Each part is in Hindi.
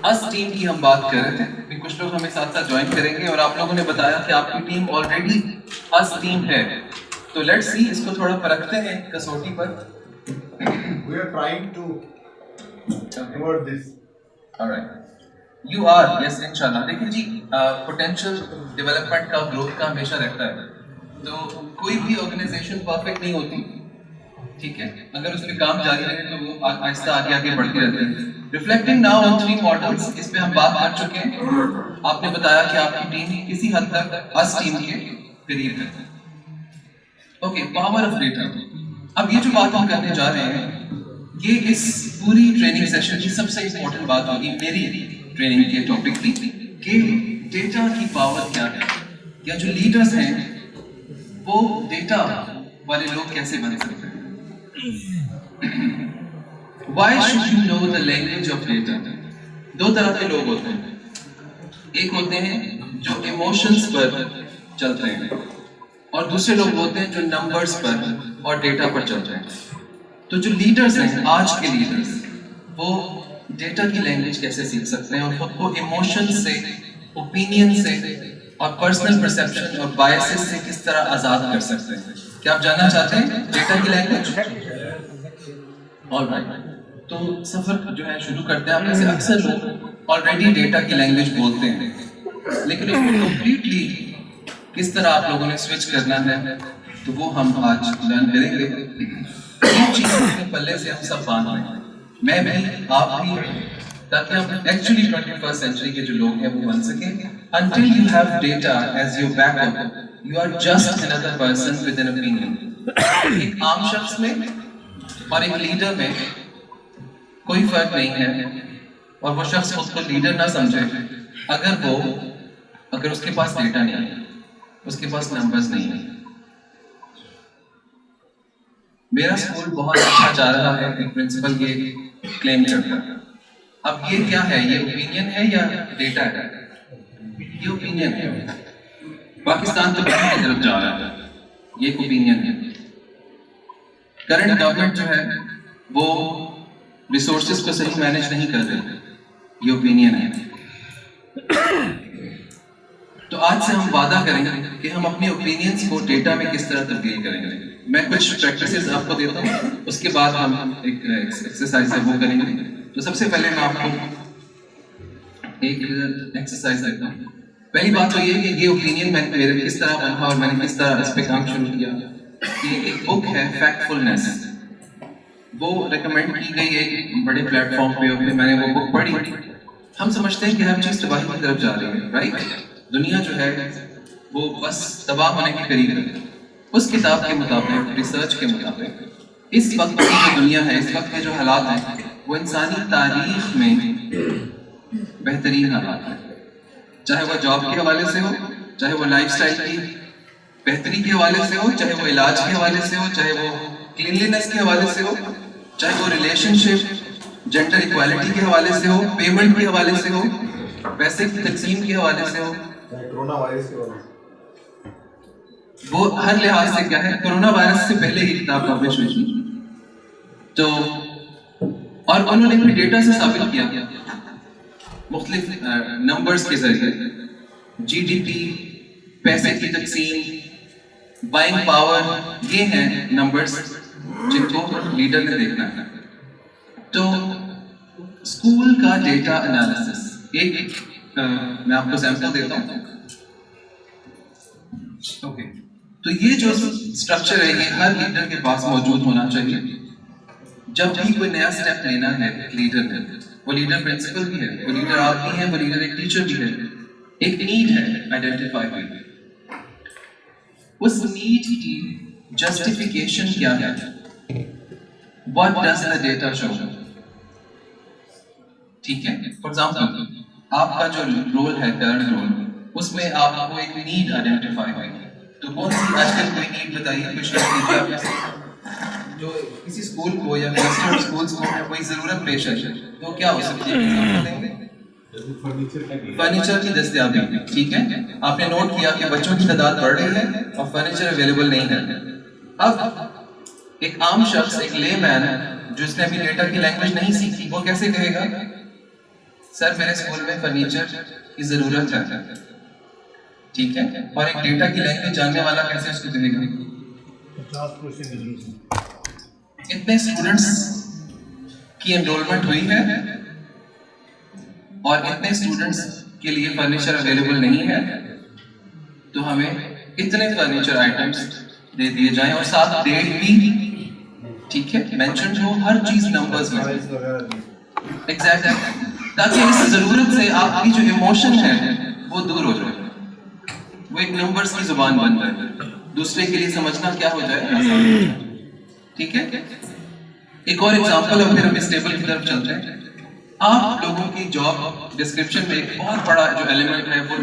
अस टीम की हम बात कर रहे थे, भी कुछ लोग हमें साथ साथ ज्वाइन करेंगे और आप लोगों ने बताया कि आपकी टीम ऑलरेडी अस टीम है, तो लेट्स सी इसको थोड़ा परखते हैं कसौटी पर। We are trying to convert this. Alright. You are, yes, इंशाल्लाह। देखिए जी, पोटेंशियल डेवलपमेंट का, ग्रोथ का हमेशा रहता है, तो कोई भी ऑर्गेनाइजेशन परफेक्ट नहीं होती, ठीक है। अगर उस पर काम जारी रहे तो वो आहिस्ता आगे आगे बढ़ती रहती है। रिफ्लेक्टिंग नाउ ऑन 3 मॉडल्स, इस पे हम बात कर चुके हैं। आपने बताया कि आपकी टीम किसी हद तक अस टीम के करीब है। Okay, power of data. अब ये जो बात हम करने जा रहे हैं, ये इस पूरी ट्रेनिंग सेशन की सबसे इंपॉर्टेंट बात होगी मेरी ट्रेनिंग के टॉपिक की, कि डेटा की पावर क्या है, या जो लीडर्स हैं वो डेटा वाले लोग कैसे बन सकते हैं। Why should you know the language of data? दो तरह के लोग होते हैं, एक होते हैं जो इमोशंस पर चल रहे हैं, और दूसरे लोग होते हैं जो नंबर्स पर और डेटा पर चल रहे हैं। तो जो लीडर्स हैं, आज के लीडर्स, वो डेटा की लैंग्वेज कैसे सीख सकते हैं और खुद को इमोशन से, ओपिनियन से और पर्सनल परसेप्शन और बायसेस से किस तरह आज़ाद कर सकते हैं। क्या आप जानना चाहते हैं डेटा की लैंग्वेज? ऑलराइट, तो सफर जो है शुरू करते हैं। आप में से अक्सर लोग ऑलरेडी डेटा की लैंग्वेज बोलते हैं, लेकिन उसको कंप्लीटली किस तरह आप लोगों ने स्विच करना है, तो वो हम आज लर्न करेंगे। इन चीज़ों के पल्ले से हम सब बांध रहे हैं, मैं भी, आप भी, ताकि हम एक्चुअली 21st सेंचुरी के जो लोग हैं वो बन सकें। Until you have data as your backup, you are just another person with an opinion. एक आम शख्स में और एक लीडर में कोई फर्क नहीं है, और वो शख्स खुद को लीडर ना समझे अगर उसके पास डेटा नहीं है, उसके पास नंबर्स नहीं है। मेरा स्कूल बहुत अच्छा जा रहा है, एक प्रिंसिपल ये क्लेम करता है। अब ये क्या है, ये ओपिनियन है या डेटा है? ये ओपिनियन है। पाकिस्तान तो बढ़ने की तरफ जा रहा है, ये ओपिनियन है। करंट गवर्नमेंट जो है वो रिसोर्सेज को सही मैनेज नहीं कर रही, ये ओपिनियन है। तो आज से हम वादा करेंगे कि हम अपने ओपिनियंस को डेटा में किस तरह तब्दील करेंगे। मैं कुछ प्रैक्टिसेस आपको देता हूँ, उसके बाद हम एक एक्सरसाइज है वो करेंगे। तो सबसे पहले मैं आपको एक एक्सरसाइज देता हूँ। पहली बात तो ये कि ये ओपिनियन मेरे किस तरह बना और मैंने किस तरह इस पे काम शुरू किया। ये एक बुक है फैक्टफुलनेस, वो रिकमेंड की गई एक बड़े प्लेटफॉर्म पे, और मैंने वो बुक पढ़ी। हम समझते हैं कि हर चीज़ तबाही की तरफ जा रही है, राइट? दुनिया जो है वो बस तबाह होने के करीब है। उस किताब के मुताबिक, रिसर्च के मुताबिक, इस वक्त की जो दुनिया है, इस वक्त के जो हालात हैं, वो इंसानी तारीख में बेहतरीन हालात हैं। चाहे वो जॉब के हवाले से हो, चाहे वो लाइफस्टाइल की बेहतरी के हवाले से हो, चाहे वो इलाज के हवाले से हो, चाहे वो क्लीनलीनेस के हवाले से हो, चाहे वो रिलेशनशिप, जेंडर इक्वालिटी के हवाले से हो, पेमेंट के हवाले से हो, पैसे की तकसीम के हवाले से हो, कोरोना वायरस के बारे में, वो हर लिहाज से क्या है। कोरोना वायरस से पहले ही किताब पब्लिश हुई थी, तो और उन्होंने भी डेटा से साबित किया मुख्तलिफ नंबर्स के जरिए, जीडीपी, पैसे की तकसीम, बाइंग पावर, ये हैं नंबर्स जिनको लीडर ने देखना है। तो स्कूल का डेटा एनालिसिस, एक मैं आपको सैंपल देता हूँ। ओके, तो ये जो स्ट्रक्चर है, ये हर लीडर के पास मौजूद होना चाहिए। जब भी कोई नया स्टेप लेना है लीडर ने, वो लीडर प्रिंसिपल भी है, वो लीडर आप भी हैं, वो लीडर एक टीचर भी है। एक नीड है आइडेंटिफाई हुई, उस नीड की जस्टिफिकेशन क्या है? What does the data show? ठीक है, फॉर एग्जांपल आपका जो रोल है, करंट रोल, उसमें आपको एक नीड आइडेंटिफाई हुई, तो कौन सी आजकल कोई नीड बताइए, कुछ जो किसी स्कूल को या क्लस्टर स्कूल्स को कोई जरूरत पेश है, तो क्या हो सकती है? फर्नीचर की दस्तयाबी, ठीक है। आपने नोट किया कि बच्चों की तादाद बढ़ रही है और फर्नीचर अवेलेबल नहीं है। अब एक आम शख्स, एक लेमैन, जिसने अभी डेटा की लैंग्वेज नहीं सीखी, वो कैसे कहेगा? सर मेरे स्कूल में फर्नीचर की जरूरत है, ठीक है, और एक डेटा की लैंग्वेज जानने वाला कैसे उसको देगा? 50% की जरूरत है। इतने स्टूडेंट्स की एनरोलमेंट हुई है और इतने स्टूडेंट्स के लिए फर्नीचर अवेलेबल नहीं है, तो हमें इतने फर्नीचर आइटम्स दे दिए जाएं और साथ डेट भी, ठीक है, मेंशन हो, हर चीज नंबर्स में, एग्जैक्टली, ताकि इस जरूरत से आपकी जो इमोशन है वो दूर हो जाए, वो एक नंबर्स की जुबान बन जाए, दूसरे के लिए समझना क्या हो जाए, आसान हो जाए। ठीक है, एक और एग्जांपल है, फिर हम इस टेबल की तरफ चलते हैं। आप लोगों की जॉब डिस्क्रिप्शन में एक बहुत बड़ा जो एलिमेंट है वो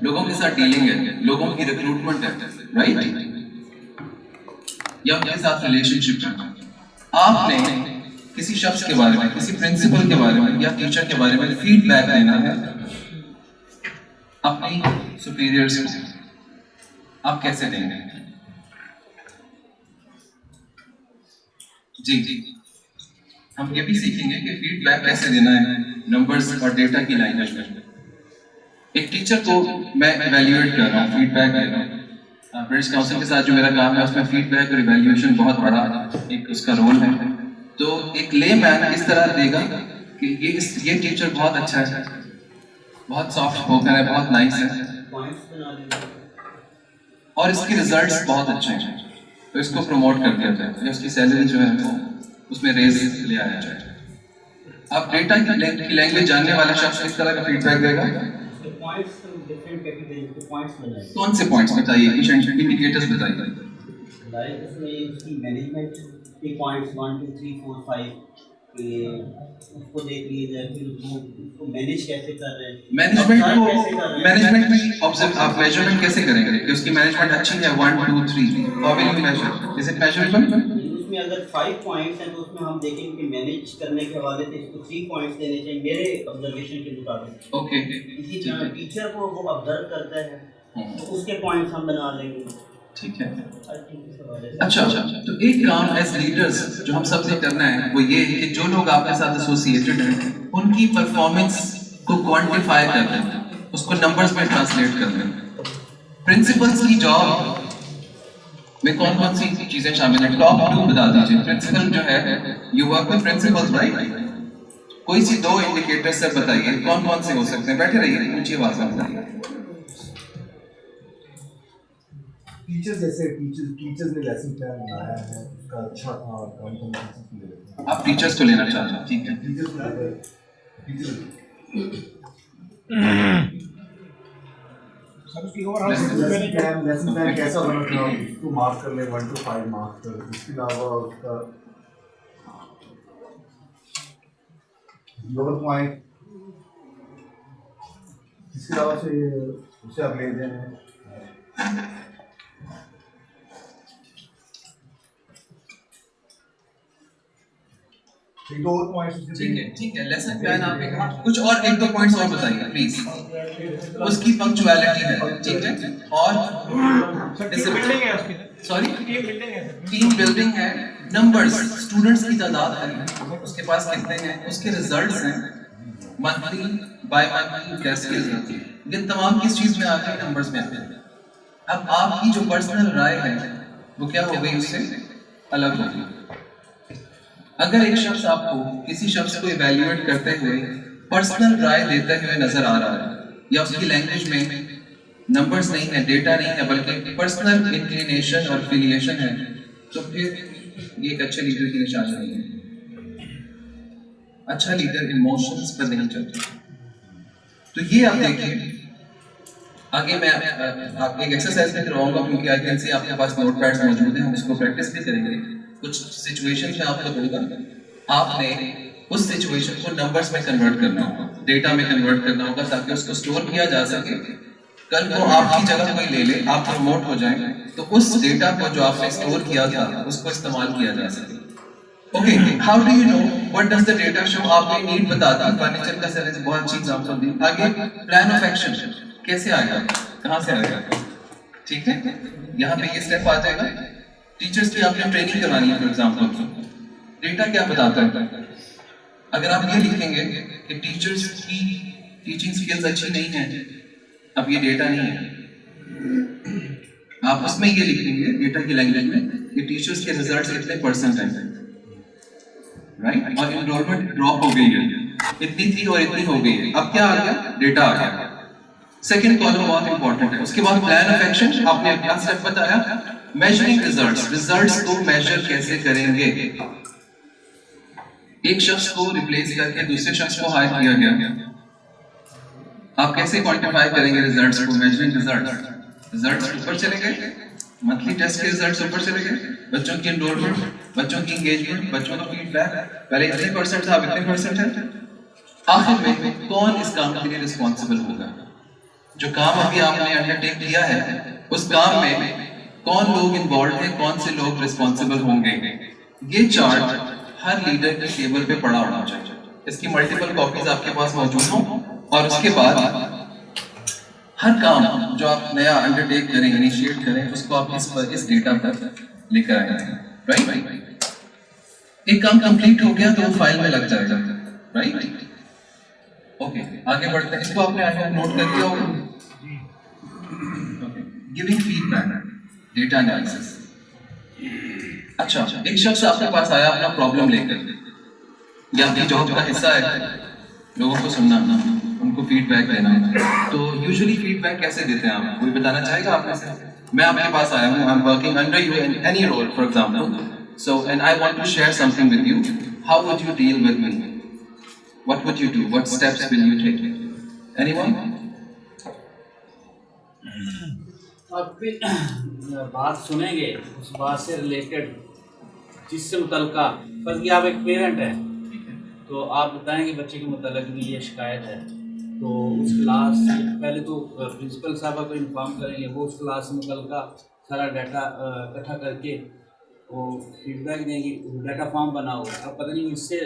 लोगों के साथ डीलिंग है, लोगों की रिक्रूटमेंट है, राइट, या उनके साथ रिलेशनशिप है। आपने किसी शख्स के बारे में, किसी प्रिंसिपल के बारे में या टीचर के बारे में फीडबैक देना है अपनी सुपीरियर्स को, आप कैसे देंगे? जी, हम ये भी सीखेंगे कि फीडबैक कैसे देना है नंबर्स और डेटा की लैंग्वेज में। एक टीचर को मैं इवैल्यूएट कर रहा हूँ, फीडबैक दे रहा हूँ। ब्रिटिश काउंसिल के साथ जो मेरा काम है उसमें फीडबैक और इवैल्यूएशन बहुत बड़ा एक उसका रोल है। तो एक ले मैन इस तरह देगा कि ये टीचर बहुत अच्छा है, बहुत सॉफ्ट स्पोकन है, बहुत नाइस है और इसके रिजल्ट्स बहुत अच्छे हैं, तो इसको प्रमोट कर दिया जाए या उसकी सैलरी जो है वो उसमें रेज ले आया जाए। अब डेटा की लैंग्वेज जानने वाला शख्स इस तरह का फीडबैक देगा। कौन से पॉइंट्स बताइए, कुछ इंडिकेटर्स बताइए। पॉइंट्स 1 2 3 4 5 कि उसको देख लीजिए, फिर उसको मैनेज कैसे कर रहे हैं, मैनेजमेंट की ऑब्जर्व, आप मेजरमेंट कैसे करेंगे कि उसकी मैनेजमेंट अच्छी है? 1 2 3 how will you measure, is it measurable? उसमें अगर 5 पॉइंट्स हैं तो उसमें हम देखेंगे कि मैनेज करने के हवाले से इसको 3 पॉइंट्स देने चाहिए मेरे ऑब्जर्वेशन के मुताबिक। ओके, इसी तरह टीचर को वो ऑब्जर्व करता है तो उसके पॉइंट्स हम बना लेंगे, ठीक है। अच्छा, तो एक काम एज लीडर्स जो हम सबसे करना है वो ये है कि जो लोग आपके साथ एसोसिएटेड हैं उनकी परफॉर्मेंस को क्वांटिफाई कर लें, उसको नंबर्स में ट्रांसलेट कर लें। प्रिंसिपल्स की जॉब में कौन कौन सी चीजें शामिल हैं? टॉप 2 बता दीजिए। प्रिंसिपल जो है, you work with principles, right? कोई सी 2 इंडिकेटर्स से बताइए कौन कौन से हो सकते हैं। बैठे रहिए, ऊंची आवाज में बताइए। टीचर्स ने लेसन प्लान बनाया है, उसका अच्छा था और कौन आप टीचर्स को लेना चाहते हैं, ठीक है। लेसन प्लान कैसा बना था उसको मार्क कर ले, 1 to 5 मार्क कर। इसके अलावा उसका लोअर पॉइंट, इसके अलावा से उसे आप ले दें। एक दो और पॉइंट्स, ठीक है, लेसन प्लान आपने कहा, कुछ और 1-2 पॉइंट्स और बताइए प्लीज। उसकी पंक्चुअलिटी है, ठीक है, और सॉरी टीम बिल्डिंग है, नंबर्स, स्टूडेंट्स की तादाद है, उसके पास कितने हैं, उसके रिजल्ट्स हैं, मंथली बाय मंथली कैसे होती है, ये तमाम किस चीज में आते हैं? नंबर्स में आते हैं। अब आपकी जो पर्सनल राय है वो क्या हो गई, उससे अलग हो गई। अगर एक शख्स आपको किसी शख्स को इवैल्यूएट करते हुए पर्सनल राय देते हुए नजर आ रहा है या उसकी लैंग्वेज में नंबर्स नहीं है, डेटा नहीं है, बल्कि पर्सनल इंक्लिनेशन और फिलिएशन है, तो फिर ये एक अच्छे लीडर की निशानी नहीं है। अच्छा लीडर इमोशंस पर नहीं चलता। तो ये आप देखिए, आगे मैं आपको एक एक्सरसाइज भी करवाऊंगा क्योंकि आई कैन सी आपके पास नोट पैड्स मौजूद हैं, हम इसको प्रैक्टिस भी करेंगे। कुछ सिचुएशन में आपको दूंगा, आपने उस सिचुएशन को नंबर्स में कन्वर्ट करना होगा, डेटा में कन्वर्ट करना होगा, ताकि उसको स्टोर किया जा सके। कल को आपकी जगह कोई ले ले, आप प्रमोट हो जाए, तो उस डेटा को जो आपने स्टोर किया था उसको इस्तेमाल किया जा सके। Okay, how do you know what does the data show? आपको नीड बताता है, फर्नीचर का सर्विस बहुत अच्छी एग्जांपल दी। आगे प्लान ऑफ एक्शन कैसे आएगा, कहां से आएगा? ठीक है, यहाँ पे ये स्टेप आ जाएगा। टीचर्स की आपने ट्रेनिंग करवानी है फॉर एग्जांपल, डेटा क्या बताता है? अगर आप ये लिखेंगे कि टीचर्स की टीचिंग स्किल्स अच्छी नहीं है, अब ये डेटा नहीं है, आप उसमें ये लिखेंगे डेटा की लैंग्वेज में कि टीचर्स के रिजल्ट्स इतने परसेंट हैं, राइट, और एनरोलमेंट ड्रॉप हो गई है, इतनी थी और इतनी हो गई है, अब क्या आ गया, डेटा आ गया। सेकंड कॉलम बहुत इंपॉर्टेंट है। उसके बाद प्लान ऑफ एक्शन, आपने अगला स्टेप बताया, मेजरिंग रिजल्ट्स, रिजल्ट्स को मेजर कैसे करेंगे। एक शख्स को रिप्लेस करके दूसरे शख्स को हायर किया गया, आप कैसे क्वांटिफाई करेंगे रिजल्ट्स को, मेजरिंग रिजल्ट्स ऊपर चले गए, मंथली टेस्ट के रिजल्ट्स ऊपर चले गए, बच्चों की एनरोलमेंट, बच्चों की एंगेजमेंट, बच्चों का फीडबैक, पहले इतने परसेंट था, अब इतने परसेंट है। आखिर में कौन इस काम के लिए रिस्पॉन्सिबल होगा, जो काम अभी आपने अंडरटेक किया है उस काम में कौन लोग इन्वॉल्व हैं, कौन से लोग रिस्पॉन्सिबल होंगे। ये चार्ट हर लीडर के टेबल पे पड़ा होना चाहिए, इसकी मल्टीपल कॉपीज आपके पास मौजूद हो, और उसके बाद हर काम जो आप नया अंडरटेक करें, इनिशिएट करें, उसको आप इस डेटा पर लेकर आएंगे, राइट। एक काम कंप्लीट हो गया तो वो फाइल में लग जाएगा, राइट। ओके, आगे बढ़ते हैं। इसको आपने आगे नोट कर दिया होगा। Giving feedback, data analysis. अच्छा, एक शख्स आपके पास आया अपना प्रॉब्लम लेकर, या आपकी जॉब का हिस्सा है लोगों को सुनना, उनको फीडबैक देना, तो यूजुअली फीडबैक कैसे देते हैं आप, कोई बताना चाहेगा आप में से? मैं आपके पास आया हूँ, I am working under you in any role for example, so and I want to share something with you, how would you deal with me, what would you do, what steps will you take, anyone? आप बात सुनेंगे, उस बात से रिलेटेड जिससे मुतल्लिका, बस कि आप एक पेरेंट हैं तो आप बताएं कि बच्चे के मुतल्लिक भी ये शिकायत है, तो उस क्लास से पहले तो प्रिंसिपल साहबा को इन्फॉर्म करेंगे, वो उस क्लास से मुतल्लिका सारा डाटा इकट्ठा करके वो फीडबैक देंगे, डाटा फॉर्म बना हुआ है, अब पता नहीं इससे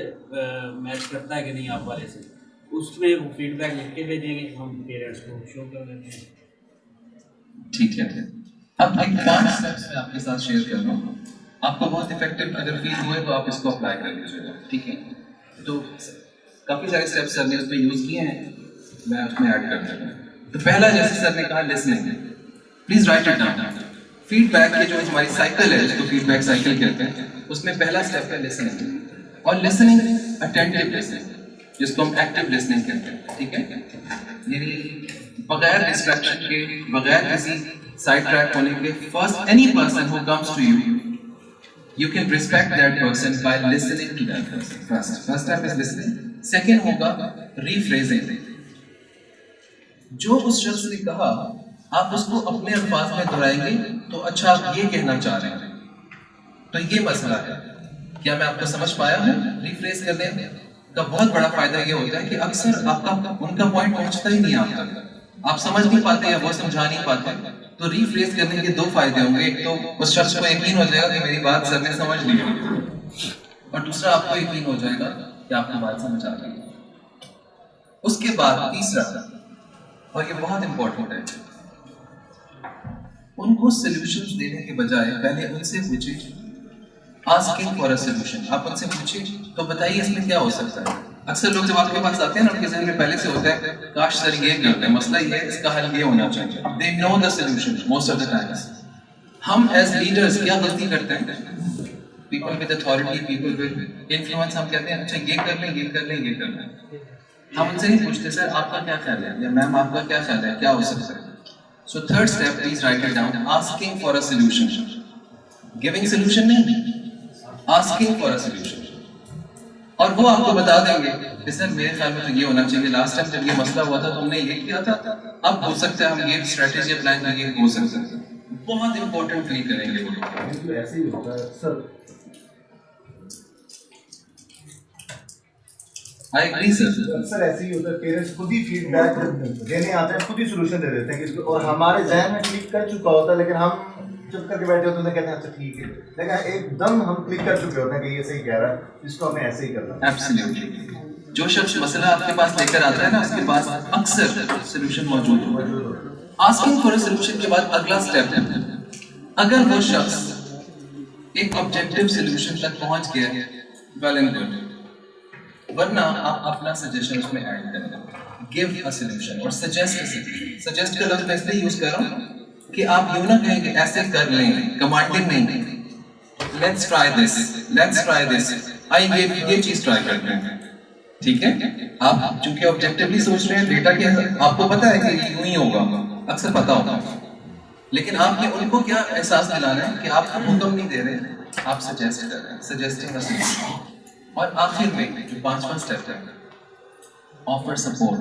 मैच करता है कि नहीं आप वाले से, उसमें वो फीडबैक लिख के भेजेंगे, हम पेरेंट्स को शो कर देते हैं। ठीक है, अब एक 5 स्टेप्स मैं आपके साथ शेयर कर रहा हूँ, आपको बहुत इफेक्टिव अगर फील हुए तो आप इसको अप्लाई कर लीजिएगा, ठीक है। तो काफ़ी सारे स्टेप्स सर ने उसमें यूज़ किए हैं, मैं उसमें ऐड कर दूँगा। तो पहला, जैसे सर ने कहा, listening, please write it down. Feedback की जो हमारी साइकिल है, जिसको फीडबैक साइकिल कहते हैं, उसमें पहला स्टेप है लिसनिंग, और लिसनिंग अटेंटिव लिसनिंग, जिसको हम एक्टिव लिसनिंग कहते हैं, ठीक है। यानी बगैर डिस्ट्रैक्शन के, बगैर किसी साइड ट्रैक होने के, first any person who comes to you, you can respect that person by listening to that person. First step is listening. Second होगा rephrasing. जो उस शख्स ने कहा आप उसको अपने अल्फाज में दोहराएंगे तो अच्छा आप ये कहना चाह रहे हैं, तो ये मसला है, क्या मैं आपको समझ पाया हूँ? रिफ्रेज करने का बहुत बड़ा फायदा ये होता है कि अक्सर आपका उनका पॉइंट पहुंचता ही नहीं आप तक, आप समझ नहीं पाते या वो समझा नहीं पाते। तो रिफ्रेज करने के 2 फायदे होंगे, एक तो उस शख्स को यकीन हो जाएगा कि मेरी बात सर ने समझ ली, और दूसरा आपको यकीन हो जाएगा कि आपकी बात समझ आ गई। उसके बाद तीसरा, और ये बहुत इंपॉर्टेंट है, उनको सॉल्यूशंस देने के बजाय पहले उनसे पूछे, आस्किंग फॉर अ सॉल्यूशन। आप उनसे पूछे तो बताइए इसमें क्या हो सकता है। अक्सर लोग जब आपके पास आते हैं ना, उनके ज़हन में पहले से होता है काश सर ये करते हैं, मसला ये है, इसका हल ये होना चाहिए। They know the solution most of the times. हम एज लीडर्स क्या गलती करते हैं, people with authority, people with influence, हम कहते हैं अच्छा ये कर लें, ये कर लें, ये कर लें। हम उनसे नहीं पूछते सर आपका क्या ख्याल है, या मैम आपका क्या ख्याल है, क्या हो सकता है। So third step, please right it down, asking for a solution, giving solution नहीं, आस्किंग फॉर अ सॉल्यूशन। और वो आपको बता देंगे कि सर मेरे ख्याल में तो ये होना चाहिए, लास्ट टाइम जब ये मसला हुआ था तो हमने ये किया था, अब हो सकता है हम ये स्ट्रेटेजी प्लान करके हो सकता है। बहुत इंपॉर्टेंट फील करेंगे वो लोग। ऐसे ही होता है सर। I agree sir. अक्सर ऐसे ही होता है, पेरेंट्स खुद ही फीडबैक देने आते हैं, खुद ही सॉल्यूशन दे देते हैं किसको, और हमारे जहन में क्लिक कर चुका होता है, लेकिन हम चुप करके बैठे होते हैं, कहते हैं अच्छा ठीक है, लेकिन एकदम हम क्लिक कर चुके होते हैं कि ये सही कह रहा है, इसको हमें ऐसे ही करना है। एब्सोल्युटली। जो शख्स मसला आपके पास लेकर आता है ना, उसके पास अक्सर सॉल्यूशन मौजूद होता है। आस्किंग फॉर अ सॉल्यूशन के बाद अगला स्टेप है, अगर वो शख्स एक ऑब्जेक्टिव सॉल्यूशन तक पहुंच गया, वेल एंड गुड, वरना आप अपना सजेशन उसमें ऐड करें। गिव अ सॉल्यूशन और सजेस्ट का लफ्ज़ मैं इसलिए यूज कर रहा हूँ कि आप यूं ना कहें कि ऐसे कर लें, कमांडिंग नहीं, लेट्स ट्राई दिस, आइए ये चीज ट्राई करते हैं, ठीक है। आप चूंकि ऑब्जेक्टिवली सोच रहे हैं, डेटा के आपको पता है कि यूं ही होगा, अक्सर पता होगा, लेकिन आपने उनको क्या एहसास दिलाना है कि आप हुक्म नहीं दे रहे, आप सजेस्ट कर रहे हैं, सजेस्टिंग अ सॉल्यूशन। और आखिर में जो 5वां स्टेप है, ऑफर सपोर्ट।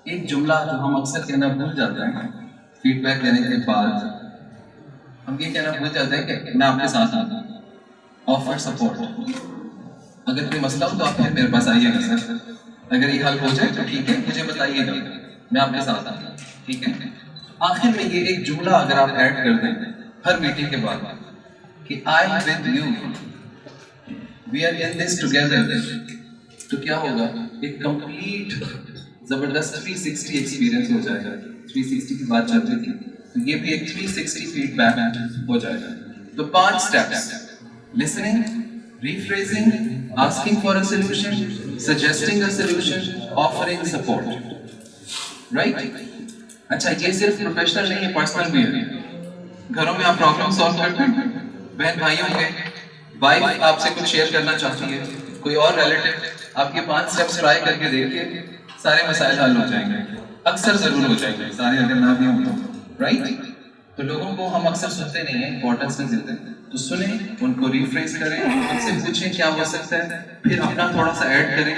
एक जुमला जो हम अक्सर कहना भूल जाते हैं फीडबैक लेने के बाद, हम ये कहना भूल जाते हैं कि मैं आपके साथ हूँ। Offer support. अगर कोई मसला हो तो आप फिर मेरे पास आइएगा सर, अगर ये हल हो जाए तो ठीक है, मुझे बताइएगा, मैं आपके साथ हूँ, ठीक है। आखिर में ये एक जुमला अगर आप ऐड कर दें हर मीटिंग के बाद कि I am with you, we are in this together, तो क्या होगा, एक कंप्लीट जबरदस्त 360 एक्सपीरियंस हो जाएगा। 360 की बात चल रही थी, तो ये भी एक 360 फीडबैक हो जाएगा। तो 5 steps: listening, rephrasing, asking for a solution, suggesting a solution, offering support, right? अच्छा, ये सिर्फ प्रोफेशनल नहीं है, पर्सनल भी है। घरों में आप प्रॉब्लम सॉल्व करते हैं, बहन भाइयों के, वाइफ आपसे कुछ शेयर करना चाहती है, कोई और रिलेटिव, आपके 5 स्टेप्स ट्राई करके देखिए, सारे मसाइल हल हो जाएंगे, अक्सर जरूर हो जाएंगे, सारे अगर ना भी हो, राइट? तो लोगों को हम अक्सर सुनते नहीं है, इंपॉर्टेंस नहीं देते, तो सुने, उनको रिफ्रेश करें, उनसे पूछें क्या हो सकता है, फिर अपना थोड़ा सा ऐड करें,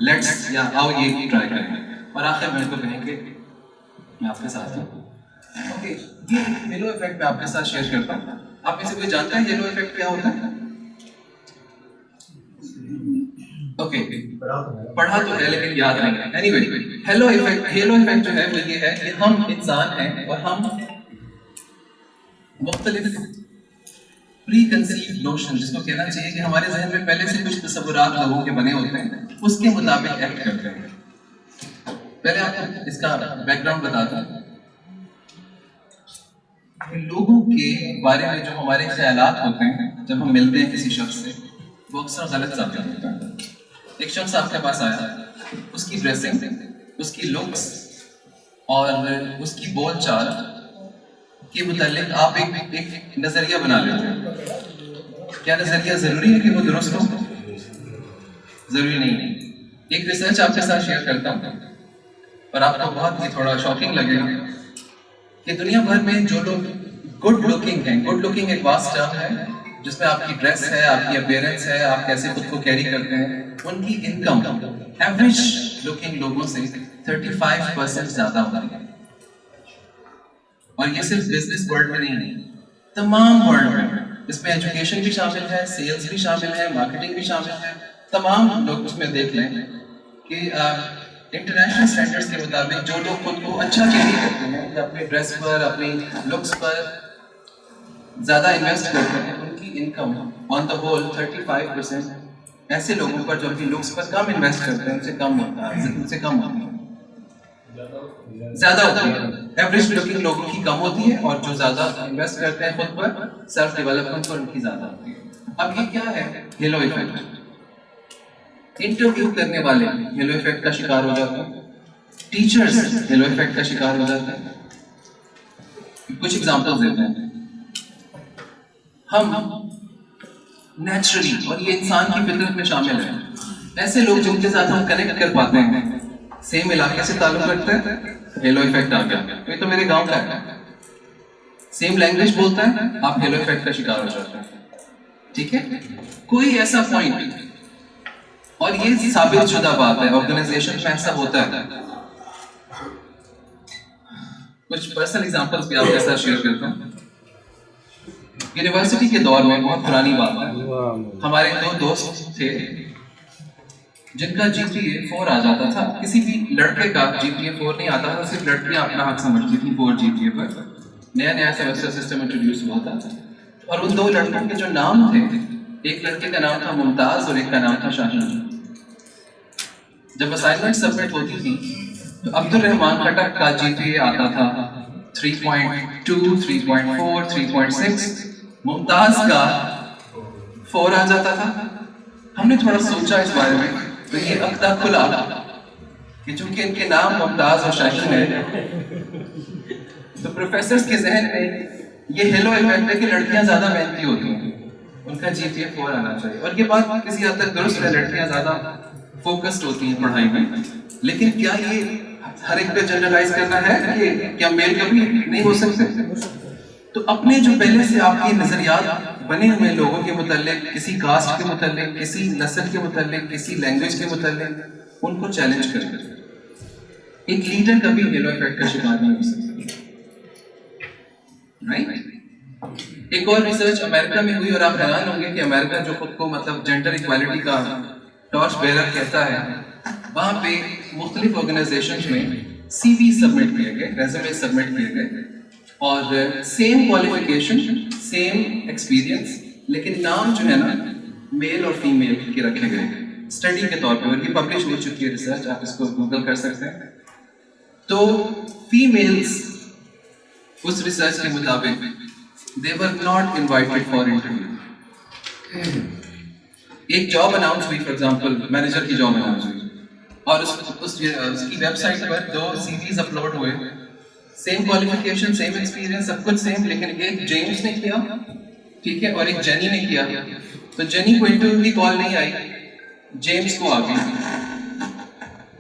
लेट्स या आओ ये ट्राई करें, और आखिर में उनको कहेंगे मैं आपके साथ हूँ। ओके, ये येलो इफेक्ट मैं आपके साथ शेयर करता हूँ। आप में से कोई जानता है येलो इफेक्ट क्या होता है? ओके, पढ़ा तो है लेकिन याद नहीं है। एनीवे, येलो इफेक्ट जो है वो ये है कि हम इंसान हैं और हम मुख्तलिफ प्री कंसीव नोशन, जिसको कहना चाहिए कि हमारे जहन में पहले से कुछ तसव्वुरात लोगों के बने होते हैं, उसके मुताबिक एक्ट करते हैं। पहले आपको इसका बैकग्राउंड बताता हूं। लोगों के बारे में जो हमारे ख्यालात होते हैं जब हम मिलते हैं किसी शख्स से, वो अक्सर गलत साबित होता है। एक शख्स आपके पास आया, उसकी ड्रेसिंग, उसकी लुक्स और उसकी बोलचाल के मुतालिक आप एक नजरिया बना लेते हैं। क्या नजरिया जरूरी है कि वो दुरुस्त हो? जरूरी नहीं है। एक रिसर्च आपके साथ शेयर करता हूँ और आपको बहुत ही थोड़ा शॉकिंग लगेगा कि दुनिया भर में जो लोग गुड लुकिंग हैं, गुड लुकिंग एक वास्ट टर्म है जिसमें आपकी ड्रेस है, आपकी अपीयरेंस है, आप कैसे खुद को कैरी करते हैं, उनकी इनकम एवरेज लुकिंग लोगों से 35% ज्यादा होती है। और ये सिर्फ बिजनेस वर्ल्ड में नहीं है, तमाम वर्ल्ड में। इसमें एजुकेशन भी शामिल है, सेल्स भी शामिल है, मार्केटिंग भी शामिल है। तमाम लोग उसमें देख लें कि इंटरनेशनल स्टैंडर्ड्स के मुताबिक जो लोग खुद को अच्छा कैरी करते हैं, अपने ड्रेस पर, अपनी लुक्स पर ज़्यादा इन्वेस्ट करते हैं, उनकी इनकम ऑन द होल 35% ऐसे लोगों पर जो अपनी लुक्स पर कम इन्वेस्ट करते हैं उनसे कम होता है, उनसे कम होती है, ज़्यादा होती है। एवरेज लुकिंग लोगों की कम होती है और जो ज़्यादा इन्वेस्ट करते हैं खुद पर, सेल्फ डेवलपमेंट पर, उनकी ज़्यादा होती है। अब ये क्या है हेलो इफेक्ट? इंटरव्यू करने वाले हेलो इफेक्ट का शिकार हो जाते हैं, टीचर्स हेलो इफेक्ट का शिकार हो जाते हैं। कुछ एग्जांपल्स देते हैं। हम नेचुरली, और ये इंसान की फितरत में शामिल है, ऐसे लोग जिनके साथ हम कनेक्ट कर पाते हैं, सेम इलाके से ताल्लुक रखते हैं, हेलो इफेक्ट आ गया, ये तो मेरे गांव का है। सेम लैंग्वेज बोलता है, आप हेलो इफेक्ट का शिकार हो जाते हैं, ठीक है। कोई ऐसा पॉइंट, और ये साबित शुदा बात है, ऑर्गेनाइजेशन में ऐसा होता है। कुछ पर्सनल एग्जांपल्स भी आपके साथ शेयर करता हूं। यूनिवर्सिटी के दौर में, बहुत पुरानी बात है, हमारे 2 दोस्त थे जिनका जीपीए 4 आ जाता था। किसी भी लड़के का जीपीए 4 नहीं आता था, सिर्फ लड़कियां अपना हक समझती थी 4 जीपीए पर। नया नया सेमेस्टर सिस्टम इंट्रोड्यूस हुआ था, और उन 2 लड़कों के जो नाम थे, एक लड़के का नाम था मुमताज और एक का नाम था शाहीन। जब असाइनमेंट सबमिट होती थी तो अब्दुल रहमान खटक का जीपीए आता था 3.2, 3.4, 3.6। मुमताज का 4 आ जाता था। हमने थोड़ा सोचा इस बारे में, तो ये अक्दा खुला कि चूंकि इनके नाम मुमताज और शाहीन है, तो प्रोफेसर्स के जहन में ये हेलो इफेक्ट है कि लड़कियां ज्यादा मेहनती होती हैं, उनका GPA 4 आना चाहिए। और ये बात किसी हद तक दुरुस्त है, लड़कियां ज्यादा फोकस्ड होती हैं पढ़ाई में, लेकिन क्या ये हर एक पे जनरलाइज करना है कि क्या मेल कभी नहीं हो सकते? तो अपने जो पहले से आपके नजरियात बने हुए लोगों के मुताल्लिक, किसी कास्ट के मुताल्लिक, किसी नस्ल के मुताल्लिक, किसी लैंग्वेज के मुताल्लिक, उनको चैलेंज करें। एक लीडर कभी हेलो इफेक्ट का शिकार नहीं हो सकता, राइट? एक और रिसर्च अमेरिका में हुई और आप हैरान होंगे कि अमेरिका जो खुद को मतलब जेंडर इक्वालिटी का टॉर्च बेरर कहता है, वहां पे मुख्तलिफ ऑर्गेनाइजेशंस में CV सबमिट किए गए, रेज्यूमे सबमिट किए गए, और सेम क्वालिफिकेशन, सेम एक्सपीरियंस, लेकिन नाम जो है ना मेल और फीमेल के रखे गए स्टडी के तौर पे, और ये पब्लिश हो चुकी है रिसर्च, आप इसको गूगल कर सकते हैं। तो फीमेल्स उस रिसर्च के मुताबिक they were not invited for interview। एक जॉब अनाउंस हुई, फॉर एग्जांपल मैनेजर की जॉब अनाउंस हुई, और उसकी वेबसाइट पर 2 CVs अपलोड हुए, सेम क्वालिफिकेशन, सेम एक्सपीरियंस, सब कुछ सेम, लेकिन एक जेम्स ने किया, ठीक है, और एक जेनी ने किया। तो जेनी को इंटरव्यू की कॉल नहीं आई, जेम्स को आ गई।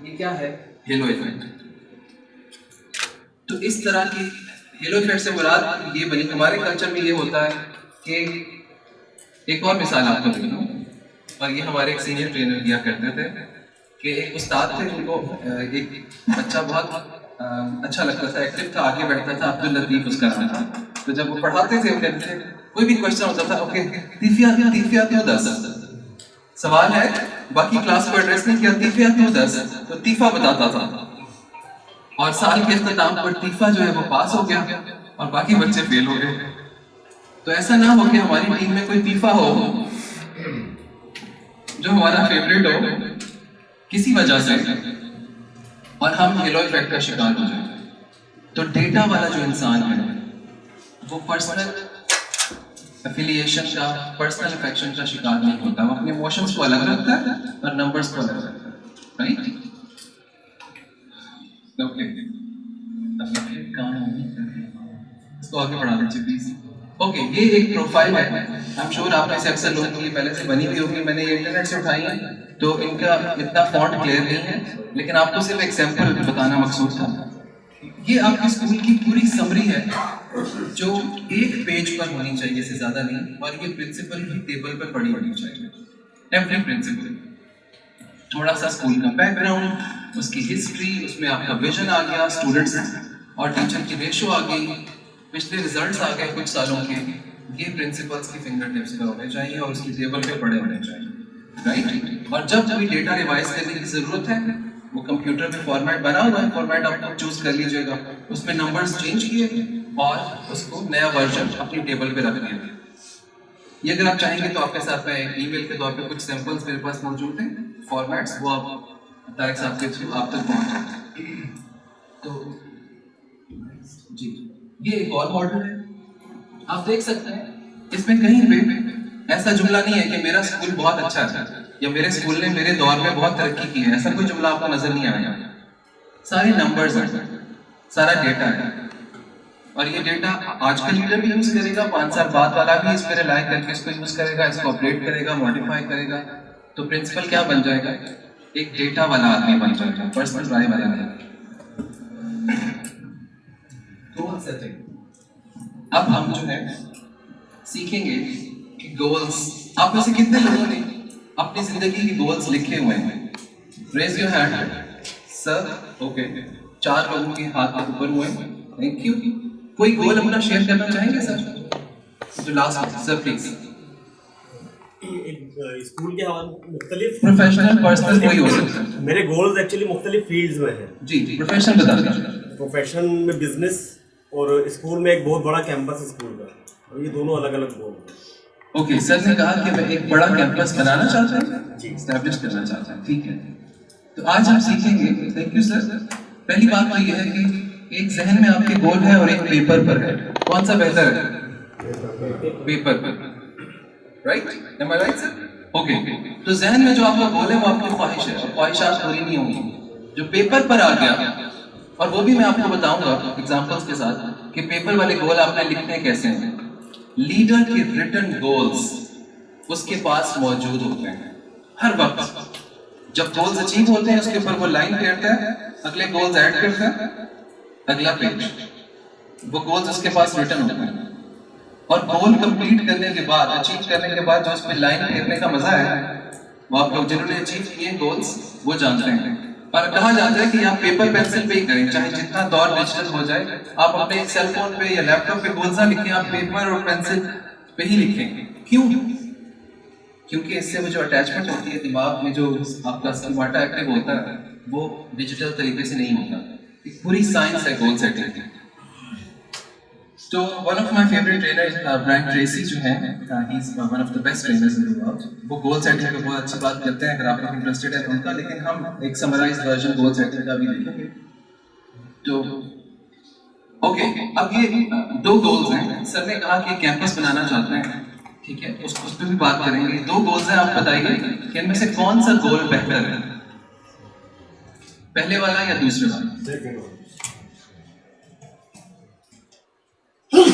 ये क्या है? Hello effect. तो इस तरह की हेलो इफेक्ट से मुराद ये बनी, हमारे कल्चर में ये होता है कि एक और मिसाल आपको देता हूँ, और ये हमारे एक सीनियर ट्रेनर दिया करते थे कि एक उस्ताद थे, उनको एक बच्चा बहुत अच्छा लगता था, एक्टिव था, आगे बैठता था, अब्दुल लतीफ उसका नाम था। तो जब वो पढ़ाते थे, वो कहते थे कोई भी क्वेश्चन होता था, ओके तीफिया तो 10 सवाल है, बाकी क्लास को एड्रेस नहीं किया, तीफिया तो 10, तो तीफा बताता था, और साल के इख्तिताम पर तीफा जो है वो पास हो गया और बाकी बच्चे फेल हो गए। तो ऐसा ना हो कि हमारी टीम में कोई तीफा हो जो हमारा फेवरेट हो किसी वजह से, और हम हेलो इफेक्ट का शिकार हो जाए। तो डेटा वाला जो इंसान है वो पर्सनल एफिलिएशन का, पर्सनल अफेक्शन का शिकार नहीं होता, वो अपने इमोशंस को अलग रखता है और नंबर्स को अलग रखता है, राइट? ओके, इसको आगे बढ़ा दीजिए प्लीज। ओके, ये एक प्रोफाइल है, आई एम श्योर आप में से अक्सर लोगों की पहले से बनी हुई होगी, मैंने ये इंटरनेट से उठाई है, तो इनका इतना फॉन्ट क्लियर नहीं है, लेकिन आपको सिर्फ एक सैंपल बताना मकसूद था। ये आपके स्कूल की पूरी समरी है जो एक पेज पर होनी चाहिए, से ज्यादा नहीं, और ये प्रिंसिपल की टेबल पर पड़ी होनी चाहिए, एवरी प्रिंसिपल। थोड़ा सा स्कूल का बैकग्राउंड, उसकी हिस्ट्री, उसमें आपका विजन आ गया, स्टूडेंट्स और टीचर की रेशो आ गई, पिछले रिजल्ट्स आ गए कुछ सालों के, ये प्रिंसिपल्स की फिंगर टिप्स पे होने चाहिए और उसकी टेबल पे पड़े होने चाहिए, राइट? और जब कोई डेटा रिवाइज करने की जरूरत है, वो कंप्यूटर में फॉर्मेट बना हुआ है, फॉर्मेट आप चूज कर लीजिएगा, उसमें नंबर्स चेंज किए और उसको नया वर्जन अपनी टेबल पे रख दिया। ये अगर आप चाहेंगे तो आपके साथ में ईमेल के तौर पे कुछ सैंपल्स मेरे पास मौजूद हैं, फॉर्मेट्स, वो आप तारिक साहब के थ्रू आप तक पहुंचे। तो जी, ये एक और मॉडल है, आप देख सकते हैं, इसमें कहीं पे ऐसा जुमला नहीं है कि मेरा स्कूल बहुत अच्छा है या मेरे स्कूल ने मेरे दौर में बहुत तरक्की की है, ऐसा कोई जुमला आपको नजर नहीं आएगा। सारे नंबर्स हैं, सारा डेटा है, और ये डेटा आज का लीडर भी यूज करेगा, 5 साल बाद वाला भी इस पर रिलाय करके इसको यूज करेगा, इसको अपडेट करेगा, मॉडिफाई करेगा। तो प्रिंसिपल क्या बन जाएगा? एक डेटा वाला आदमी बन जाएगा, पर्सनल राय वाला नहीं। गोल सेटिंग, अब हम जो है सीखेंगे कि गोल्स, आप में से कितने लोगों ने अपनी जिंदगी के गोल्स लिखे हुए हैं? Raise your hand sir. Okay, 4 लोगों के हाथ ऊपर हुए, थैंक यू। कोई गोल अपना शेयर करना चाहेंगे सर? जो लास्ट सर प्लीज। स्कूल के हमारे मुख्तलिफ प्रोफेशनल पर्सनल कोई हो सकता है। मेरे गोल्स एक्चुअली मुख्तलिफ फील्ड्स में हैं। जी, प्रोफेशनल बता दीजिए। प्रोफेशन में बिजनेस और स्कूल में एक बहुत बड़ा कैंपस स्कूल का, और ये दोनों अलग अलग गोल हैं। ओके, सर ने कहा कि मैं एक बड़ा कैंपस बनाना चाहता हूँ, जी, एस्टैब्लिश करना चाहता हूँ, ठीक है। तो आज हम सीखेंगे, थैंक यू सर। पहली बात तो ये है कि एक जहन में आपके गोल है और एक पेपर पर है, कौन सा बेहतर है? पेपर पर, राइट? एम आई राइट सर? ओके, तो जहन में जो आपका गोल है वो आपकी ख्वाहिश है, और ख्वाहिशात पूरी नहीं होंगी। जो पेपर पर आ गया, और वो भी मैं आपको बताऊंगा एग्जांपल्स के साथ कि पेपर वाले गोल आपने लिखने कैसे हैं। लीडर के रिटन गोल्स उसके पास मौजूद होते हैं हर वक्त। जब गोल्स अचीव होते हैं उसके ऊपर वो लाइन फेरता है, अगले गोल्स ऐड करता है, अगला पेज, वो गोल्स उसके पास रिटन होते हैं। और गोल कंप्लीट करने के बाद, अचीव करने के बाद जो उस पर लाइन फेरने का मजा है वो आप लोग जिन्होंने अचीव किए गोल्स वो जानते हैं। और कहा जाता है कि आप पेपर पेंसिल पे ही करें, चाहे जितना दौर डिजिटल हो जाए, आप अपने सेल फोन पे या लैपटॉप पे गोल्स ना लिखें, आप पेपर और पेंसिल पे ही लिखें। क्यों? क्योंकि इससे वो जो अटैचमेंट होती है दिमाग में, जो आपका स्कीमाटा एक्टिव होता है, वो डिजिटल तरीके से नहीं होता। एक पूरी साइंस है गोल सेटिंग की। तो one of my favourite trainer Brian Tracy जो है, he is one of the best trainers in the world. वो गोल सेटिंग पे बहुत अच्छी बात करते हैं, अगर आप इंटरेस्टेड है तो उनका। लेकिन हम एक समराइज्ड वर्जन गोल सेटिंग का भी देखेंगे। तो ओके, अब ये दो गोल्स हैं। सर ने कहा कि कैंपस बनाना चाहते हैं, ठीक है, उस पर भी बात करेंगे। दो गोल्स हैं, आप बताइए कि इनमें से कौन सा गोल बेहतर है, पहले वाला या दूसरे वाला?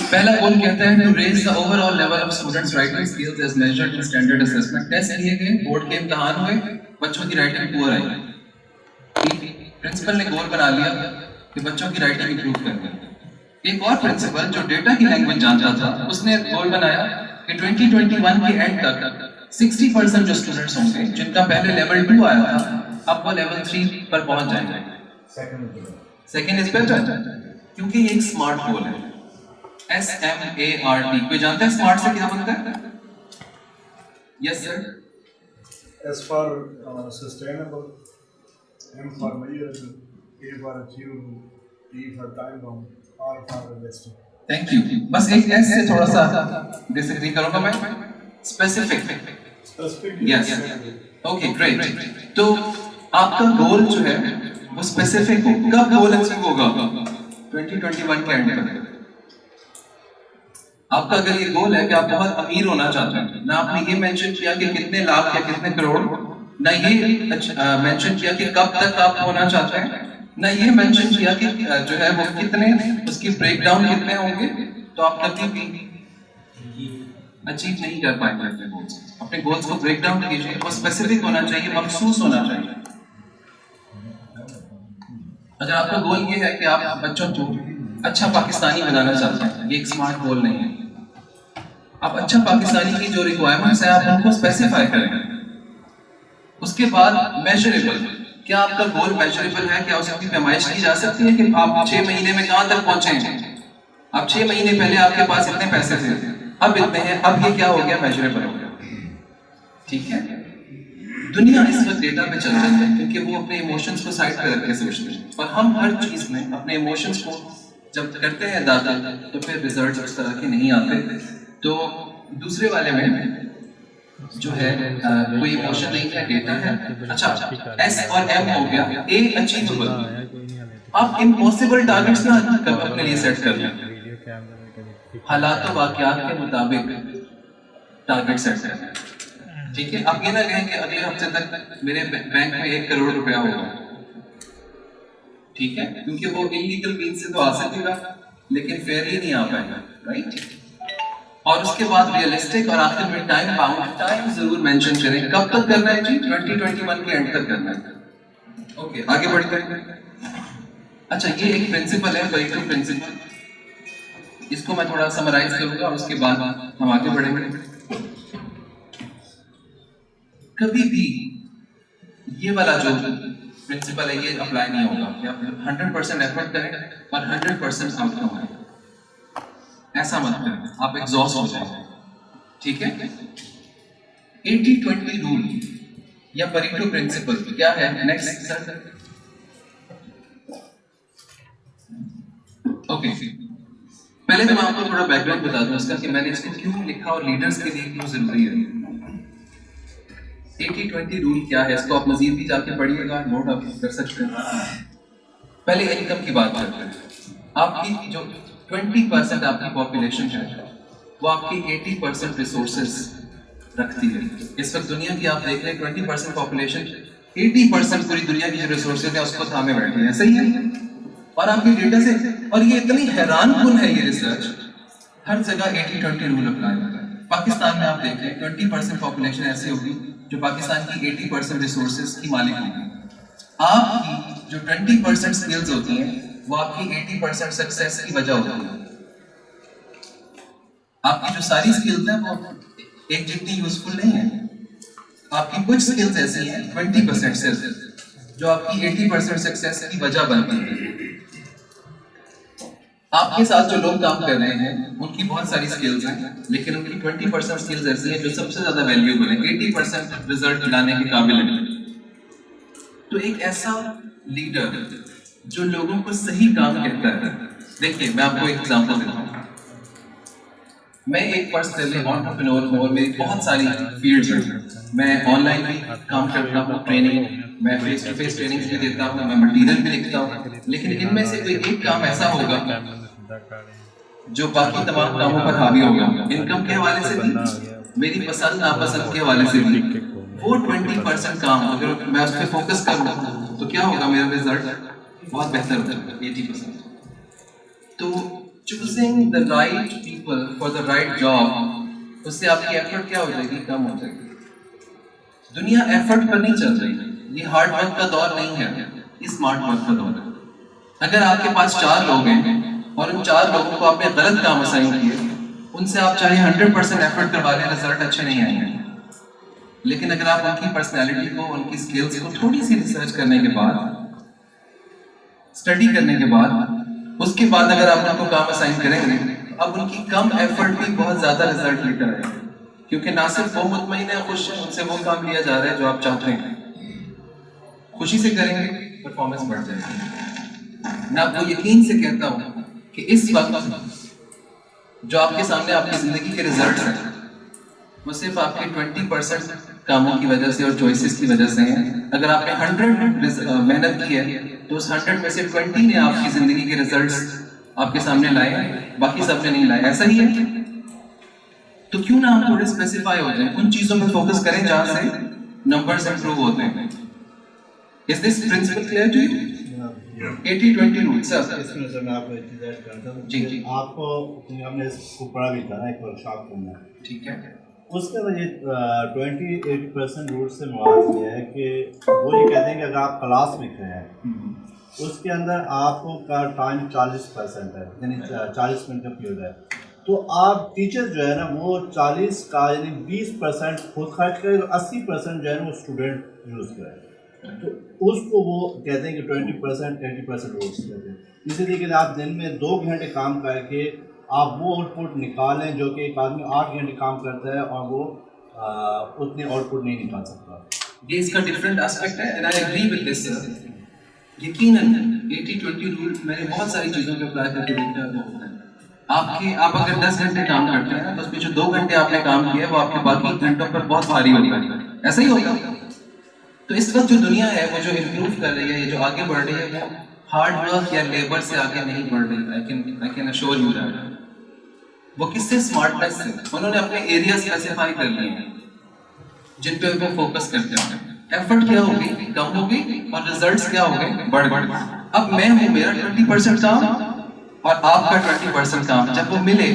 पहला गोल कहता है to raise the overall level of students writing skills as measured in standard assessment. Test लिए गए, बोर्ड के इम्तिहान हुए, बच्चों की राइटिंग पुअर आई। प्रिंसिपल ने गोल बना लिया कि बच्चों की राइटिंग इंप्रूव करनी है। एक और प्रिंसिपल जो डेटा की लैंग्वेज जानता था, उसने गोल बनाया कि 2021 के एंड तक 60% जो स्टूडेंट्स होंगे जिनका पहले लेवल 2 आया था, अब वो लेवल 3 पर पहुंच जाएंगे। सेकंड इज बेटर, क्योंकि ये एक स्मार्ट गोल है। SMART, कोई जानता है स्मार्ट से क्या बनता है? Yes sir. S for sustainable, M for measurable, A for achievable, T for time bound, R for realistic. Thank you. बस एक S से थोड़ा सा डिसएग्री करूंगा मैं, स्पेसिफिक। Yes, okay great. तो आपका गोल जो है वो स्पेसिफिक हो। कब गोल अचीव होगा? 2021 के एंड तक। आपका अगर ये गोल है कि आप बहुत अमीर होना चाहते हैं, ना आपने ये मेंशन किया कि कितने लाख या कितने करोड़, ना ये मेंशन किया कि कब तक आप होना चाहते हैं, ना ये मेंशन किया कि जो है वो कितने, उसकी ब्रेकडाउन कितने होंगे, तो आप कभी भी अचीव नहीं कर पाएंगे अपने गोल्स। अपने गोल्स को ब्रेकडाउन कीजिए, वो स्पेसिफिक होना चाहिए, मखसूस होना चाहिए। अगर आपका गोल ये है कि आप बच्चों को अच्छा पाकिस्तानी बनाना चाहते हैं, ये एक स्मार्ट गोल नहीं है। आप अच्छा पाकिस्तानी की जो रिक्वायरमेंट्स हैं आप उनको स्पेसिफाई करें। उसके बाद मेजरेबल, क्या आपका गोल मेजरेबल है? क्या उसकी पैमाइश की जा सकती है कि आप 6 महीने में कहां तक पहुंचे हैं? आप 6 महीने पहले आपके पास इतने पैसे थे, अब इतने हैं, अब ये क्या हो गया? मेजरेबल हो गया। ठीक है, दुनिया इस वक्त डेटा पे चल रही है क्योंकि वो अपने इमोशंस को साइड पे रख के सोचते हैं, और हम हर चीज में अपने इमोशंस को जब करते हैं दाखिल तो फिर रिजल्ट्स उस तरह के नहीं आते। तो दूसरे वाले में जो है कोई इमोशन नहीं है, डेटा है। अच्छा, S और M हो गया। A अचीवेबल, आप इम्पॉसिबल टारगेट्स ना अपने लिए सेट कर लें, हालात और वाकयात के मुताबिक टारगेट सेट करें। ठीक है, आप ये ना कहें कि अगले हफ्ते तक मेरे बैंक में 1 करोड़ रुपया होगा, ठीक है, क्योंकि वो इलीगल मीन से तो आ सकेगा लेकिन फेयरली नहीं आ पाएगा, राइट। और उसके बाद रियलिस्टिक, और आखिर में टाइम बाउंड। टाइम जरूर मेंशन करें, कब तक करना है जी? 2021 के एंड तक करना है। ओके, आगे बढ़ते हैं। अच्छा, ये एक प्रिंसिपल है, परेटो प्रिंसिपल, इसको मैं थोड़ा समराइज करूंगा और उसके बाद हम आगे बढ़ेंगे। कभी भी ये वाला जो प्रिंसिपल है ये अप्लाई नहीं होगा कि आप 100% एफर्ट करें और 100% आउटकम आए, ऐसा मत करें, आप एग्जॉस्ट हो जाएंगे। ठीक है, 80-20 रूल या परेटो प्रिंसिपल क्या है? Next sir. ओके, पहले तो मैं आपको थोड़ा बैकग्राउंड बता दूं इसका कि मैंने इसको क्यों लिखा और लीडर्स के लिए क्यों जरूरी है। 80-20 रूल क्या है, इसको आप मजीद भी जाके पढ़िएगा, नोट आप कर सकते हैं। पहले इनकम की बात करते हैं। आपकी जो 20% आपकी पॉपुलेशन है वो आपकी 80% रिसोर्सेज रखती है। इस वक्त दुनिया की आप देख रहे हैं 20% पॉपुलेशन 80% पूरी दुनिया की जो रिसोर्सेज है उसको थामे बैठे हैं, सही है। और आपके डेटा से, और ये इतनी हैरान कुन है ये रिसर्च, हर जगह 80-20 रूल अप्लाई होता है। पाकिस्तान में आप देख रहे हैं 20% पॉपुलेशन ऐसी होगी जो पाकिस्तान की 80% रिसोर्सेज की मालिक होगी। आपकी जो 20% स्किल्स होती हैं वो आपकी 80% सक्सेस की वजह होती है। आपकी जो सारी स्किल्स हैं वो एक जितनी यूजफुल नहीं है। आपकी कुछ स्किल्स ऐसी हैं 20% सिर्फ जो आपकी 80% सक्सेस की वजह बनती है। आपके साथ जो लोग काम कर रहे हैं उनकी बहुत सारी स्किल्स हैं, लेकिन उनकी 20% स्किल्स ऐसी हैं जो सबसे ज्यादा वैल्यूएबल है, 80% रिजल्ट लाने के काबिल है। तो एक ऐसा लीडर जो लोगों को सही काम कहता है, देखिए मैं आपको एक एग्जांपल देता हूँ। मैं एक पर्सनली एंटरप्रेन्योर हूँ और मेरी बहुत सारी फील्ड्स हैं। मैं ऑनलाइन भी काम करता हूँ, ट्रेनिंग, मैं फेस टू फेस ट्रेनिंग भी देता हूँ, मैं मटेरियल भी लिखता हूँ, लेकिन इनमें से कोई एक काम ऐसा होगा जो बाकी तमाम कामों पर हावी होगा। इनकम के हवाले से भी, मेरी पसंद नापसंद के हवाले से भी। वो 20% काम अगर मैं उस पर फोकस करूँ तो क्या होगा, मेरा रिजल्ट बहुत बेहतर हो जाएगा 80%। तो choosing the right people for the right job, उससे आपकी एफर्ट क्या हो जाएगी, कम हो जाएगी। दुनिया एफर्ट पर नहीं चल रही, ये हार्ड वर्क का दौर नहीं है, ये स्मार्ट वर्क का दौर है। अगर आपके पास 4 लोग हैं और उन 4 लोगों को आपने गलत काम असाइन किए, उनसे आप चाहे 100% एफर्ट करवा लें, रिजल्ट अच्छे नहीं आएंगे। लेकिन अगर आप उनकी पर्सनैलिटी को, उनकी स्किल्स को थोड़ी सी रिसर्च करने के बाद, स्टडी करने के बाद, उसके बाद अगर आप उनको काम असाइन करेंगे, अब उनकी कम एफर्ट भी बहुत ज्यादा रिजल्ट लेकर आएगा, क्योंकि ना सिर्फ वो मुतमईन है, खुश है, उनसे वो काम लिया जा रहा है जो आप चाहते हैं। खुशी से करेंगे, परफॉर्मेंस बढ़ जाएगी। मैं आपको यकीन से कहता हूँ कि इस वक्त जो आपके सामने आपकी जिंदगी के रिजल्ट हैं, वो सिर्फ आपके 20% कामों की वजह से और चॉइसेस की वजह से हैं। अगर आपने 100 मेहनत की है तो उस 100 में से 20 ने आपकी जिंदगी के रिजल्ट्स आपके सामने लाए, बाकी सबने नहीं लाए। ऐसा ही है। तो क्यों ना हम थोड़े स्पेसिफाई हो जाएं, उन चीजों पर फोकस करें जहां से नंबर्स इंप्रूव होते हैं। Is this principle clear to you? 80-20 rule sir. इसमें सर मैं आपको एक चीज़ ऐड करता हूँ। जी जी, आपको हमने इसको पढ़ा भी था ना, एक वर्कशॉप करना है, ठीक है। उसके अंदर ये 20-80% रूल से मुराद ये है कि वो ये कहते हैं कि अगर आप क्लास में हैं उसके अंदर आपको का टाइम 40% है, यानी 40 मिनट का पीरियड है, तो आप टीचर जो है ना वो 40 का यानी 20% खुद खर्च करें, 80% जो है ना वो स्टूडेंट यूज़ करें। तो उसको वो कहते हैं कि 20% 80% रूल्स कहते हैं। इसीलिए कि आप दिन में 2 घंटे काम करके आप वो आउटपुट निकालें जो कि एक आदमी 8 घंटे काम करता है और वो उतनी आउटपुट नहीं निकाल सकता। ये इसका डिफरेंट एस्पेक्ट है and I agree with this sir. यकीनन 80-20 रूल मैंने बहुत सारी चीज़ों पे अप्लाई करके देखा है, वो होता है। आप अगर 10 घंटे काम करते हैं तो उसमें जो 2 घंटे आपने काम किया वो आपके बाकी घंटों पर बहुत भारी होगा, ऐसा ही होगा। तो इस वक्त जो दुनिया है वो जो इम्प्रूव कर रही है, ये जो आगे बढ़ रही है, वो हार्ड वर्क या लेबर से आगे नहीं बढ़ रही। I can assure you that. वो किससे, स्मार्टनेस से। उन्होंने अपने एरिया स्पेसिफाई कर लिए हैं जिन पे वो फोकस करते हैं। एफर्ट क्या होगी, कम होगी, और रिजल्ट्स क्या होंगे, बढ़। अब मैं हूँ, मेरा 20% काम और आपका 20% काम, जब वो मिले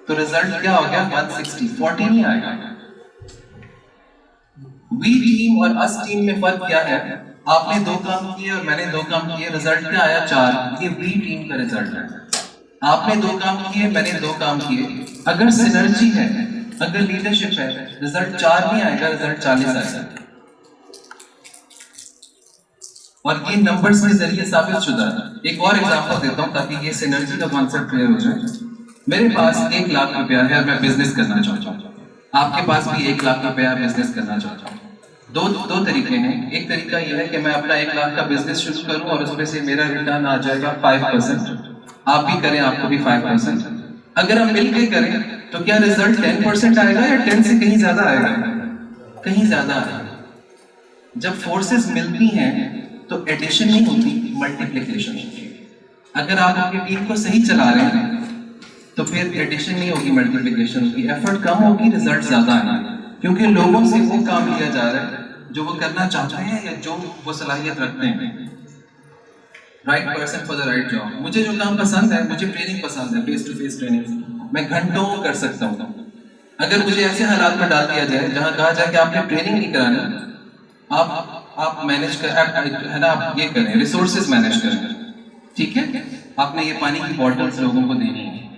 तो रिजल्ट क्या हो गया, 160, 40 नहीं आएगा। वी टीम और अस टीम में फर्क क्या है? आपने 2 काम किए और मैंने 2 काम किए, रिजल्ट क्या आया, 4। ये वी टीम का रिजल्ट है। आपने 2 काम किए, मैंने 2 काम किए। अगर सिनर्जी है, अगर लीडरशिप है, रिजल्ट 4 नहीं आएगा, रिजल्ट 40 आएगा। और ये नंबर्स के जरिए साबित शुदा है। एक और एग्जांपल देता हूं ताकि ये सिनर्जी का कॉन्सेप्ट क्लियर हो जाए। मेरे पास 1 लाख रुपया है और मैं बिजनेस करना चाहता हूँ। आपके पास भी 1 लाख रुपया बिजनेस करना चाहता हूँ। दो तरीके हैं। एक तरीका यह है कि मैं अपना 1 लाख का बिजनेस शुरू करूं और उसमें से मेरा रिटर्न आ जाएगा 5%। आप भी करें, आपको भी 5%। अगर हम मिलकर करें तो क्या रिजल्ट 10% आएगा या 10 से कहीं ज्यादा आएगा? कहीं ज्यादा आएगा। जब फोर्सेस मिलती हैं तो एडिशन नहीं होती, मल्टीप्लिकेशन होती है। अगर आप अपनी टीम को सही चला रहे हैं तो फिर एडिशन नहीं होगी, मल्टीप्लिकेशन होगी। एफर्ट कम होगी, रिजल्ट ज्यादा आएंगे। क्योंकि लोगों से वो काम लिया जा रहा है जो वो करना चाहते हैं या जो वो सलाहियत रखते हैं। Right person for the right job. मुझे जो काम पसंद है, मुझे ट्रेनिंग पसंद है, फेस टू फेस ट्रेनिंग, मैं घंटों कर सकता हूँ। अगर मुझे ऐसे हालात में डाल दिया जाए जहाँ कहा जाए कि आपने ट्रेनिंग नहीं कराना, आप मैनेज कर, है ना, आप ये करें, रिसोर्सेज मैनेज करें, ठीक है, आपने ये पानी की बॉटल्स लोगों को देनी है,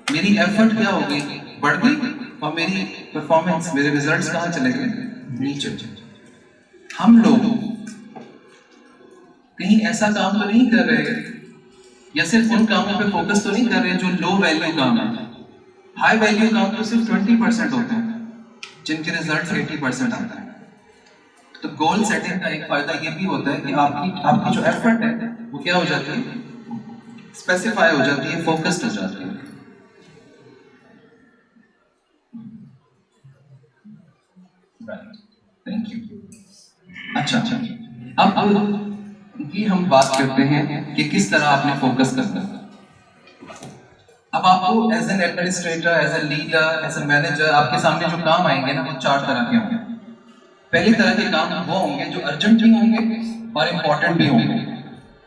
मेरी एफर्ट क्या हो गई, बढ़ गई, और मेरी परफॉर्मेंस, मेरे रिजल्ट्स कहाँ चले गए, नीचे। हम लोग कहीं ऐसा काम तो नहीं कर रहे या सिर्फ उन कामों पे फोकस तो नहीं कर रहे जो लो वैल्यू काम है। हाई वैल्यू काम तो सिर्फ 20% होते हैं जिनके रिजल्ट 80% आता है। तो गोल सेटिंग का एक फायदा ये भी होता है कि आपकी जो एफर्ट है वो क्या हो जाती है, स्पेसिफाई हो जाती है, फोकस्ड हो जाती है। Thank you. अच्छा, अब ये हम बात करते हैं कि किस तरह आपने फोकस करना है। अब आपको as an administrator, as a leader, as a manager, आपके सामने जो काम आएंगे ना वो 4 तरह के होंगे। पहली तरह के काम वो होंगे जो अर्जेंट भी होंगे और इम्पोर्टेंट भी होंगे।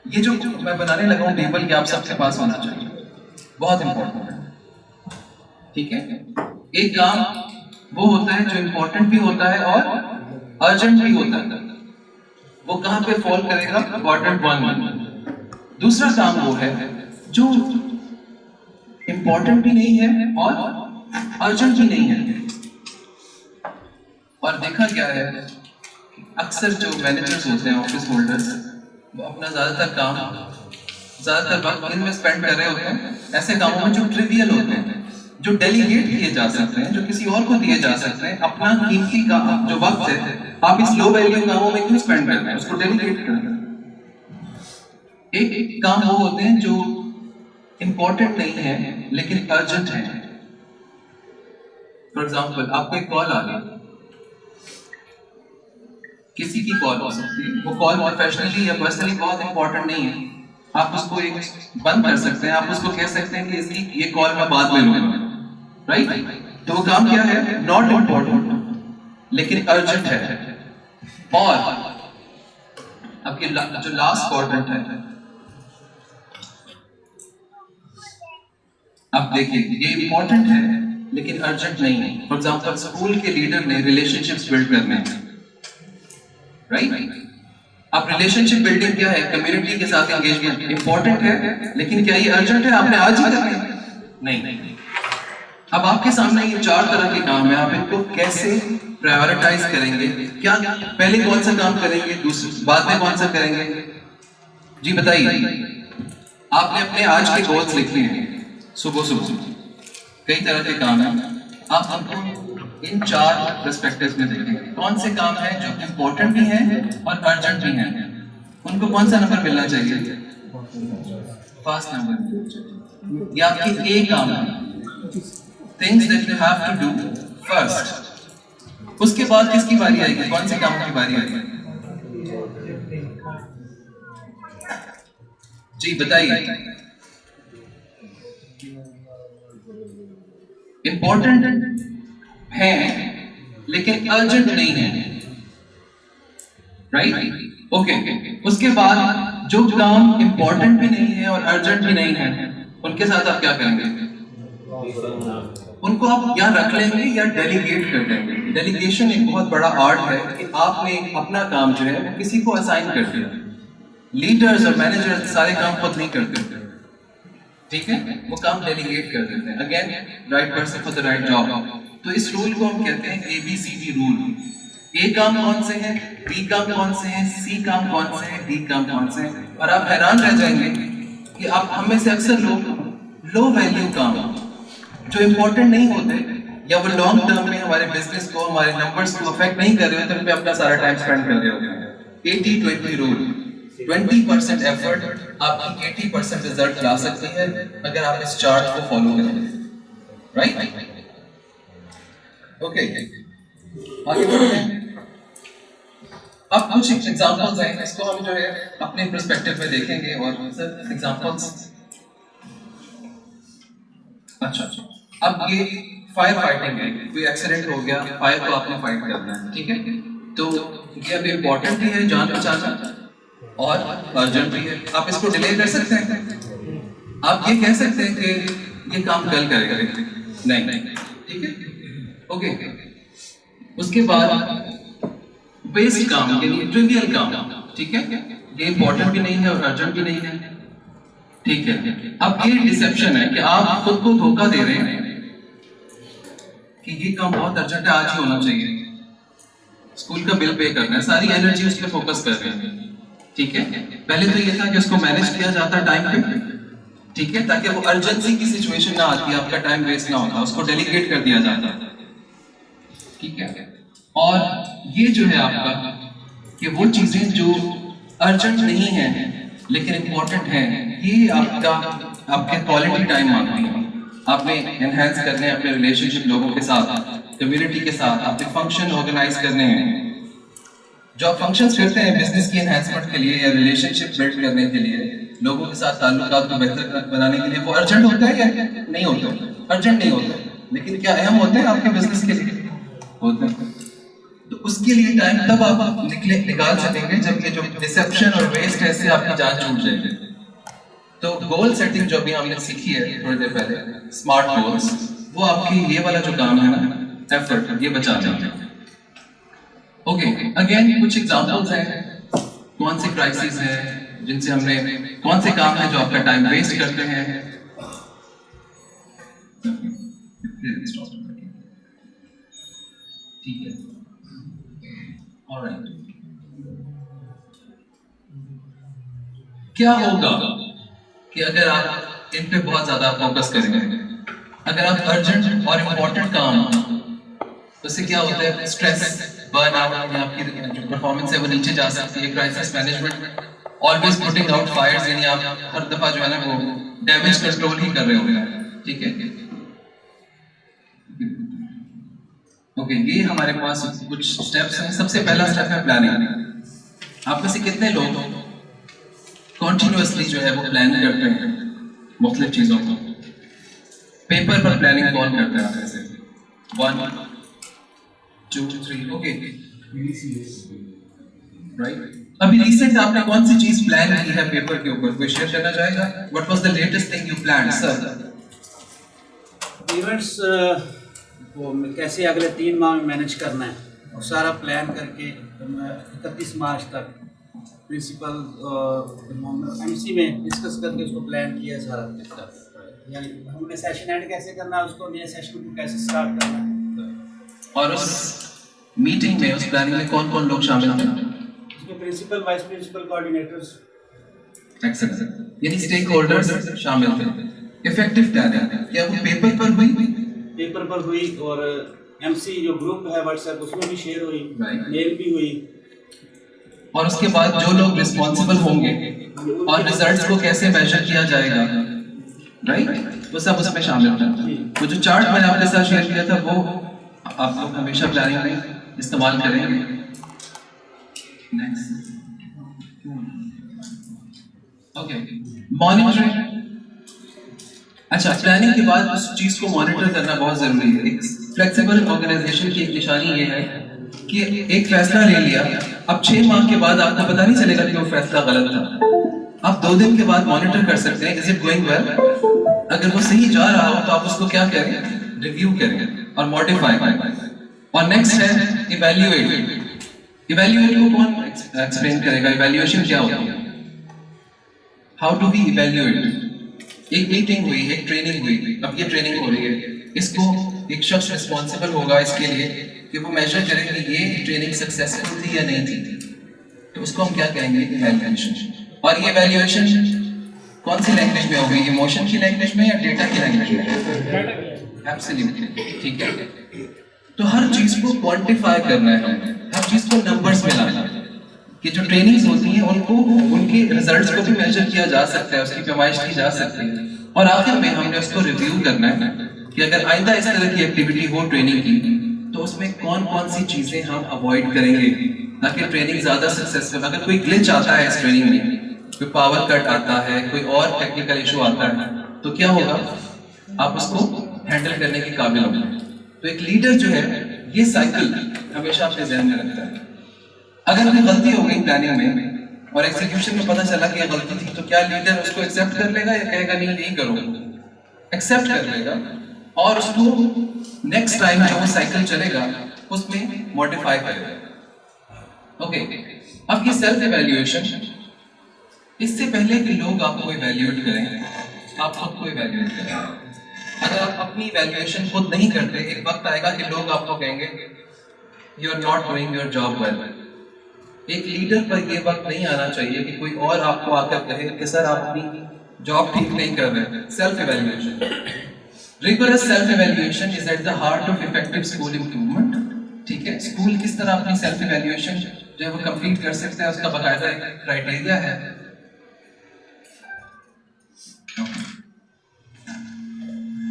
ये जो मैं बनाने लगा हूँ टेबल, ये आप सबके पास होना चाहिए, बहुत इंपॉर्टेंट है, ठीक है। एक काम वो होता है जो इम्पोर्टेंट भी होता है और अर्जेंट भी होता है, वो कहाँ पे फॉल करेगा, क्वाड्रेंट 1 में। दूसरा काम वो है जो इम्पोर्टेंट भी नहीं है और अर्जेंट भी नहीं है। और देखा क्या है, अक्सर जो मैनेजर्स होते हैं, ऑफिस होल्डर्स, वो अपना ज़्यादातर वक्त इनमें स्पेंड कर रहे होते हैं ऐसे कामों में जो ट्रिवियल होते हैं, जो डेलीगेट किए जा सकते हैं, जो किसी और को दिए जा सकते हैं। अपना कीमती का जो वक्त है आप इस लो वैल्यू कामों में क्यों स्पेंड कर रहे हैं, उसको डेलीगेट करें। एक काम वो होते हैं जो इंपॉर्टेंट नहीं है लेकिन अर्जेंट है। फॉर एग्जाम्पल, आपको एक कॉल आ गई, किसी की कॉल हो सकती है, वो कॉल प्रोफेशनली या पर्सनली बहुत इंपॉर्टेंट नहीं है, आप उसको एक बंद कर सकते हैं, आप उसको कह सकते हैं कि इसकी ये कॉल मैं बाद में लूंगा, राइट। तो वो काम क्या है, नॉट इंपॉर्टेंट लेकिन अर्जेंट है। और अब ये जो लास्ट क्वाड्रेंट है, अब देखिए ये इंपॉर्टेंट है लेकिन अर्जेंट नहीं है। फॉर एग्जाम्पल, स्कूल के लीडर ने रिलेशनशिप्स बिल्ड करने हैं, राइट। अब रिलेशनशिप बिल्डिंग क्या है, कम्युनिटी के साथ एंगेजमेंट इंपॉर्टेंट है लेकिन क्या ये अर्जेंट है, आपने आज ही करना है, नहीं। अब आपके सामने ये 4 तरह के काम है, आप इनको कैसे प्रायोरिटाइज करेंगे, क्या पहले कौन सा काम करेंगे, दूसरे बाद में कौन सा करेंगे, जी बताइए। आपने अपने आज के गोल्स लिखे हैं, सुबह कई तरह के काम हैं, आप हमको इन 4 पर्सपेक्टिव्स में देखेंगे कौन से काम हैं जो इम्पोर्टेंट भी हैं और अर्जेंट भी हैं, उनको कौन सा नंबर मिलना चाहिए, फर्स्ट नंबर। ये आपके ए काम है, things that you have to do first. उसके बाद किसकी बारी आएगी, कौन से काम की बारी आएगी, जी बताइए। इंपॉर्टेंट है लेकिन अर्जेंट नहीं है, राइट, ओके। उसके बाद जो काम इंपॉर्टेंट भी नहीं है और अर्जेंट भी नहीं है, उनके साथ आप क्या करेंगे, उनको आप या रख लेंगे या डेलीगेट कर देंगे। डेलीगेशन एक बहुत बड़ा आर्ट है कि आपने अपना काम जो है वो किसी को असाइन कर दिया। लीडर्स और मैनेजर्स सारे काम खुद नहीं करते, ठीक है, वो काम डेलीगेट कर देते हैं। Again, right person for the right job. तो इस रूल को हम कहते हैं ABCD रूल। ए काम कौन से हैं, बी काम कौन से हैं, सी काम कौन से हैं, डी काम कौन से हैं। और आप हैरान रह जाएंगे कि आप हम में से अक्सर लोग लो वैल्यू काम जो इंपॉर्टेंट नहीं होते या वो लॉन्ग टर्म में हमारे बिजनेस को, हमारे नंबर्स को अफेक्ट नहीं कर रहे होते, उन पे अपना सारा टाइम स्पेंड कर रहे होते हैं। 80-20 रूल, 20% एफर्ट आपकी 80% रिजल्ट ला सकती है अगर आप इस चार्ट को फॉलो करें, राइट, ओके। आगे बढ़ते हैं। अब कुछ एग्जांपल्स हैं, इसको हम जो है अपने पर्सपेक्टिव में देखेंगे और सर एग्जांपल्स। अच्छा, अब ये फायर फाइटिंग है, कोई एक्सीडेंट हो गया, फायर को आपने फाइट करना है, ठीक है? तो ये अब इम्पोर्टेंट भी है जान बचाना और अर्जेंट भी है। आप इसको डिले कर सकते हैं, आप ये कह सकते हैं कि ये काम कल करेगा, नहीं, ठीक है? ओके, उसके बाद बेसिक काम यानी ट्रिवियल काम, ठीक है? ये इम्पोर्टेंट भी नहीं है और अर्जेंट भी नहीं है, ठीक है? अब ये डिसेप्शन है कि आप खुद को धोखा दे रहे हैं कि ये काम बहुत अर्जेंट है, आज ही होना चाहिए, स्कूल का बिल पे करना है, सारी एनर्जी उस पर फोकस कर रहे हैं, ठीक है? पहले तो ये था कि उसको मैनेज किया जाता टाइम पे, ठीक है, ताकि वो अर्जेंसी की सिचुएशन ना आती, आपका टाइम वेस्ट ना होता, उसको डेलीगेट कर दिया जाता, ठीक है? और ये जो है आपका कि वो चीजें जो अर्जेंट नहीं है लेकिन इम्पोर्टेंट है, ये आपके क्वालिटी टाइम मांगती है। आपने एनहेंस करने हैं अपने रिलेशनशिप लोगों के साथ, कम्युनिटी के साथ, आपने फंक्शन ऑर्गेनाइज करने हैं। जो आप फंक्शंस करते हैं बिजनेस की एनहेंसमेंट के लिए या रिलेशनशिप बिल्ड करने के लिए, लोगों के साथ ताल्लुकात को बेहतर बनाने के लिए, वो अर्जेंट होता है या नहीं होता? अर्जेंट नहीं होता, लेकिन क्या अहम होते हैं आपके बिजनेस के लिए? होते हैं। तो उसके लिए टाइम तब आप निकाल सकेंगे जब ये जो डिसेप्शन और वेस्ट है इससे आपकी जान छूट जाएगी। तो गोल सेटिंग जो अभी हमने सीखी है थोड़ी देर पहले, स्मार्ट गोल्स, वो आपकी ये वाला जो काम है ना, एफर्ट, ये बचा देंगे। ओके, अगेन कुछ एग्जांपल्स हैं, कौन सी क्राइसिस है जिनसे हमने, कौन से काम है जो आपका टाइम वेस्ट करते हैं। ठीक है, ऑलराइट। क्या होगा कि अगर आप इन पे बहुत ज्यादा फोकस करेंगे, अगर आप अर्जेंट और इम्पोर्टेंट काम, उससे क्या होता है, स्ट्रेस, बर्नआउट, आपकी जो परफॉर्मेंस है वो नीचे जा सकती है। Crisis management, always putting out fires, यानी आप हर दफा जो है ना वो डैमेज कंट्रोल ही कर रहे होंगे, ठीक है? ओके, ये हमारे पास कुछ स्टेप्स हैं। सबसे पहला स्टेप है प्लानिंग। आप में से कितने लोग कॉन्टिन्यूअसली जो है वो प्लान करते हैं मुख्तलिफ चीज़ों को? पेपर पर प्लानिंग कौन करता है आप में से? 1 2 3, ओके, राइट। अभी रिसेंट आपने कौन सी चीज प्लान की है पेपर के ऊपर, कोई शेयर करना चाहेगा? What was the latest thing you planned, sir? Events को कैसे अगले 3 माह में मैनेज करना है, और सारा प्लान करके 31 मार्च तक प्रिंसिपल एमसी में डिस्कस करके उसको प्लान किया सारा, यानी हमने सेशन एंड कैसे करना है, उसको नए सेशन को कैसे स्टार्ट करना है। और उस मीटिंग में, उस प्लानिंग में कौन कौन लोग शामिल थे? उसमें principal, vice principal, coordinators, excellent, यानी स्टेक होल्डर्स शामिल थे। इफेक्टिव प्लानिंग क्या वो पेपर पर हुई? पेपर पर हुई, और एमसी जो ग्रुप है व्हाट्सएप उसमें भी शेयर हुई, मेल भी हुई। और उसके बाद जो लोग रिस्पॉन्सिबल होंगे और रिजल्ट्स को कैसे मेजर किया जाएगा, राइट, वो सब उसमें शामिल था। वो जो चार्ट मैंने आपके साथ शेयर किया था वो आप लोग हमेशा प्लानिंग में इस्तेमाल करेंगे। Next, okay, monitoring. अच्छा, प्लानिंग के बाद उस चीज को मॉनिटर करना बहुत जरूरी है। एक फ्लेक्सिबल ऑर्गेनाइजेशन की एक निशानी ये है कि एक फैसला ले लिया, अब 6 माह के बाद आपको पता नहीं चलेगा कि वो फैसला गलत था। आप 2 दिन के बाद मॉनिटर कर सकते हैं, इज इट गोइंग वेल? अगर वो सही जा रहा हो तो आप उसको क्या करें, रिव्यू करें और मॉडिफाई करें। और नेक्स्ट है इवैल्यूएट। इवैल्यूएट को कौन एक्सप्लेन करेगा? इवैल्यूएशन क्या होता है? How do we evaluate? एक मीटिंग हुई, एक ट्रेनिंग हुई, अब ये ट्रेनिंग हो रही है, इसको एक शख्स रिस्पॉन्सिबल होगा इसके लिए कि वो मेजर करे कि ये ट्रेनिंग सक्सेसफुल थी या नहीं थी, तो उसको हम क्या कहेंगे? इवैल्यूएशन। और ये इवैल्यूएशन कौन सी लैंग्वेज में होगी? इमोशन की लैंग्वेज में या डेटा की लैंग्वेज में? एब्सोल्युटली, ठीक है। तो हर चीज को क्वांटिफाई करना है, हर चीज को नंबर्स में लाना है कि जो ट्रेनिंग्स होती हैं उनको, उनके रिजल्ट्स को भी मेजर किया जा सकता है, उसकी पैमाइश की जा सकती है। और आखिर में हमने उसको रिव्यू करना है कि अगर आइंदा इस तरह की एक्टिविटी हो ट्रेनिंग की तो उसमें कौन कौन सी चीजें हम अवॉइड करेंगे ताकि ट्रेनिंग ज्यादा सक्सेसफुल। अगर कोई ग्लिच आता है इस ट्रेनिंग में, कोई पावर कट आता है, कोई और टेक्निकल इशू आता है, तो क्या होगा? आप उसको हैंडल करने के काबिल होंगे। तो एक लीडर जो है ये साइकिल हमेशा अपने ध्यान में रखता है। अगर कोई गलती हो गई प्लानिंग में और एग्जीक्यूशन में पता चला कि ये गलती थी, तो क्या लीडर उसको एक्सेप्ट कर लेगा या कहेगा नहीं नहीं करूंगा? एक्सेप्ट कर लेगा और उसको नेक्स्ट टाइम जो वो साइकिल चलेगा उसमें मॉडिफाई करेगा। ओके, अब ये सेल्फ इवैल्यूएशन, इससे पहले कि लोग आपको इवैल्यूएट करें, आप खुद को इवैल्यूएट करें। अगर आप अपनी इवैल्यूएशन खुद नहीं करते, एक वक्त आएगा कि लोग आपको कहेंगे you are not doing your job well. एक लीडर पर ये वक्त नहीं आना चाहिए कि कोई और आपको आकर कहे कि सर आप अपनी जॉब ठीक नहीं कर रहे। Self evaluation, rigorous self evaluation is at the heart of effective school improvement। ठीक है, स्कूल किस तरह अपनी सेल्फ इवैल्यूएशन जो है वो कंप्लीट कर सकते हैं, उसका बाकायदा एक क्राइटेरिया है।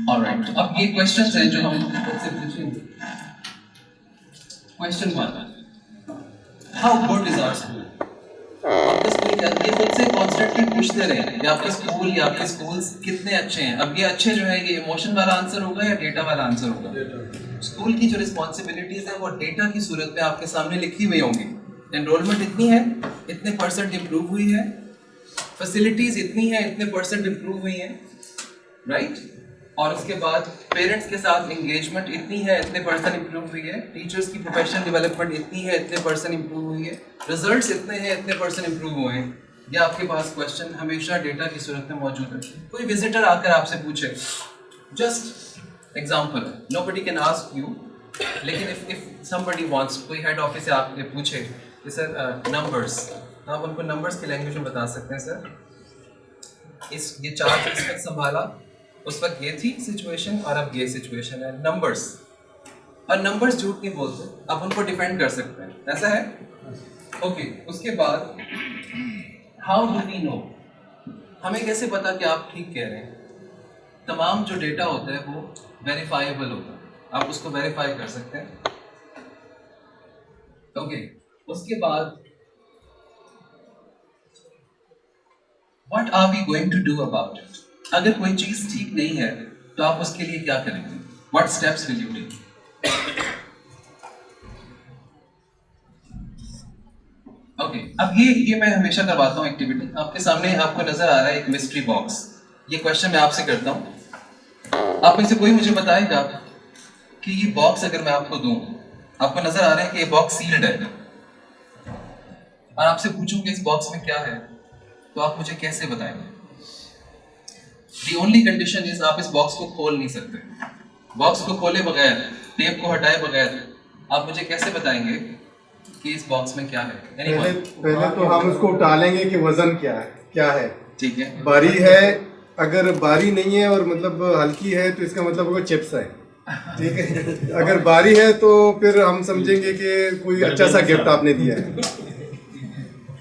ऑलराइट, अब ये क्वेश्चंस हैं जो हम आपसे पूछेंगे। Question 1, how good is our school? आपके स्कूल क्या, ये खुद से कॉन्स्टेंटली पूछते रहे कि आपका स्कूल या आपके स्कूल्स कितने अच्छे हैं। अब ये अच्छे जो है ये इमोशन वाला आंसर होगा या डेटा वाला आंसर होगा? स्कूल की जो रिस्पॉन्सिबिलिटीज है वो डेटा की सूरत में आपके सामने लिखी हुई होंगी। एनरोलमेंट इतनी है, इतने परसेंट इम्प्रूव हुई है, फैसिलिटीज इतनी है, इतने परसेंट इम्प्रूव हुई है, राइट? और उसके बाद पेरेंट्स के साथ एंगेजमेंट इतनी है, इतने परसेंट इम्प्रूव हुई है, टीचर्स की प्रोफेशनल डेवलपमेंट इतनी है, इतने परसेंट इम्प्रूव हुई है, रिजल्ट्स इतने हैं, इतने परसेंट इम्प्रूव हुए हैं। ये आपके पास क्वेश्चन हमेशा डेटा की सूरत में मौजूद है। कोई विजिटर आकर आपसे पूछे, just example, nobody can ask you, लेकिन इफ समबडी वांट्स, कोई हेड ऑफिस से आपसे पूछे कि सर नंबर्स, आप उनको नंबर्स की लैंग्वेज में बता सकते हैं सर ये चार्ट इस वक्त संभाला, उस वक्त ये थी सिचुएशन और अब ये सिचुएशन है। नंबर्स, और नंबर्स झूठ नहीं बोलते, आप उनको डिफेंड कर सकते हैं, ऐसा है? ओके, उसके बाद हाउ डू वी नो, हमें कैसे पता कि आप ठीक कह रहे हैं? तमाम जो डेटा होता है वो वेरीफाइबल होता है, आप उसको वेरीफाई कर सकते हैं। ओके, उसके बाद what are we going to do about it? अगर कोई चीज ठीक नहीं है तो आप उसके लिए क्या करेंगे? What steps will you take? Okay, अब ये मैं हमेशा करवाता हूँ एक्टिविटी। आपके सामने आपको नजर आ रहा है एक मिस्ट्री बॉक्स। ये क्वेश्चन मैं आपसे करता हूँ, आप में से कोई मुझे बताएगा कि ये बॉक्स अगर मैं आपको दूं, आपको नजर आ रहा है कि ये बॉक्स सील्ड है, और आपसे पूछूं कि इस बॉक्स में क्या है, तो आप मुझे कैसे बताएंगे? The only condition is आप इस बॉक्स को खोल नहीं सकते। बॉक्स को खोले बगैर, टेप को हटाए बगैर आप मुझे कैसे बताएंगे कि इस बॉक्स में क्या है? पहले तो हम उसको उठा लेंगे कि वजन क्या है। ठीक है, बारी है, अगर बारी नहीं है और मतलब हल्की है तो इसका मतलब वो चिप्स है। ठीक है, अगर बारी है तो फिर हम समझेंगे कि कोई अच्छा सा गिफ्ट आपने दिया है।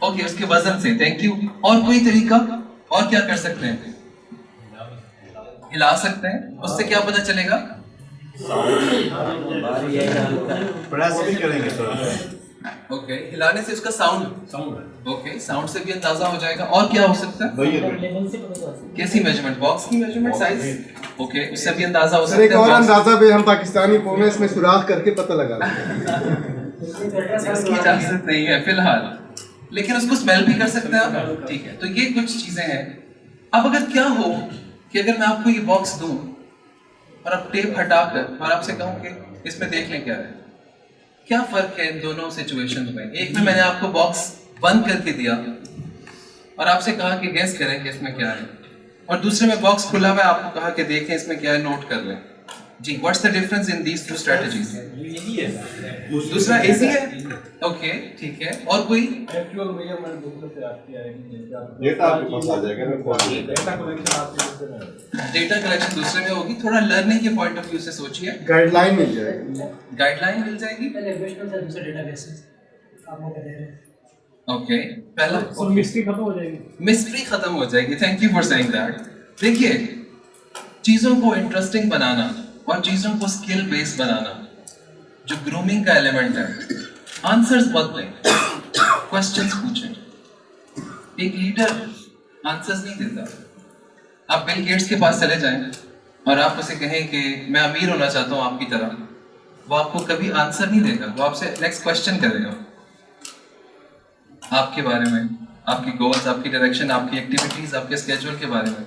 ओके, उसके वजन से, थैंक यू। और कोई तरीका, और क्या कर सकते हैं? हिला सकते हैं, उससे क्या पता चलेगा? प्रेस भी करेंगे थोड़ा। ओके, हिलाने से उसका साउंड, ओके, साउंड से भी अंदाजा हो जाएगा। और क्या हो सकता है? कैसी मेजरमेंट? बॉक्स की मेजरमेंट, साइज, ओके, उससे भी अंदाजा हो सकता है। एक और अंदाजा भी हम पाकिस्तानी में इसमें सुराख करके पता लगा इसकी इजाजत नहीं है फिलहाल, लेकिन उसको स्मेल भी कर सकते हैं आप। ठीक है, तो ये कुछ चीजें हैं। अब अगर क्या हो कि अगर मैं आपको ये बॉक्स दूं और अब टेप हटाकर और आपसे कहूं कि इसमें देख लें क्या है, क्या फर्क है इन दोनों सिचुएशंस में? एक में मैंने आपको बॉक्स बंद करके दिया और आपसे कहा कि गेस करें कि इसमें क्या है, और दूसरे में बॉक्स खुला हुआ है, आपको कहा कि देखें इसमें क्या है, नोट कर लें। जी, what's the difference in these two strategies? दूसरा इजी है, ओके, ठीक है। और कोई एक्चुअल मेजरमेंट दूसरे से आती है, डेटा आपके पास आ जाएगा ना, डेटा कलेक्शन आपके डेटा कलेक्शन दूसरे में होगी। थोड़ा लर्निंग के पॉइंट ऑफ व्यू से सोचिए, गाइडलाइन मिल जाएगी। गाइडलाइन मिल जाएगी। ओके, पहला मिस्ट्री खत्म हो जाएगी। मिस्ट्री खत्म हो जाएगी, thank you for saying that. देखिए, चीजों को इंटरेस्टिंग बनाना और चीजों को स्किल बेस्ड बनाना जो ग्रूमिंग का एलिमेंट है। आंसर्स मत दें, क्वेश्चंस पूछें। एक लीडर आंसर्स नहीं देता। आप बिल गेट्स के पास चले जाएं और आप उसे कहें कि मैं अमीर होना चाहता हूं आपकी तरह, वो आपको कभी आंसर नहीं देगा, वो आपसे नेक्स्ट क्वेश्चन करेगा आपके बारे में, आपकी गोल्स, आपकी डायरेक्शन, आपकी एक्टिविटीज, आपके स्केड्यूल के बारे में।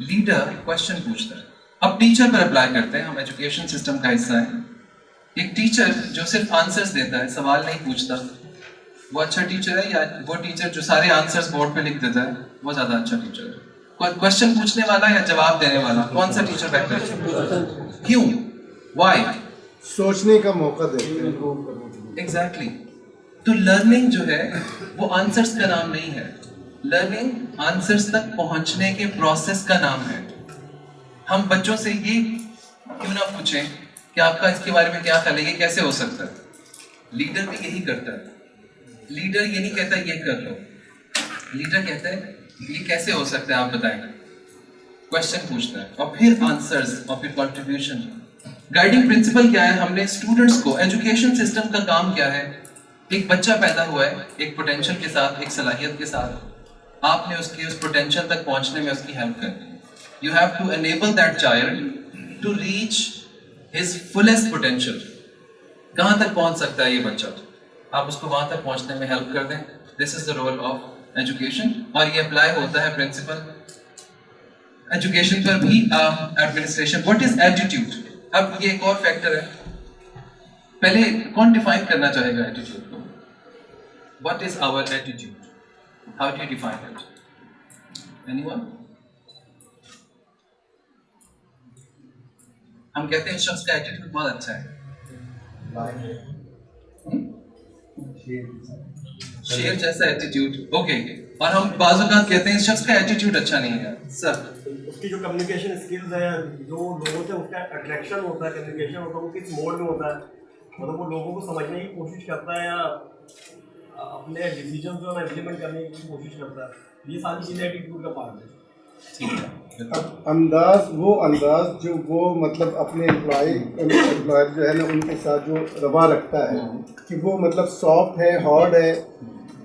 लीडर क्वेश्चन पूछता है। अब टीचर पर अप्लाई करते हैं, हम एजुकेशन सिस्टम का हिस्सा है। एक टीचर जो सिर्फ आंसर्स देता है, सवाल नहीं पूछता, वो अच्छा टीचर है या वो टीचर जो सारे आंसर्स बोर्ड पे लिख देता है, वो ज्यादा अच्छा टीचर है? क्वेश्चन पूछने वाला या जवाब देने वाला, कौन सा टीचर बेहतर है? क्यों? व्हाई? सोचने का मौका देते हैं। एग्जैक्टली। तो लर्निंग जो है वो आंसर्स का नाम नहीं है, लर्निंग आंसर्स तक पहुंचने के प्रोसेस का नाम है। हम बच्चों से ये क्यों ना पूछें कि आपका इसके बारे में क्या ख्याल है, ये कैसे हो सकता है? लीडर भी यही करता है। लीडर ये नहीं कहता ये कर लो, लीडर कहता है ये कैसे हो सकता है, आप बताएं। क्वेश्चन पूछता है और फिर आंसर्स और फिर कंट्रीब्यूशन। गाइडिंग प्रिंसिपल क्या है? हमने स्टूडेंट्स को, एजुकेशन सिस्टम का काम क्या है? एक बच्चा पैदा हुआ है एक पोटेंशियल के साथ, एक सलाहियत के साथ, आपने उसकी उस पोटेंशियल तक पहुंचने में उसकी हेल्प करनी है। You have to enable that child to reach his fullest potential. कहाँ तक पहुंच सकता है ये बच्चा, आप उसको वहां तक पहुंचने में हेल्प कर दें। This is the role of education, और ये अप्लाई होता है प्रिंसिपल एजुकेशन पर भी, एडमिनिस्ट्रेशन। What is attitude? अब ये एक और फैक्टर है, पहले कौन डिफाइन करना चाहेगा एटीट्यूड को? What is our attitude? How do you define it? Anyone? हम कहते हैं इस शख्स का एटीट्यूड बहुत अच्छा है, शेर जैसा एटीट्यूड, ओके। और हम बाज़ औक़ात कहते हैं इस शख्स का एटीट्यूड अच्छा नहीं है। सर, उसकी जो कम्युनिकेशन स्किल्स है, जो लोगों से उसका अट्रैक्शन होता है, कम्युनिकेशन होता है, वो किस मोड में होता है, मतलब वो लोगों को समझने की कोशिश करता है या अपने डिसीजन जो है इम्प्लीमेंट करने की कोशिश करता है, ये सारी चीज़ें एटीट्यूड का पार्ट है। ठीक है। अब अंदाज जो वो मतलब अपने एम्प्लॉयर जो है ना उनके साथ जो रवा रखता है कि वो मतलब सॉफ्ट है, हार्ड है,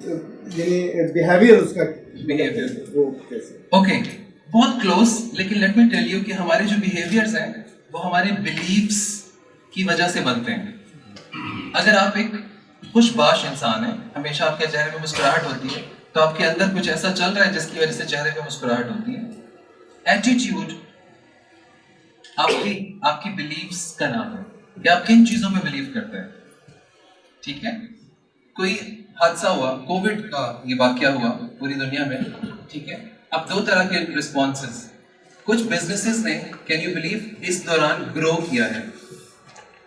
यानी बिहेवियर उसका बिहेवियर वो कैसे? ओके, बहुत क्लोज। लेकिन लेट मी टेल यू कि हमारे जो बिहेवियर्स हैं वो हमारे बिलीव्स की वजह से बनते हैं। अगर आप एक खुशबाश इंसान हैं, हमेशा आपके चेहरे पे मुस्कुराहट होती है, तो आपके अंदर कुछ ऐसा चल रहा है जिसकी वजह से चेहरे पे मुस्कुराहट होती है। एटीट्यूड आपकी बिलीव्स का नाम है कि आप किन चीजों में बिलीव करते हैं। ठीक है, कोई हादसा हुआ, कोविड का ये वाकया हुआ पूरी दुनिया में, ठीक है। अब दो तरह के रिस्पॉन्सेस, कुछ बिजनेसेस ने, कैन यू बिलीव, इस दौरान ग्रो किया है।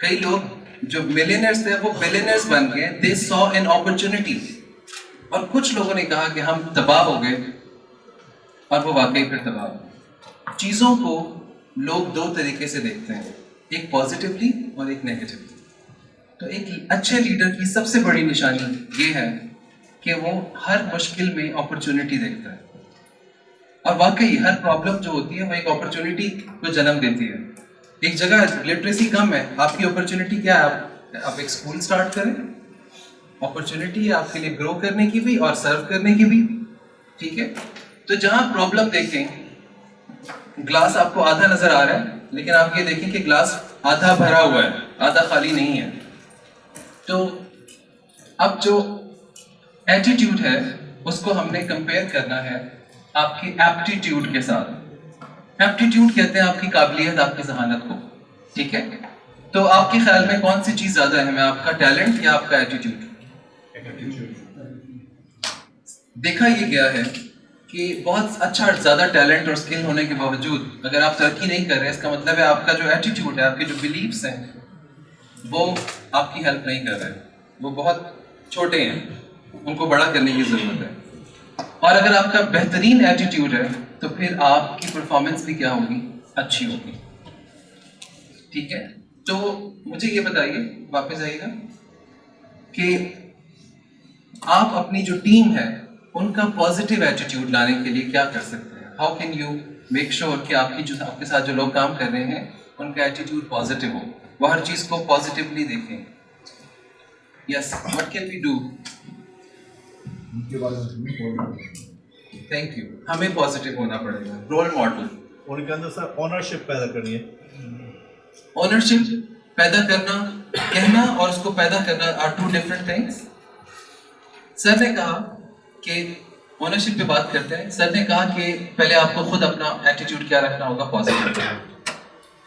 कई लोग जो मिलियनर्स थे वो बिलियनर्स बन गए, दे सॉ एन अपॉर्चुनिटी। और कुछ लोगों ने कहा कि हम तबाह हो गए, और वो वाकई फिर तबाह हो। चीज़ों को लोग दो तरीके से देखते हैं, एक पॉजिटिवली और एक नेगेटिवली। तो एक अच्छे लीडर की सबसे बड़ी निशानी ये है कि वो हर मुश्किल में अपॉर्चुनिटी देखता है, और वाकई हर प्रॉब्लम जो होती है वो एक अपॉर्चुनिटी को जन्म देती है। एक जगह लिटरेसी कम है, आपकी अपॉर्चुनिटी क्या है? आप एक स्कूल स्टार्ट करें, अपॉर्चुनिटी है आपके लिए ग्रो करने की भी और सर्व करने की भी। ठीक है, तो जहां प्रॉब्लम देखें, ग्लास आपको आधा नजर आ रहा है, लेकिन आप ये देखें कि ग्लास आधा भरा हुआ है, आधा खाली नहीं है। तो अब जो एटीट्यूड है उसको हमने कंपेयर करना है आपकी एप्टीट्यूड के साथ। एप्टीट्यूड कहते हैं आपकी काबिलियत, आपकी जहानत को। ठीक है, तो आपके ख्याल में कौन सी चीज ज्यादा अहम है, आपका टैलेंट या आपका एटीट्यूड? देखा ये गया है कि बहुत अच्छा ज्यादा टैलेंट और स्किल होने के बावजूद अगर आप तरक्की नहीं कर रहे, इसका मतलब है आपका जो एटीट्यूड है, आपके जो बिलीव्स हैं, वो आपकी हेल्प नहीं कर रहे, वो बहुत छोटे हैं, उनको बड़ा करने की जरूरत है। और अगर आपका बेहतरीन एटीट्यूड है तो फिर आपकी परफॉर्मेंस भी क्या होगी? अच्छी होगी। ठीक है, तो मुझे ये बताइए, वापस आइएगा, कि आप अपनी जो टीम है उनका पॉजिटिव एटीट्यूड लाने के लिए क्या कर सकते हैं? How can you make sure कि आपके साथ जो लोग काम कर रहे हैं उनका एटीट्यूड पॉजिटिव हो, वो हर चीज को पॉजिटिवली देखें। Yes, what can we do? Thank you. हमें पॉजिटिव होना पड़ेगा, रोल मॉडल। उनके अंदर सर ओनरशिप पैदा करनी है। ओनरशिप पैदा करना कहना और उसको पैदा करना are two different things. Sir ने कहा कि ओनरशिप पे बात करते हैं। सर ने कहा कि पहले आपको खुद अपना एटीट्यूड क्या रखना होगा, पॉजिटिव।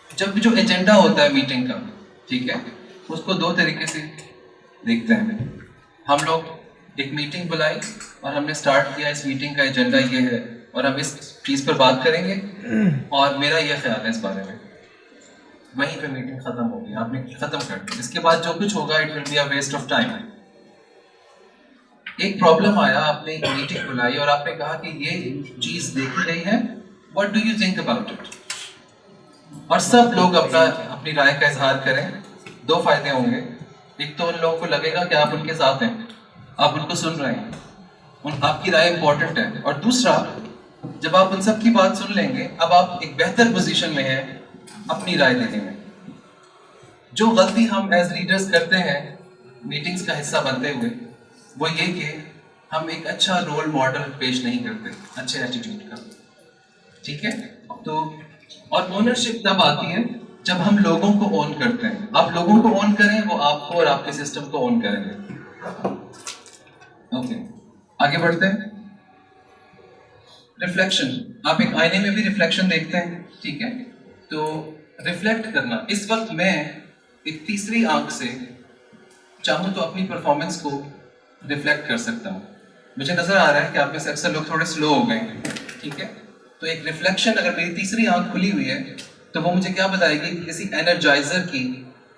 जब जो एजेंडा होता है मीटिंग का, ठीक है, उसको दो तरीके से देखते हैं हम लोग। एक मीटिंग बुलाई और हमने स्टार्ट किया, इस मीटिंग का एजेंडा ये है और हम इस चीज़ पर बात करेंगे और मेरा ये ख्याल है इस बारे में, वहीं पे मीटिंग खत्म होगी, आपने खत्म कर दी। इसके बाद जो कुछ होगा it will be a waste of time. एक प्रॉब्लम आया, आपने एक मीटिंग बुलाई और आपने कहा कि ये चीज देखी गई है, what do you think about it, और सब लोग अपनी राय का इजहार करें। दो फायदे होंगे, एक तो उन लोगों को लगेगा कि आप उनके साथ हैं, आप उनको सुन रहे हैं, आपकी राय इंपॉर्टेंट है, और दूसरा जब आप उन सब की बात सुन लेंगे, अब आप एक बेहतर पोजीशन में हैं अपनी राय देने में। जो गलती हम एज लीडर्स करते हैं मीटिंग्स का हिस्सा बनते हुए, वो ये कि हम एक अच्छा रोल मॉडल पेश नहीं करते अच्छे एटीट्यूड का, ठीक है। तो और ओनरशिप तब आती है जब हम लोगों को ओन करते हैं। आप लोगों को ओन करें, वो आपको और आपके सिस्टम को ओन करेंगे। ओके, आगे बढ़ते हैं। रिफ्लेक्शन, आप एक आईने में भी रिफ्लेक्शन देखते हैं, ठीक है। तो रिफ्लेक्ट करना, इस वक्त मैं एक तीसरी आंख से चाहूँ तो अपनी परफॉर्मेंस को रिफ्लेक्ट कर सकता हूँ। मुझे नजर आ रहा है कि आप में से अक्सर लोग थोड़े स्लो हो गए हैं, ठीक है। तो एक रिफ्लेक्शन, अगर मेरी तीसरी आंख खुली हुई है तो वो मुझे क्या बताएगी कि किसी एनर्जाइजर की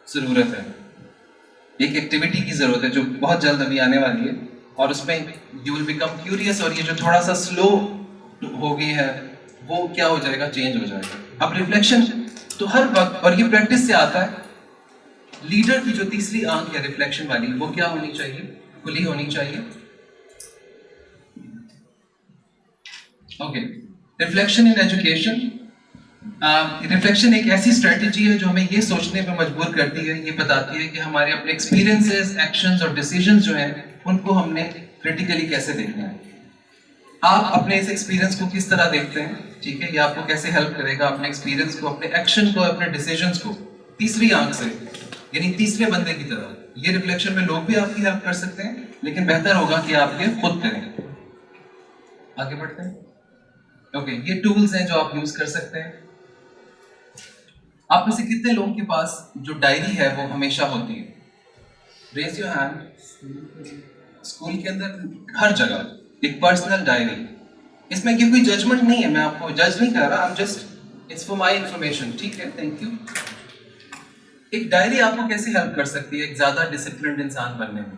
जरूरत है, एक एक्टिविटी की जरूरत है जो बहुत जल्द अभी आने वाली है, और उसमें यू विल बिकम क्यूरियस, और ये जो थोड़ा सा स्लो हो गई है वो क्या हो जाएगा, चेंज हो जाएगा। अब रिफ्लेक्शन तो हर वक्त, और ये प्रैक्टिस से आता है। लीडर की जो तीसरी आंख है रिफ्लेक्शन वाली, वो क्या होनी चाहिए, खुली होनी चाहिए। Okay, reflection in education. Reflection एक ऐसी स्ट्रेटजी है जो हमें ये सोचने पे मजबूर करती है, ये बताती है कि हमारे अपने एक्सपीरियंसेस, एक्शंस और डिसीजंस जो हैं उनको हमने क्रिटिकली कैसे देखना है। आप अपने इस एक्सपीरियंस को किस तरह देखते हैं, ठीक है, ये आपको कैसे हेल्प करेगा अपने एक्सपीरियंस को, अपने एक्शन को, अपने डिसीजंस को तीसरी आंख से, यानी तीसरे बंदे की तरह। ये रिफ्लेक्शन में लोग भी आपकी हेल्प कर सकते हैं, लेकिन बेहतर होगा कि आप ये खुद करें। आगे बढ़ते हैं। ओके, ये टूल्स हैं जो आप यूज कर सकते हैं। आप में से कितने लोगों के पास जो डायरी है वो हमेशा होती है? Raise your hand. स्कूल के अंदर हर जगह एक पर्सनल डायरी, इसमें ये कोई जजमेंट नहीं है, मैं आपको जज नहीं कर रहा, I am just, it's for my information, ठीक है, थैंक यू। एक डायरी आपको कैसे हेल्प कर सकती है एक ज्यादा डिसिप्लिन्ड इंसान बनने में?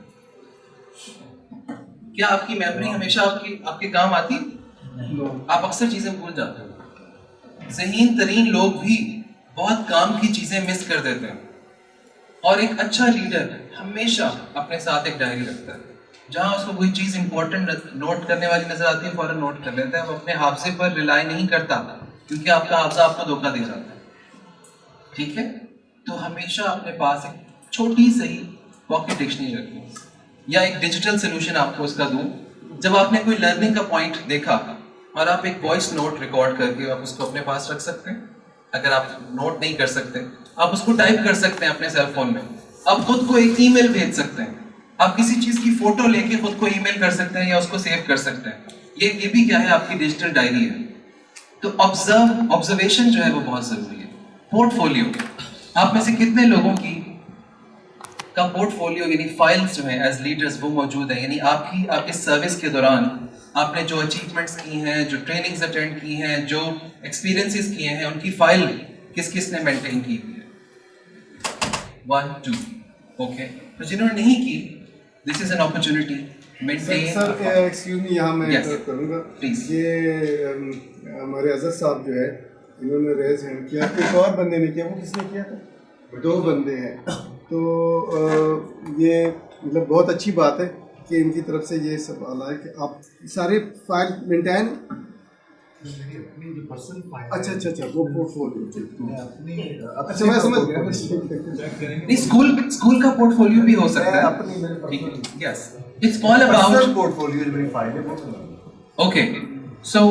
क्या आपकी मेमोरी हमेशा आपके काम आती? आप अक्सर चीजें भूल जाते हो। ज़हीन तरीन लोग भी बहुत काम की चीजें मिस कर देते हैं, और एक अच्छा लीडर हमेशा अपने साथ एक डायरी रखता है, जहां उसको कोई चीज इंपॉर्टेंट नोट करने वाली नजर आती है फौरन नोट कर लेता है। वो अपने हाफजे पर रिलाई नहीं करता, क्योंकि आपका हाफजा आपको धोखा दे जाता है, ठीक है। तो हमेशा अपने पास एक छोटी सी पॉकेट डिक्शनरी रखें, या एक डिजिटल सोल्यूशन आपको उसका दूं। जब आपने कोई लर्निंग का पॉइंट देखा और आप एक वॉइस नोट रिकॉर्ड करके आप उसको अपने पास रख सकते हैं। अगर आप नोट नहीं कर सकते, आप उसको टाइप कर सकते हैं अपने सेल फोन में। आप खुद को एक ईमेल भेज सकते हैं, आप किसी चीज की फोटो लेके खुद को ईमेल कर सकते हैं या उसको सेव कर सकते हैं। ये भी क्या है, आपकी डिजिटल डायरी है। तो ऑब्जर्वेशन जो है वो बहुत जरूरी है। पोर्टफोलियो, आप में से कितने लोगों का पोर्टफोलियो यानी फाइल्स जो है एज लीडर्स वो मौजूद है, यानी आपकी सर्विस के दौरान आपने जो अचीवमेंट्स की हैं, जो ट्रेनिंग्स अटेंड की हैं, जो एक्सपीरियंसेस किए हैं, उनकी फाइल किस किस ने मेंटेन की हुई है? 1 2 ओके। तो जिन्होंने नहीं की, this is an opportunity maintain. Sir excuse me, यहाँ मैं इंटरप्ट करूँगा प्लीज। ये हमारे अजहर साहब जो है, इन्होंने रेज हैंड किया, एक और बंदे ने किया, वो किसने किया था? 2 बंदे हैं। तो ये मतलब बहुत अच्छी बात है कि इनकी तरफ से ये सवाल है कि आप सारे फाइल मेंटेन, अच्छा वो पोर्टफोलियो, अच्छा मैं समझ गया। नहीं, स्कूल का पोर्टफोलियो भी हो सकता है, ठीक है, yes, it's all about portfolio मेरी फाइल है। ओके। सो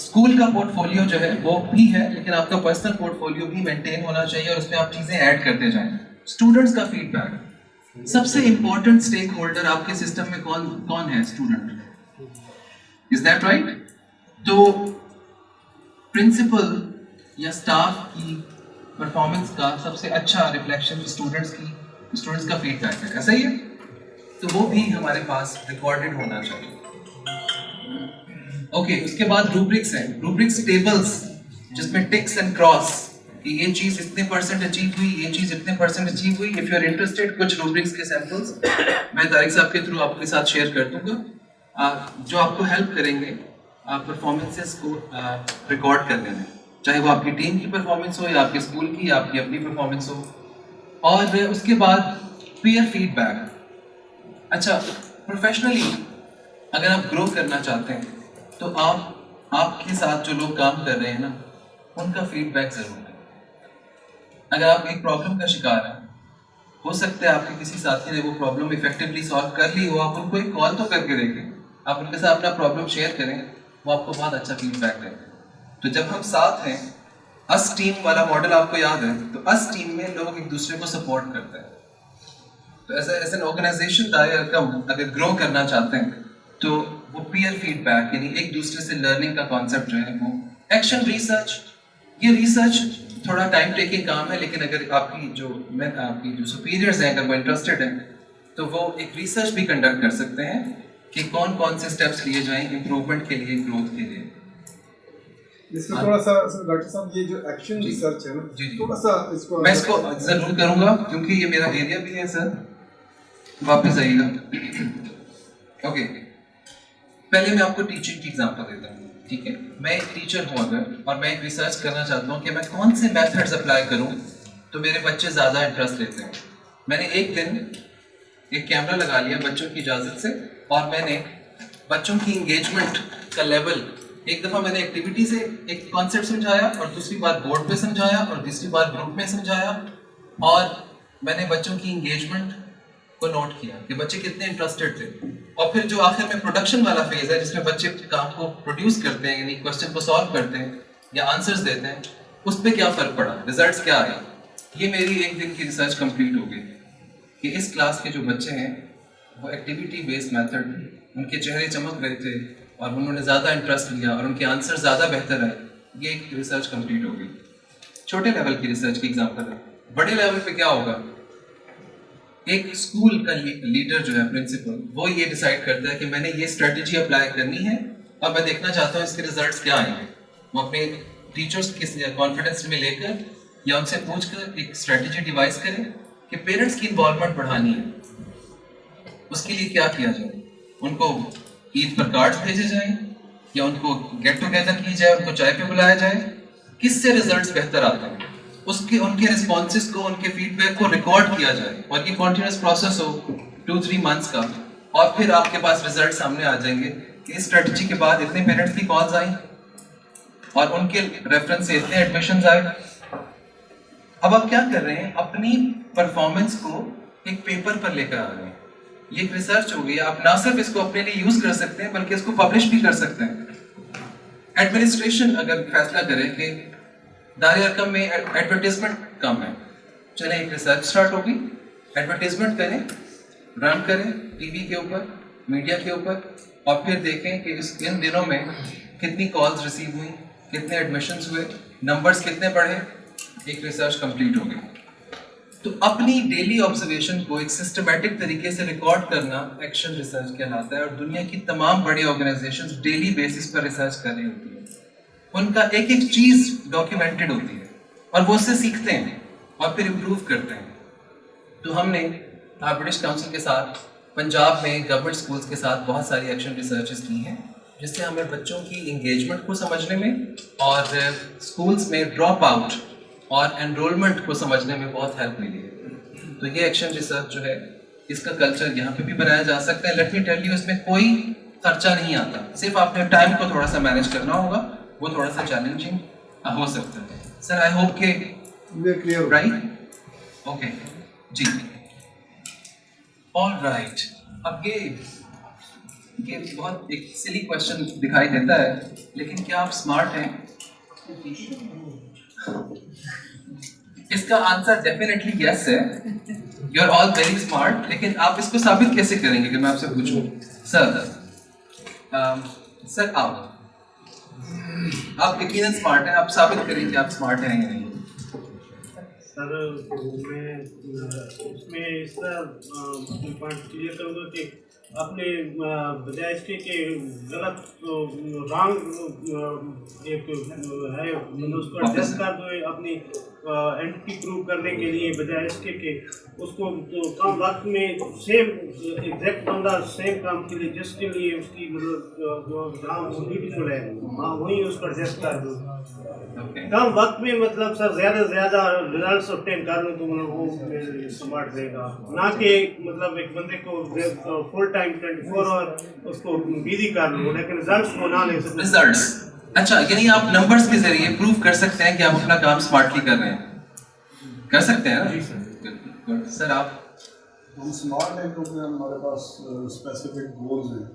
स्कूल का पोर्टफोलियो जो है वो भी है, लेकिन आपका पर्सनल पोर्टफोलियो भी मेंटेन होना चाहिए और उसमें आप चीज़ें ऐड करते जाएं। स्टूडेंट्स का फीडबैक, सबसे इंपॉर्टेंट स्टेक होल्डर आपके सिस्टम में कौन है? स्टूडेंट। Is that right? तो प्रिंसिपल या स्टाफ की परफॉर्मेंस का सबसे अच्छा रिफ्लेक्शन स्टूडेंट्स का फीडबैक है, ऐसा ही है? तो वो भी हमारे पास रिकॉर्डेड होना चाहिए। ओके, उसके बाद रूब्रिक्स हैं, रूब्रिक्स टेबल्स जिसमें टिक्स एंड क्रॉस कि ये चीज इतने परसेंट अचीव हुई, ये चीज इतने परसेंट अचीव हुई। इफ यू आर इंटरेस्टेड, कुछ रूब्रिक्स के सैंपल्स मैं तारिक साहब के थ्रू आपके साथ शेयर कर दूंगा, जो आपको हेल्प करेंगे परफॉर्मेंसेस को रिकॉर्ड करने में, चाहे वो आपकी टीम की परफॉर्मेंस हो या आपके स्कूल की या आपकी अपनी परफॉर्मेंस हो। और उसके बाद पीयर फीडबैक। अच्छा, प्रोफेशनली अगर आप ग्रो करना चाहते हैं तो आपके साथ जो लोग काम कर रहे हैं ना, उनका फीडबैक जरूर है। अगर आप एक प्रॉब्लम का शिकार हैं, हो सकता है आपके किसी साथी ने वो प्रॉब्लम इफेक्टिवली सॉल्व कर ली हो, आप उनको एक कॉल तो करके देखें, आप उनके साथ अपना प्रॉब्लम शेयर करें, वो आपको बहुत अच्छा फीडबैक देंगे। तो जब हम साथ हैं, अस टीम वाला मॉडल आपको याद है, तो अस टीम में लोग एक दूसरे को सपोर्ट करते हैं। तो एज एन ऑर्गेनाइजेशन अगर ग्रो करना चाहते हैं तो वो पीयर फीडबैक यानी एक दूसरे से लर्निंग का कॉन्सेप्ट जो है वो। एक्शन रिसर्च, ये रिसर्च थोड़ा टाइम टेकिंग काम है, लेकिन अगर आपकी जो सुपीरियर्स हैं अगर वो इंटरेस्टेड हैं तो वो एक रिसर्च भी कंडक्ट कर सकते हैं कि कौन कौन से स्टेप्स लिए जाएं इम्प्रूवमेंट के लिए, ग्रोथ के लिए। इसमें थोड़ा सा डॉक्टर साहब ये जो एक्शन रिसर्च है ना, थोड़ा सा इसको मैं इसको जरूर करूंगा क्योंकि ये मेरा एरिया भी है। सर वापस आइएगा। ओके, पहले मैं आपको टीचिंग की एग्जांपल देता हूँ, ठीक है? मैं एक टीचर हूँ अगर, और मैं एक रिसर्च करना चाहता हूँ कि मैं कौन से मेथड्स अप्लाई करूँ तो मेरे बच्चे ज़्यादा इंटरेस्ट लेते हैं। मैंने एक दिन एक कैमरा लगा लिया बच्चों की इजाज़त से, और मैंने बच्चों की इंगेजमेंट का लेवल, एक दफ़ा मैंने एक्टिविटी से एक कॉन्सेप्ट समझाया और दूसरी बार बोर्ड पे समझाया और तीसरी बार ग्रुप में समझाया, और मैंने बच्चों की इंगेजमेंट को नोट किया कि बच्चे कितने इंटरेस्टेड थे। और फिर जो आखिर में प्रोडक्शन वाला फेज है जिसमें बच्चे काम को प्रोड्यूस करते हैं, यानी क्वेश्चन को सॉल्व करते हैं या आंसर्स देते हैं, उस पर क्या फ़र्क पड़ा, रिजल्ट्स क्या आए। ये मेरी एक दिन की रिसर्च कंप्लीट हो गई कि इस क्लास के जो बच्चे हैं वो एक्टिविटी बेस्ड मेथड, उनके चेहरे चमक रहे थे और उन्होंने ज़्यादा इंटरेस्ट लिया और उनके आंसर ज़्यादा बेहतर आए। ये एक रिसर्च कंप्लीट हो गई। छोटे लेवल की रिसर्च की एग्जाम्पल है। बड़े लेवल पे क्या होगा, एक स्कूल का लीडर जो है, प्रिंसिपल, वो ये डिसाइड करता है कि मैंने ये स्ट्रेटजी अप्लाई करनी है और मैं देखना चाहता हूँ इसके रिजल्ट्स क्या आएंगे। वो अपने टीचर्स के कॉन्फिडेंस में लेकर या उनसे पूछकर एक स्ट्रेटजी डिवाइस करें कि पेरेंट्स की इन्वॉल्वमेंट बढ़ानी है। उसके लिए क्या किया जाए, उनको ईद पर कार्ड्स भेजे जाएं या उनको गेट टुगेदर की जाए, उनको चाय पे बुलाया जाए, किससे रिजल्ट्स बेहतर आते हैं, उनके रिस्पॉन्सेस को, उनके फीडबैक को रिकॉर्ड किया जाए और ये कॉन्टिन्यूस प्रोसेस हो 2-3 मंथ्स का, और फिर आपके पास रिजल्ट सामने आ जाएंगे कि इस स्ट्रेटजी के बाद इतने पेरेंट्स की कॉल्स आई और उनके रेफरेंस से इतने एडमिशंस आए। अब आप क्या कर रहे हैं, अपनी परफॉर्मेंस को एक पेपर पर लेकर आ रहे हैं। ये एक रिसर्च हो गई। आप ना सिर्फ इसको अपने लिए यूज कर सकते हैं बल्कि इसको पब्लिश भी कर सकते हैं। एडमिनिस्ट्रेशन अगर फैसला करे कि दार-ए-अरकम में एडवर्टाइजमेंट कम है, चले एक रिसर्च स्टार्ट होगी, एडवर्टाइजमेंट करें, रन करें टीवी के ऊपर, मीडिया के ऊपर, और फिर देखें कि इन दिनों में कितनी कॉल्स रिसीव हुई, कितने एडमिशन्स हुए, नंबर्स कितने बढ़े। एक रिसर्च कंप्लीट हो गई। तो अपनी डेली ऑब्जर्वेशन को एक सिस्टमैटिक तरीके से रिकॉर्ड करना एक्शन रिसर्च कहलाता है। और दुनिया की तमाम बड़ी ऑर्गेनाइजेशंस डेली बेसिस पर रिसर्च कर रही होती है, उनका एक एक चीज डॉक्यूमेंटेड होती है और वो उससे सीखते हैं और फिर इम्प्रूव करते हैं। तो हमने ब्रिटिश काउंसिल के साथ पंजाब में गवर्नमेंट स्कूल्स के साथ बहुत सारी एक्शन रिसर्चेस की हैं, जिससे हमें बच्चों की इंगेजमेंट को समझने में और स्कूल्स में ड्रॉप आउट और एनरोलमेंट को समझने में बहुत हेल्प मिली है। तो ये एक्शन रिसर्च जो है, इसका कल्चर यहाँ पे भी बनाया जा सकता है। लेट मी टेल यू, इसमें कोई खर्चा नहीं आता, सिर्फ आपने टाइम को थोड़ा सा मैनेज करना होगा, वो थोड़ा सा चैलेंजिंग हो सकता है। सर आई होप के क्लियर, राइट? ओके जी, ऑल राइट। अब ये ये बहुत एक सिली क्वेश्चन दिखाई देता है, लेकिन क्या आप स्मार्ट हैं? इसका आंसर डेफिनेटली यस है। You are all very smart, लेकिन आप इसको साबित कैसे करेंगे कि मैं आपसे पूछूं? सर आप यकीनन स्मार्ट हैं, आप साबित करें कि आप स्मार्ट हैं या नहीं। सर मैं उसमें इसका पॉइंट क्लियर करूँगा कि अपने बजाय इसके कि गलत रॉन्ग एक है मतलब उसको एडजस्ट कर दो अपनी एंटिटी प्रूव करने के लिए, बजाय इसके कि उसको तो कम वक्त में सेम एग्जैक्ट बंदा सेम काम के लिए जिसके लिए उसकी मतलब जो काम ब्यूटीफुल है हाँ वही उसको एडजस्ट कर दो कम वक्त में, मतलब सर ज़्यादा से ज़्यादा रिजल्ट्स ऑब्टेन कर लो तो मतलब वो मेरे लिए स्मार्ट रहेगा, ना कि मतलब एक बंदे को फुल टाइम 24 आवर उसको बिजी कर लो लेकिन रिजल्ट्स को ना ले सको। रिजल्ट्स, अच्छा यानी आप नंबर्स के जरिए प्रूव कर सकते हैं कि आप अपना काम स्मार्टली कर रहे हैं, कर सकते हैं ना? जी सर। सर आप? हम स्मार्ट हैं क्योंकि हमारे पास स्पेसिफिक गोल्स हैं।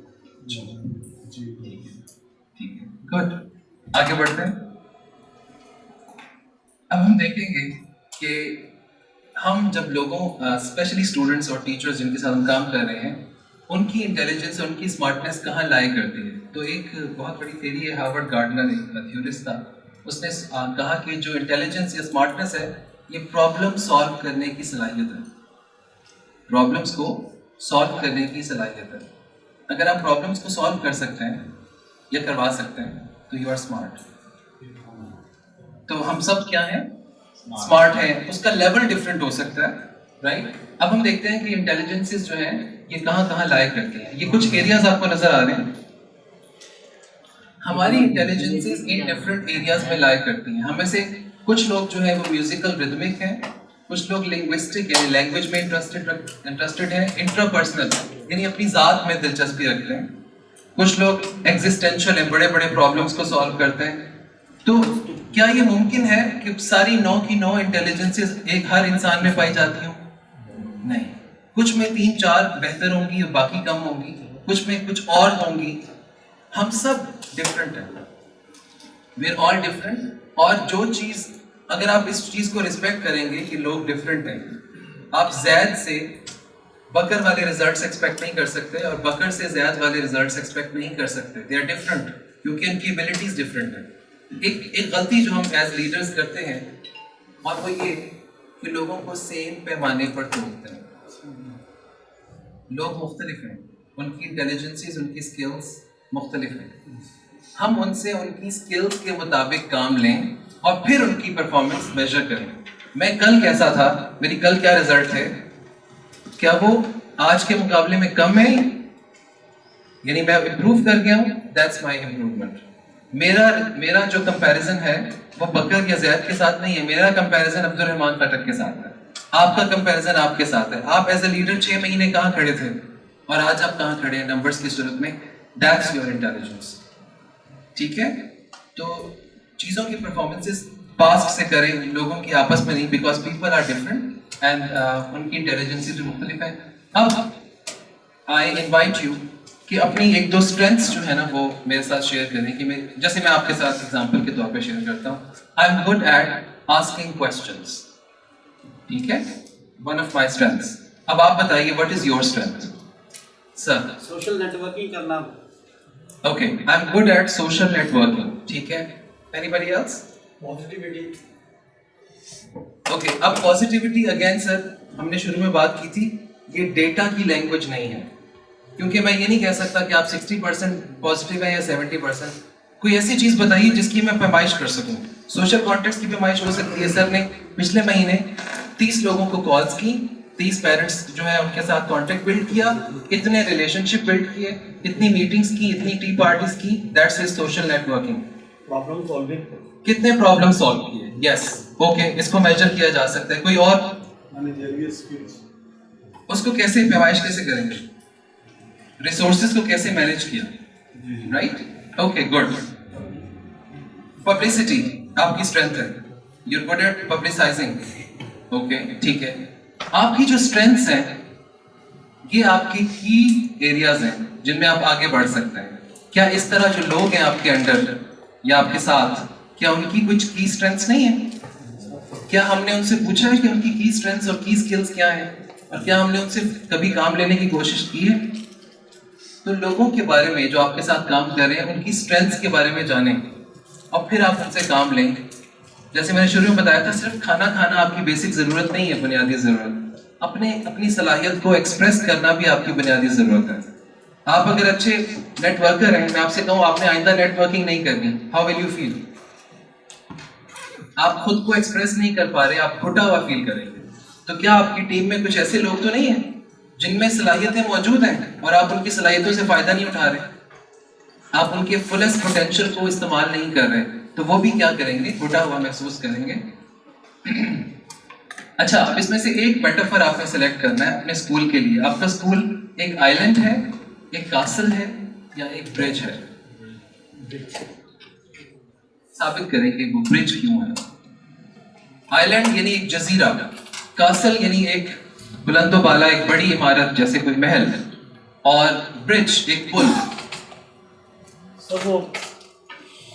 जी ठीक है, गुड। आगे बढ़ते हैं। अब हम देखेंगे कि हम जब लोगों स्पेशली स्टूडेंट्स और टीचर्स जिनके साथ हम काम कर रहे हैं उनकी इंटेलिजेंस और उनकी स्मार्टनेस कहाँ लाई करती है। तो एक बहुत बड़ी थ्योरी है, हार्वर्ड गार्डनर एक थ्योरिस्ट था, उसने कहा कि जो इंटेलिजेंस या स्मार्टनेस है ये प्रॉब्लम सॉल्व करने की सलाहियत है, प्रॉब्लम्स को सॉल्व करने की सलाहियत है। अगर आप प्रॉब्लम्स को सॉल्व कर सकते हैं या करवा सकते हैं तो यू आर स्मार्ट। तो हम सब क्या हैं? स्मार्ट हैं। उसका लेवल डिफरेंट हो सकता है, राइट? अब हम देखते हैं कि इंटेलिजेंसेस जो हैं ये कहाँ लायक करते हैं। ये कुछ एरियाज आपको नजर आ रहे हैं। हमारी इंटेलिजेंसेस इन डिफरेंट एरियाज में लायक करती हैं। हमें से कुछ लोग जो है वो म्यूजिकल रिदमिक हैं, कुछ लोग लिंग्विस्टिक यानी लैंग्वेज में इंटरेस्टेड हैं, इंट्रापर्सनल यानी अपनी ज़ात में दिलचस्पी रखते हैं, कुछ लोग एग्जिस्टेंशियल हैं, बड़े बड़े प्रॉब्लम्स को सॉल्व करते हैं। तो क्या ये मुमकिन है कि सारी 9 की 9 इंटेलिजेंसेस एक हर इंसान में पाई जाती हों? नहीं, कुछ में 3-4 बेहतर होंगी और बाकी कम होंगी, कुछ में कुछ और होंगी। हम सब डिफरेंट हैं, वी आर ऑल डिफरेंट। और जो चीज़ अगर आप इस चीज़ को रिस्पेक्ट करेंगे कि लोग डिफरेंट हैं, आप जैद से बकर वाले रिजल्ट्स एक्सपेक्ट नहीं कर सकते और बकर से ज़ैद वाले रिजल्ट्स एक्सपेक्ट नहीं कर सकते। दे आर डिफरेंट क्योंकि उनकी एबिलिटीज़ डिफरेंट हैं। एक गलती जो हम एज लीडर्स करते हैं और वो ये कि लोगों को सेम पैमाने पर तोड़ते हैं। लोग मुख्तलिफ हैं, उनकी इंटेलिजेंसीज, उनकी स्किल्स मुख्तलिफ हैं। हम उनसे उनकी स्किल्स के मुताबिक काम लें और फिर उनकी परफॉर्मेंस मेजर करें। मैं कल कैसा था, मेरी कल क्या रिजल्ट थे, क्या वो आज के मुकाबले में कम है यानी मैं इम्प्रूव कर गया हूँ, दैट्स माई इम्प्रूवमेंट। मेरा जो कंपैरिजन है वो बकर या ज़ैद के साथ नहीं है, मेरा कंपैरिजन अब्दुल रहमान खटक के साथ है, आपका कंपैरिजन आपके साथ है। आप एज ए लीडर 6 महीने कहाँ खड़े थे और आज आप कहाँ खड़े हैं नंबर्स की सूरत में, दैट्स योर इंटेलिजेंस। ठीक है, तो चीज़ों की परफॉर्मेंसेस पास्ट से करें, लोगों की आपस में नहीं, because people are different and उनकी इंटेलिजेंस भी मुख्तलिफ है। अब आई इन्वाइट यू कि अपनी 1-2 स्ट्रेंथ्स जो है ना वो मेरे साथ शेयर करें। कि जैसे मैं आपके साथ एग्जांपल के तौर पे शेयर करता हूँ, I am good at asking questions, ठीक है, वन ऑफ माय स्ट्रेंथ्स। अब आप बताइए what is your strength? Sir? Social networking करना। Okay, I am good at social networking, ठीक है। Anybody else? पॉजिटिविटी। ओके, अब पॉजिटिविटी अगेन सर हमने शुरू में बात की थी, ये डेटा की लैंग्वेज नहीं है, क्योंकि मैं ये नहीं कह सकता कि आप 60% पॉजिटिव है या 70%। कोई ऐसी चीज़ बताइए जिसकी मैं पैमाइश कर सकूं। सोशल कॉन्टेक्स्ट की पैमाइश हो सकती है। सर ने पिछले महीने 30 लोगों को कॉल्स की, 30 पेरेंट्स जो है उनके साथ कॉन्टेक्ट बिल्ड किया, इतने रिलेशनशिप बिल्ड किए, इतनी मीटिंग्स की, इतनी टी पार्टीज की, that's his social networking. Problem solving. कितने प्रॉब्लम सॉल्व किए? यस, ओके, इसको मेजर किया जा सकता है। कोई और? Managerial skills. उसको कैसे पैमाइश कैसे करेंगे? रिसोर्सेज को कैसे मैनेज किया? Right, okay, good. पब्लिसिटी आपकी स्ट्रेंथ है, you are good at publicising, okay, ठीक है। आपकी जो स्ट्रेंथ्स हैं ये आपके की एरियाज हैं जिनमें आप आगे बढ़ सकते हैं। क्या इस तरह जो लोग हैं आपके अंडर या आपके साथ, क्या उनकी कुछ की स्ट्रेंथ्स नहीं है? क्या हमने उनसे पूछा है कि उनकी की स्ट्रेंथ्स और की स्किल्स क्या हैं, और क्या हमने उनसे कभी काम लेने की कोशिश की है? तो लोगों के बारे में जो आपके साथ काम कर रहे हैं उनकी स्ट्रेंथ्स के बारे में जानें और फिर आप उनसे काम लें। जैसे मैंने शुरू में बताया था, सिर्फ खाना खाना आपकी बेसिक ज़रूरत नहीं है, बुनियादी ज़रूरत। अपनी सलाहियत को एक्सप्रेस करना भी आपकी बुनियादी ज़रूरत है। आप अगर अच्छे नेटवर्कर हैं, मैं आपसे कहूँ आपने आइंदा नेटवर्किंग नहीं करनी, हाउ विल यू फील? आप खुद को एक्सप्रेस नहीं कर पा रहे, आप घुटा हुआ फील करेंगे। तो क्या आपकी टीम में कुछ ऐसे लोग तो नहीं है जिनमें सलाहियतें मौजूद हैं और आप उनकी सलाहियतों से फायदा नहीं उठा रहे, आप उनके फुलेस्ट पोटेंशियल को इस्तेमाल नहीं कर रहे? तो वो भी क्या करेंगे? घुटा हुआ महसूस करेंगे। अच्छा, अब इसमें से एक मेटाफर आपने सेलेक्ट करना है अपने स्कूल के लिए। आपका स्कूल एक आइलैंड है, एक कासल है, या एक ब्रिज है? साबित करें कि वो ब्रिज क्यों है। आइलैंड यानी एक जजीरा, कासल यानी एक बुलंदोबाला एक बड़ी इमारत जैसे कोई महल, और ब्रिज एक पुल। सर वो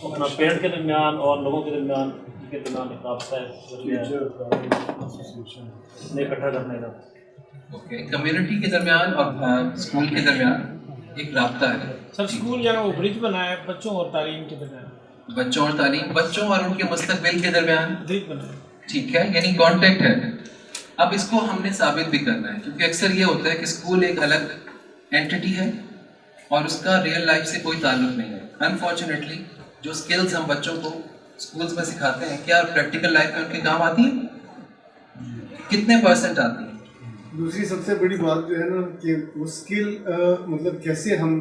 अपना पेड़ के दरमियान और लोगों के दरमियान के दरमियान एक रास्ता है इकट्ठा करने का। ओके, कम्युनिटी के दरमियान और स्कूल के दरमियान एक रास्ता है। सर स्कूल जो है वो ब्रिज बना है बच्चों और तालीम के दरमियान, बच्चों और तालीम, बच्चों और उनके मुस्तकबिल के दरमियान ब्रिज बना है। ठीक है, यानी कॉन्टेक्ट है। अब इसको हमने साबित भी करना है, क्योंकि अक्सर ये होता है कि स्कूल एक अलग एंटिटी है और उसका रियल लाइफ से कोई ताल्लुक नहीं है। अनफॉर्चुनेटली जो स्किल्स हम बच्चों को स्कूल्स में सिखाते हैं, क्या प्रैक्टिकल लाइफ में उनके काम आती है? कितने % आती है? दूसरी सबसे बड़ी बात जो है ना कि वो स्किल मतलब कैसे हम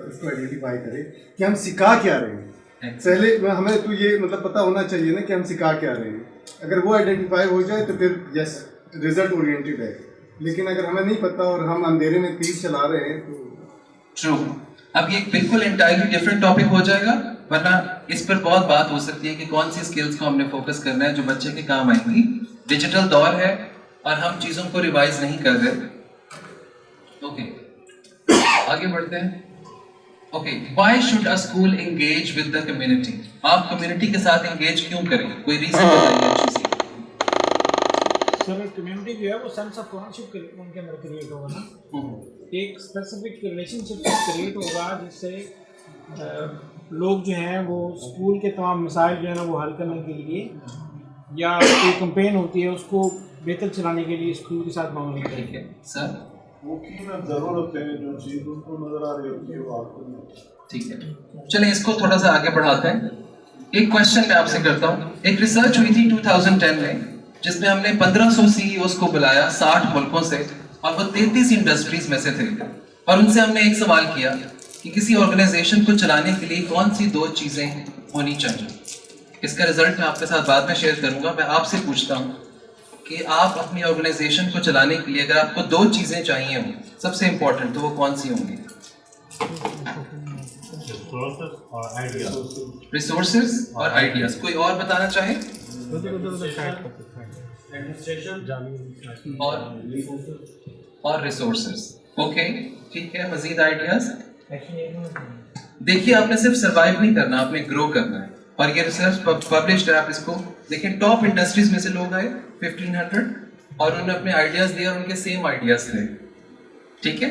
इसको आइडेंटिफाई करें कि हम सिखा क्या रहे हैं। पहले हमें तो ये मतलब पता होना चाहिए ना कि हम सिखा क्या रहे हैं। अगर वो आइडेंटिफाई हो जाए तो फिर यस रिजल्ट ओरिएंटेड है, लेकिन अगर हमें नहीं पता और हम अंधेरे में तीर चला रहे हैं तो ट्रू। अब ये बिल्कुल इंटायरली डिफरेंट टॉपिक हो जाएगा, वरना इस पर बहुत बात हो सकती है कि कौन सी स्किल्स को हमने फोकस करना है जो बच्चे के काम आएंगी। डिजिटल दौर है और हम चीज़ों को रिवाइज नहीं कर रहे। ओके, आगे बढ़ते हैं। Okay, why should a school engage with the community? आप कम्युनिटी के साथ एंगेज क्यों करें? कोई रीजन बताइए अच्छी सी। सर कम्युनिटी जो है वो सेंस ऑफ ओनरशिप उनके अंदर क्रिएट होगा ना, एक स्पेसिफिक रिलेशनशिप क्रिएट होगा जिससे लोग जो हैं वो स्कूल के तमाम मसाइल जो है ना वो हल करने के लिए या कोई कंपेन होती है उसको बेहतर चलाने के लिए स्कूल के साथ मामला करेंगे। सर वो की ना ज़रूरत है, जो चीज़ उनको नज़र आ रही होती है वो आपको नहीं। ठीक है, चलिए इसको थोड़ा सा आगे बढ़ाते हैं। एक क्वेश्चन मैं आपसे करता हूँ। एक रिसर्च हुई थी 2010 में जिसमें हमने 1500 CEOs को बुलाया 60 मुल्कों से, और वो 33 इंडस्ट्रीज में से थे, और उनसे हमने एक सवाल किया कि किसी ऑर्गेनाइजेशन को चलाने के लिए कौन सी 2 चीज़ें होनी चाहिए। इसका रिजल्ट मैं आपके साथ बाद में शेयर करूंगा। मैं आपसे पूछता हूँ कि आप अपनी ऑर्गेनाइजेशन को चलाने के लिए अगर आपको 2 चीज़ें चाहिए हों सबसे इंपॉर्टेंट, तो वो कौन सी होंगी? रिसोर्सेज और आइडियाज। कोई और बताना चाहे? और रिसोर्सेज। ओके, ठीक है, मजीद आइडियाज? देखिए, आपने सिर्फ सरवाइव नहीं करना, आपने ग्रो करना है। और ये रिसर्च पब्लिश्ड है, आप इसको देखिए। टॉप इंडस्ट्रीज में से लोग आए 1500 और उन्होंने अपने आइडियाज दिए और उनके सेम आइडियाज थे। ठीक है,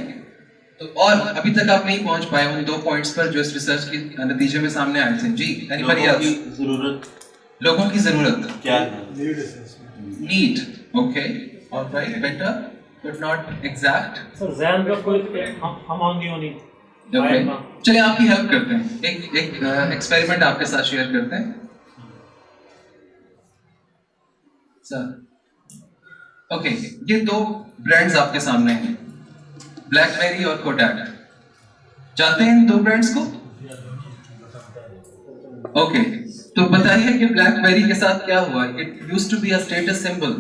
तो और अभी तक आप नहीं पहुंच पाए उन 2 पॉइंट्स पर जो इस रिसर्च के नतीजे में सामने आए थे। जी, एनीबॉडी एल्स? लोगों की जरूरत क्या है? Need. Okay, alright, better but not exact. Sir ज़हन का कोई हम आंगी होनी। चलिए आपकी हेल्प करते हैं, एक एक्सपेरिमेंट आपके साथ शेयर करते हैं सर। ओके, ये 2 ब्रांड्स आपके सामने हैं, ब्लैकबेरी और कोडैक। जानते हैं इन 2 ब्रांड्स को? ओके, तो बताइए कि ब्लैकबेरी के साथ क्या हुआ? It used to be a status symbol.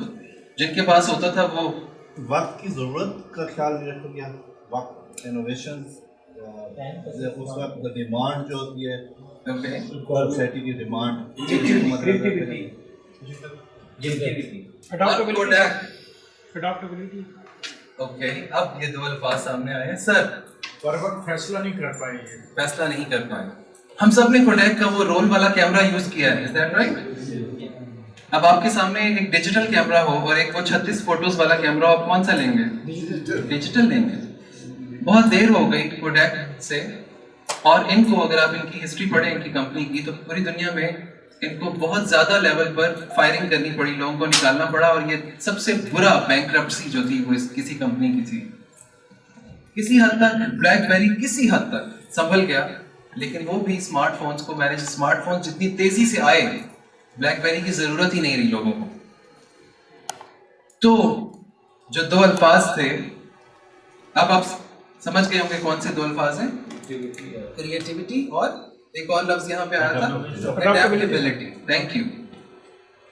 जिनके पास होता था वो वक्त की ज़रूरत का ख्याल नहीं रखते हैं। वक्त, इनोवेशन, उस वक्त डिमांड जो होती है, सोसाइटी की डिमांड, अडॉप्टेबिलिटी। ओके, अब ये दो अल्फाज सामने आए हैं सर। पर वक्त फैसला नहीं कर पाए ये। फैसला नहीं कर पाए। हम सब ने कोडैक का वो रोल वाला कैमरा यूज किया है, इज दैट राइट? अब आपके सामने एक डिजिटल कैमरा हो और एक वो 36 फोटोज वाला कैमरा, आप कौन सा लेंगे? डिजिटल लेंगे। बहुत देर हो गई कोडैक से, और इनको अगर आप इनकी हिस्ट्री पढ़ें इनकी कंपनी की, तो पूरी दुनिया में इनको बहुत ज्यादा लेवल पर फायरिंग करनी पड़ी, लोगों को निकालना पड़ा, और ये सबसे बुरा बैंकरप्सी जो थी वो किसी कंपनी की थी। किसी हद तक ब्लैकबेरी किसी हद तक संभल गया, लेकिन वो भी स्मार्टफोन्स को मैनेज, स्मार्टफोन जितनी तेजी से आए, ब्लैकबेरी की जरूरत ही नहीं रही लोगों को। तो जो दो अल्फाज थे, अब आप समझ गए होंगे कौन से दो अल्फाज हैं? क्रिएटिविटी और एक और लफ्ज यहाँ पे आया था, अडैप्टेबिलिटी। Thank you.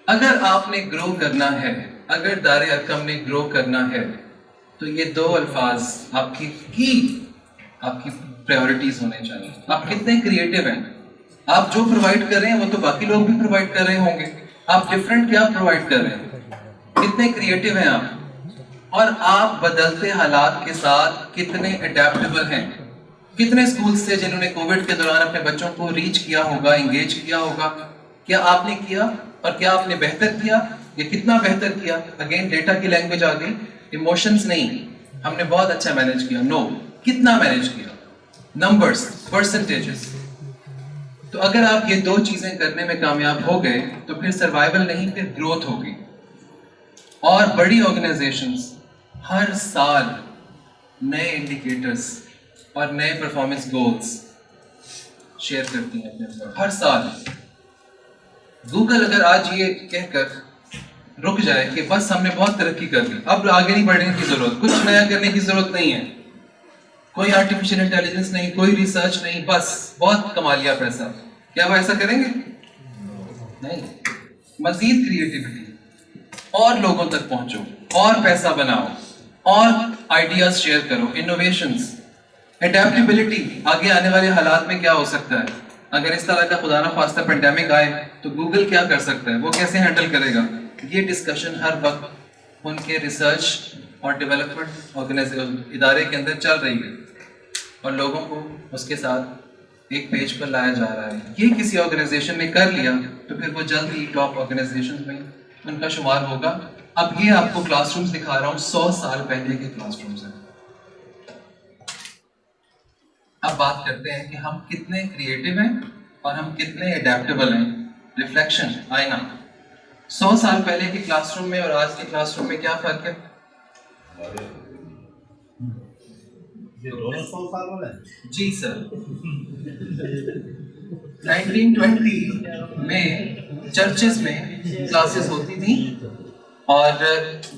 अगर आपने ग्रो करना है, अगर दारे अरकम ने ग्रो करना है, तो ये दो अल्फाज आपकी प्रायोरिटीज होने चाहिए। आप कितने क्रिएटिव हैं, आप जो प्रोवाइड कर रहे हैं वो तो बाकी लोग भी प्रोवाइड कर रहे होंगे, आप डिफरेंट क्या प्रोवाइड कर रहे हैं, कितने क्रिएटिव हैं आप, और आप बदलते हालात के साथ कितने अडेप्टेबल हैं। कितने स्कूल्स थे जिन्होंने कोविड के दौरान अपने बच्चों को रीच किया होगा, एंगेज किया होगा? क्या आपने किया, और क्या आपने बेहतर किया, या कितना बेहतर किया? अगेन डेटा की लैंग्वेज आ गई, इमोशंस नहीं, हमने बहुत अच्छा मैनेज किया, नो, कितना मैनेज किया, नंबर्स, परसेंटेजेस। तो अगर आप ये दो चीजें करने में कामयाब हो गए, तो फिर सर्वाइवल नहीं, फिर ग्रोथ होगी। और बड़ी ऑर्गेनाइजेशंस हर साल नए इंडिकेटर्स और नए परफॉर्मेंस गोल्स शेयर करती हैं अपने साथ हर साल। गूगल अगर आज ये कहकर रुक जाए कि बस हमने बहुत तरक्की कर ली, अब आगे नहीं बढ़ने की जरूरत, कुछ नया करने की जरूरत नहीं है, कोई आर्टिफिशियल इंटेलिजेंस नहीं, कोई रिसर्च नहीं, बस बहुत कमा लिया पैसा, क्या वो ऐसा करेंगे? नहीं। मजीद क्रिएटिविटी, और लोगों तक पहुंचो, और पैसा बनाओ, और आइडियाज शेयर करो, इनोवेशंस, एडेप्टेबिलिटी। आगे आने वाले हालात में क्या हो सकता है? अगर इस तरह का खुदा ना खास्ता पेंडेमिक आए तो गूगल क्या कर सकता है, वो कैसे हैंडल करेगा? ये डिस्कशन हर वक्त उनके रिसर्च और डेवलपमेंट ऑर्गेनाइजेशन इदारे के अंदर चल रही है, और लोगों को उसके साथ एक पेज पर लाया जा रहा है। ये किसी ऑर्गेनाइजेशन ने कर लिया तो फिर वो जल्द ही टॉप ऑर्गेनाइजेशन में उनका शुमार होगा। अब ये आपको क्लासरूम्स दिखा रहा हूँ, 100 साल पहले के क्लासरूम्स हैं। अब बात करते हैं कि हम कितने क्रिएटिव हैं और हम कितने एडेप्टेबल हैं। रिफ्लेक्शन, आईना। 100 साल पहले के क्लासरूम में और आज के क्लासरूम में क्या फर्क है? ये दोनों 100 साल वाले हैं? जी सर। 1920 में चर्चेस में क्लासेस होती थी, और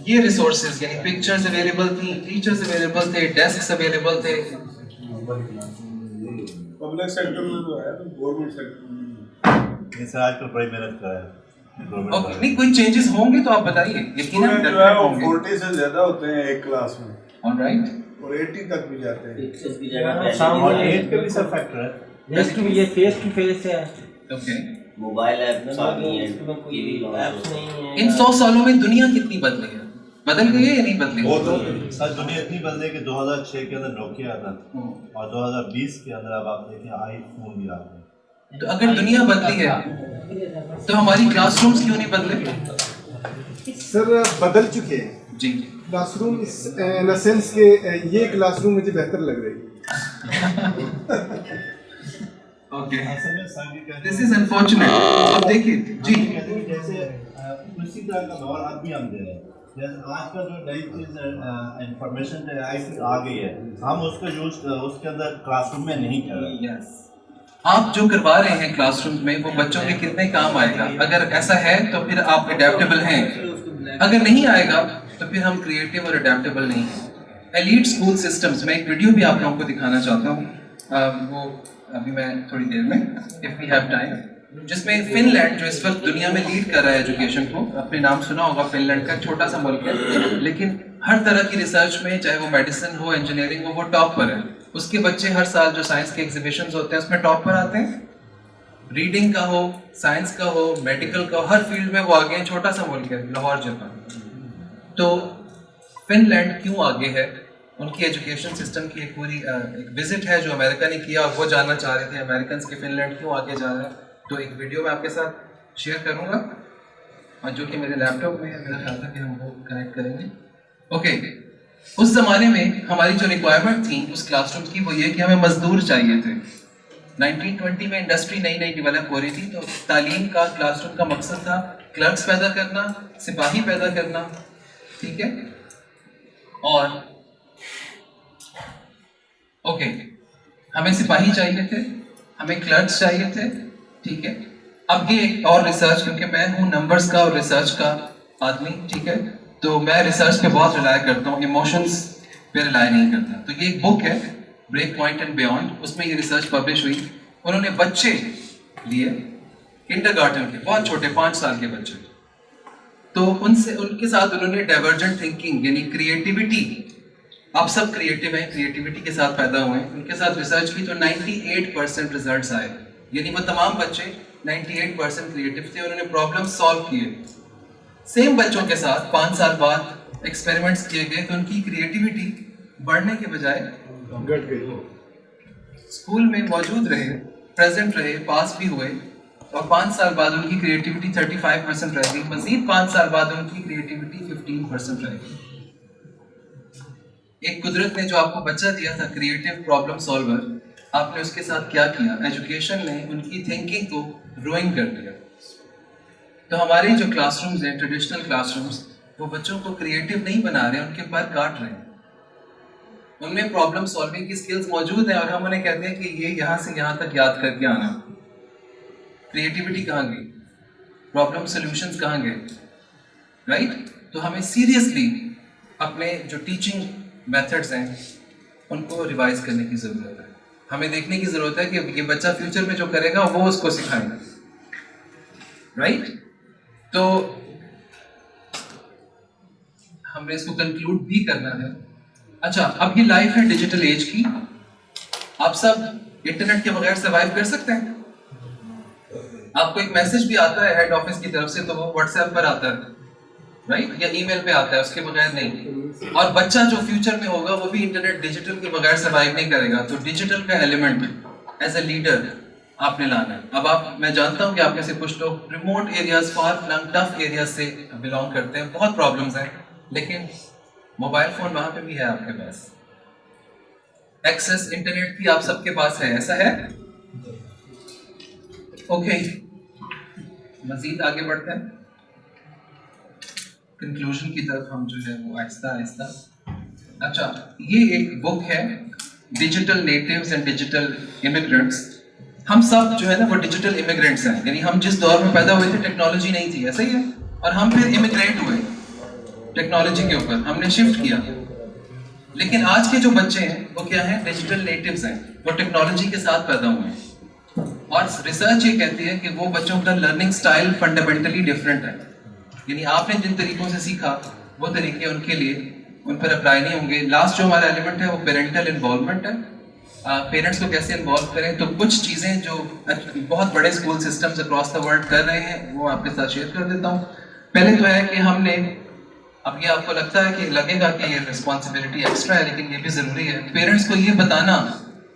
ये रिसोर्सेज यानी पिक्चर्स अवेलेबल थी, टीचर्स अवेलेबल थे, डेस्क्स अवेलेबल थे। पब्लिक सेक्टर में तो है, तो गवर्नमेंट सेक्टर में इस आजकल बड़ी मेहनत कर रहा है। ओके, नहीं कोई चेंजेस होंगे तो आप बताइए, यकीनन जो है वो 40 से ज्यादा होते हैं एक क्लास में, ऑलराइट, और 80 तक भी जाते हैं। की जगह और एज का भी सब फैक्टर है। फेस टू फेस है, ओके। मोबाइल ऐप्स आ गई हैं, कोई ऐप्स नहीं है। इन 100 सालों में दुनिया कितनी बदली है? बदल गई है या नहीं बदली? सर दुनिया इतनी बदले कि 2006 के अंदर नोकिया था, और 2020 के अंदर अब आप देखिए आईफोन भी आ गए। तो अगर दुनिया बदली है तो हमारी क्लासरूम्स क्यों नहीं बदले? सर बदल चुके हैं जी। क्लासरूम इन सेंस के ये क्लासरूम मुझे बेहतर लग रही है। ओके, असल में सर भी कहते दिस इज अनफॉर्चुनेट। अब देखिए जी, हैं जैसे उसी तरह का दौर अब भी हम दे रहे हैं। जैसे आज का जो नई चीज़ इंफॉर्मेशन आ गई है, हम उसको यूज उसके अंदर क्लासरूम में नहीं कर रहे। यस, आप जो करवा रहे हैं क्लासरूम में वो बच्चों के कितने काम आएगा? अगर ऐसा है तो फिर आप अडेप्टेबल हैं, अगर नहीं आएगा तो फिर हम क्रिएटिव और अडेप्टेबल नहीं हैं। एलीट स्कूल सिस्टम्स में एक वीडियो भी आप लोगों को दिखाना चाहता हूँ, वो अभी मैं थोड़ी देर में, इफ वी हैव टाइम, जिसमें फिनलैंड जो इस वक्त दुनिया में लीड कर रहा है एजुकेशन को, अपने नाम सुना होगा, फिनलैंड का छोटा सा मुल्क है, लेकिन हर तरह की रिसर्च में, चाहे वो मेडिसिन हो, इंजीनियरिंग हो, वो टॉप पर है। उसके बच्चे हर साल जो साइंस के एग्जीबिशंस होते हैं उसमें टॉप पर आते हैं। रीडिंग का हो, साइंस का हो, मेडिकल का हो, हर फील्ड में वो आगे हैं। छोटा सा मुल्क है लाहौर जापान। तो फिनलैंड क्यों आगे है, उनकी एजुकेशन सिस्टम की एक पूरी एक विजिट है जो अमेरिका ने किया और वो जानना चाह रहे थे अमेरिकन के फिनलैंड क्यों आगे जा रहा है। तो एक वीडियो मैं आपके साथ शेयर करूँगा और जो कि मेरे लैपटॉप में है, मेरा ख्याल था कि हम वो कनेक्ट करेंगे। ओके, उस ज़माने में हमारी जो रिक्वायरमेंट थी उस क्लासरूम की वो ये कि हमें मजदूर चाहिए थे। 1920 में इंडस्ट्री नई नई डेवलप हो रही थी, तो तालीम का क्लासरूम का मकसद था क्लर्क्स पैदा करना, सिपाही पैदा करना, ठीक है। और ओके, हमें सिपाही चाहिए थे, हमें क्लर्क्स चाहिए थे, ठीक है। अब ये एक और रिसर्च, क्योंकि मैं हूँ नंबर्स का और रिसर्च का आदमी, ठीक है, तो मैं रिसर्च पे बहुत रिलाय करता हूँ, इमोशंस पे रिलाय नहीं करता। तो ये एक बुक है ब्रेक पॉइंट एंड बियॉन्ड, उसमें ये रिसर्च पब्लिश हुई। उन्होंने बच्चे लिए किंडरगार्टन के, बहुत छोटे 5 साल के बच्चे, तो उनके साथ उन्होंने डाइवर्जेंट थिंकिंग यानी क्रिएटिविटी, आप सब क्रिएटिव हैं, क्रिएटिविटी के साथ पैदा हुए हैं, उनके साथ रिसर्च की तो 98% रिजल्ट्स आए, यानी वो तमाम बच्चे 98% क्रिएटिव थे। उन्होंने प्रॉब्लम सॉल्व किए। सेम बच्चों के साथ 5 साल बाद एक्सपेरिमेंट्स किए गए तो उनकी क्रिएटिविटी बढ़ने के बजाय घट गई। स्कूल में मौजूद रहे, प्रेजेंट रहे, पास भी हुए, और 5 साल बाद उनकी क्रिएटिविटी 35% रह गई। मजीद 5 साल बाद उनकी क्रिएटिविटी 15% रह गई। एक कुदरत ने जो आपको बच्चा दिया था क्रिएटिव प्रॉब्लम सॉल्वर, आपने उसके साथ क्या किया? एजुकेशन ने उनकी थिंकिंग को रुइन कर दिया। तो हमारे जो क्लासरूम्स हैं, ट्रेडिशनल क्लासरूम्स, वो बच्चों को क्रिएटिव नहीं बना रहे, उनके पर काट रहे हैं। उनमें प्रॉब्लम सॉल्विंग की स्किल्स मौजूद हैं और हम उन्हें कहते हैं कि ये यहाँ से यहाँ तक याद करके आना। क्रिएटिविटी कहाँ गई? प्रॉब्लम सॉल्यूशंस कहाँ गए? राइट? तो हमें सीरियसली अपने जो टीचिंग मेथड्स हैं उनको रिवाइज करने की ज़रूरत है। हमें देखने की ज़रूरत है कि ये बच्चा फ्यूचर में जो करेगा वो उसको सिखाएगा। राइट? तो हमने इसको कंक्लूड भी करना है। अच्छा, अब ये लाइफ है डिजिटल एज की। आप सब इंटरनेट के बगैर सर्वाइव कर सकते हैं? आपको एक मैसेज भी आता है हेड ऑफिस की तरफ से, तो वो व्हाट्सएप पर आता है, राइट, या ईमेल पे आता है, उसके बगैर नहीं। और बच्चा जो फ्यूचर में होगा वो भी इंटरनेट डिजिटल के बगैर सर्वाइव नहीं करेगा। तो डिजिटल का एलिमेंट एज ए लीडर आपने लाना है। अब मैं जानता हूँ कि आप में से कुछ लोग remote areas, far flung, tough areas से बिलोंग करते हैं, बहुत प्रॉब्लम्स हैं, लेकिन मोबाइल फोन वहां पे भी है आपके पास, एक्सेस इंटरनेट की आप सबके पास है, ऐसा है? ओके, मजीद आगे बढ़ते हैं कंक्लूजन की तरफ, हम जो है वो आहिस्ता आहिस्ता। अच्छा, ये एक बुक है digital natives and digital immigrants. हम सब जो है ना वो डिजिटल इमिग्रेंट्स हैं, यानी हम जिस दौर में पैदा हुए थे टेक्नोलॉजी नहीं थी, ऐसा ही है, और हम फिर इमिग्रेंट हुए टेक्नोलॉजी के ऊपर, हमने शिफ्ट किया। लेकिन आज के जो बच्चे हैं वो क्या हैं? डिजिटल नेटिव्स हैं, वो टेक्नोलॉजी के साथ पैदा हुए हैं। और रिसर्च ये कहती है कि वो बच्चों का लर्निंग स्टाइल फंडामेंटली डिफरेंट है, यानी आपने जिन तरीकों से सीखा वो तरीके उनके लिए उन पर अप्लाई नहीं होंगे। लास्ट जो हमारा एलिमेंट है वो पेरेंटल इन्वॉल्वमेंट है। पेरेंट्स को कैसे इन्वॉल्व करें, तो कुछ चीज़ें जो बहुत बड़े school systems across the world कर रहे हैं वो आपके साथ शेयर कर देता हूँ। पहले तो है कि हमने, अब ये आपको लगता है कि लगेगा कि ये रिस्पॉन्सिबिलिटी एक्स्ट्रा है, लेकिन ये भी ज़रूरी है, पेरेंट्स को ये बताना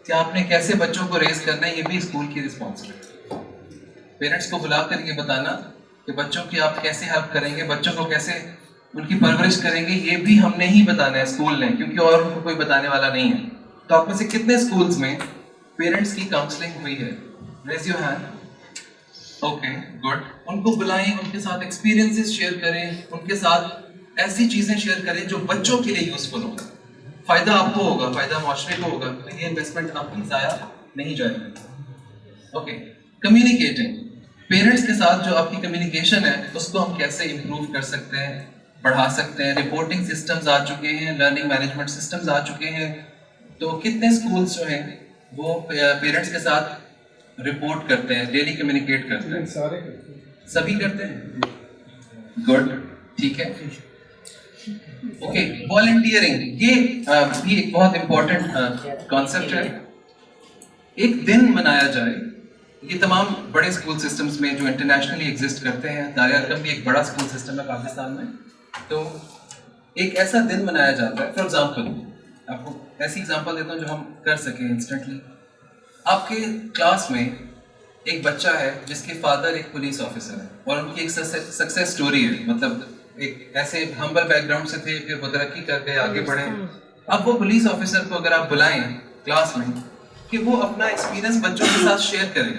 कि आपने कैसे बच्चों को रेज करना है, ये भी स्कूल की रिस्पॉन्सिबिलिटी। पेरेंट्स को बुलाकर ये बताना कि बच्चों की आप कैसे हेल्प करेंगे, बच्चों को कैसे उनकी परवरिश करेंगे, ये भी हमने ही बताना है स्कूल ने, क्योंकि और उनको कोई बताने वाला नहीं है। तो आप में से कितने स्कूल्स में पेरेंट्स की काउंसलिंग हुई है? Raise your hand. Okay, good. उनको बुलाएं, उनके साथ एक्सपीरियंसेस शेयर करें, उनके साथ ऐसी चीज़ें शेयर करें जो बच्चों के लिए यूजफुल हो। फ़ायदा आपको होगा, फ़ायदा माशरे को होगा, तो ये इन्वेस्टमेंट आपकी ज़ाया नहीं जाएगी। ओके, कम्युनिकेटिंग, पेरेंट्स के साथ जो आपकी कम्युनिकेशन है उसको हम कैसे इम्प्रूव कर सकते हैं, बढ़ा सकते हैं। रिपोर्टिंग सिस्टम्स आ चुके हैं, लर्निंग मैनेजमेंट सिस्टम्स आ चुके हैं, तो कितने स्कूल्स जो हैं वो पेरेंट्स के साथ रिपोर्ट करते हैं, डेली कम्युनिकेट करते हैं? सारे करते हैं। सभी करते हैं? गुड, ठीक है। ओके, वॉलंटियरिंग, ये भी एक बहुत इंपॉर्टेंट कॉन्सेप्ट है। एक दिन मनाया जाए, ये तमाम बड़े स्कूल सिस्टम्स में जो इंटरनेशनली एग्जिस्ट करते हैं, दायर अरकम भी एक बड़ा स्कूल सिस्टम है पाकिस्तान में, तो एक ऐसा दिन मनाया जाता है, फॉर एग्जाम्पल आपको ऐसी एग्जाम्पल देता हूँ जो हम कर सकें इंस्टेंटली। आपके क्लास में एक बच्चा है जिसके फादर एक पुलिस ऑफिसर है और उनकी एक सक्सेस स्टोरी है, मतलब एक ऐसे हम्बल बैकग्राउंड से थे, फिर वो तरक्की कर गए, आगे बढ़े। अब वो पुलिस ऑफिसर को अगर आप बुलाएं क्लास में कि वो अपना एक्सपीरियंस बच्चों के साथ शेयर करे,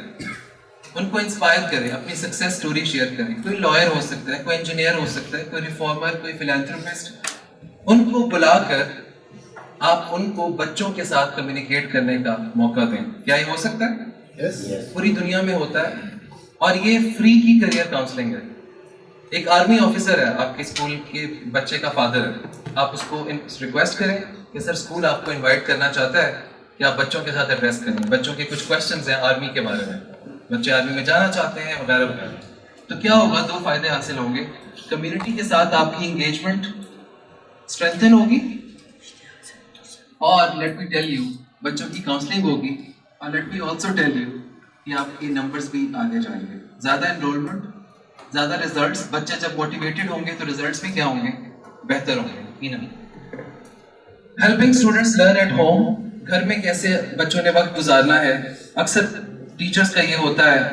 उनको इंस्पायर करे, अपनी सक्सेस स्टोरी शेयर करे। कोई लॉयर हो सकता है, कोई इंजीनियर हो सकता है, कोई रिफॉर्मर, कोई फिलैंथ्रोपिस्ट। उनको बुलाकर आप उनको बच्चों के साथ कम्युनिकेट करने का मौका दें। क्या ये हो सकता है? पूरी दुनिया में होता है और ये फ्री की करियर काउंसलिंग है। एक आर्मी ऑफिसर है, आपके स्कूल के बच्चे का फादर है, आप उसको रिक्वेस्ट करें कि सर स्कूल आपको इनवाइट करना चाहता है कि आप बच्चों के साथ एड्रेस करें। बच्चों के कुछ क्वेश्चंस हैं आर्मी के बारे में, बच्चे आर्मी में जाना चाहते हैं वगैरह वगैरह। तो क्या होगा, दो फायदे हासिल होंगे। कम्युनिटी के साथ आपकी इंगेजमेंट स्ट्रेंथन होगी और लेट मी टेल यू बच्चों की काउंसलिंग होगी और let me also tell you कि आपके नंबर्स भी आगे जाएंगे। ज़्यादा एनरोलमेंट, ज़्यादा रिजल्ट्स। बच्चे जब मोटिवेटेड होंगे तो रिजल्ट्स भी क्या होंगे? बेहतर होंगे। Helping students learn at home, घर में कैसे बच्चों ने वक्त गुजारना है। अक्सर टीचर्स का ये होता है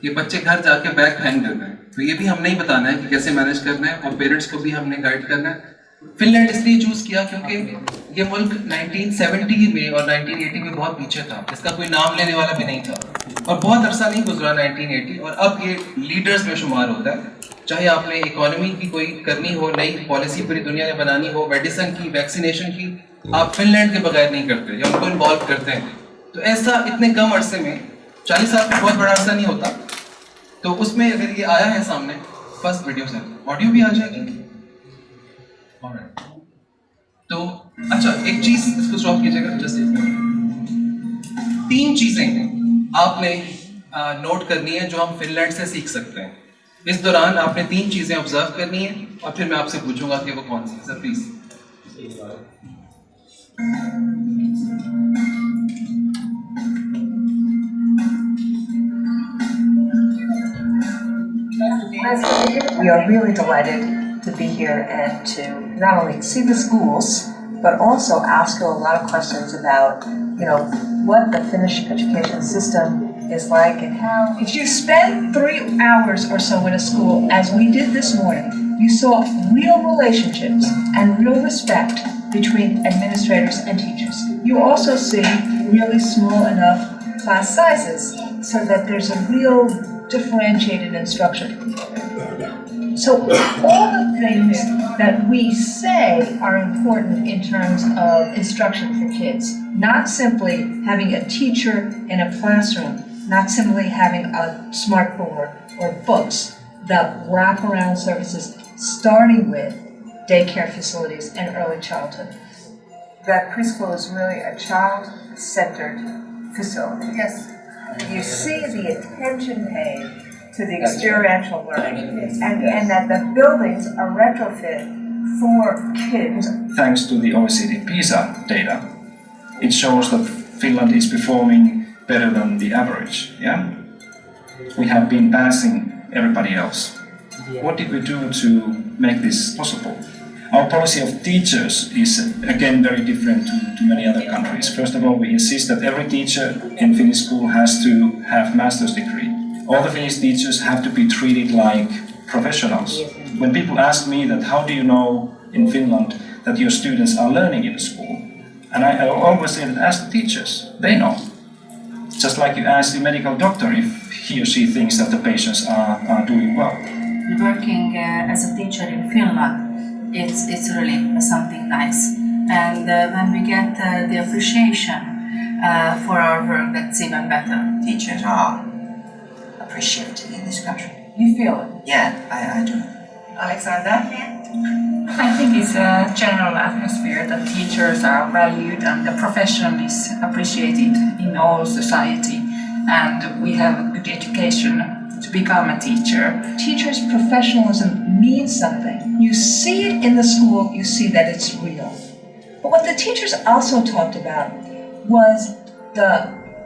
कि बच्चे घर जाके बैग हैंग कर रहे हैं, तो ये भी हमने ही बताना है कि कैसे मैनेज करना है और पेरेंट्स को भी हमने गाइड करना है। फिनलैंड इसलिए चूज किया क्योंकि ये मुल्क 1970 में और 1980 में बहुत पीछे था, इसका कोई नाम लेने वाला भी नहीं था और बहुत अरसा नहीं गुजरा 1980 और अब ये लीडर्स में शुमार होता है। चाहे आपने इकोनॉमी की कोई करनी हो, नई पॉलिसी पूरी दुनिया में बनानी हो, मेडिसिन की, वैक्सीनेशन की, आप फिनलैंड के बगैर नहीं करते या उनको इन्वॉल्व करते हैं। तो ऐसा इतने कम अरसे में, 40 साल में बहुत बड़ा अरसा नहीं होता, तो उसमें अगर ये आया है सामने फर्स्ट वीडियो से, ऑडियो भी आ जाएगी। Alright. तो अच्छा एक चीज, इसको स्टॉप कीजिएगा जस्ट एक मिनट। 3 चीजें आपने नोट करनी है जो हम फिनलैंड से सीख सकते हैं। इस दौरान आपने 3 चीजें ऑब्जर्व करनी है और फिर मैं आपसे पूछूंगा कि वो कौन सी है। Sir please. We are really delighted to be here and to not only see the schools, but also ask you a lot of questions about, what the Finnish education system is like and how. If you spend 3 hours or so in a school, as we did this morning, you saw real relationships and real respect between administrators and teachers. You also see really small enough class sizes so that there's a real differentiated instruction. So all the things that we say are important in terms of instruction for kids, not simply having a teacher in a classroom, not simply having a smartboard or books, the wraparound services starting with daycare facilities and early childhood. That preschool is really a child-centered facility. Yes. You see the attention paid to the experiential learning, and that the buildings are retrofit for kids. Thanks to the OECD PISA data, it shows that Finland is performing better than the average. Yeah, we have been passing everybody else. What did we do to make this possible? Our policy of teachers is again very different to many other countries. First of all, we insist that every teacher in Finnish school has to have master's degree. All the Finnish teachers have to be treated like professionals. When people ask me that how do you know in Finland that your students are learning in school? And I always say that ask the teachers, they know. Just like you ask the medical doctor if he or she thinks that the patients are doing well. Working as a teacher in Finland, it's really something nice. And when we get the appreciation for our work, that's even better. Teachers are appreciated in this country. You feel it? Yeah, I do. Alexander? I think it's a general atmosphere that teachers are valued and the profession is appreciated in all society, and we have a good education to become a teacher. Teachers' professionalism means something. You see it in the school, you see that it's real. But what the teachers also talked about was the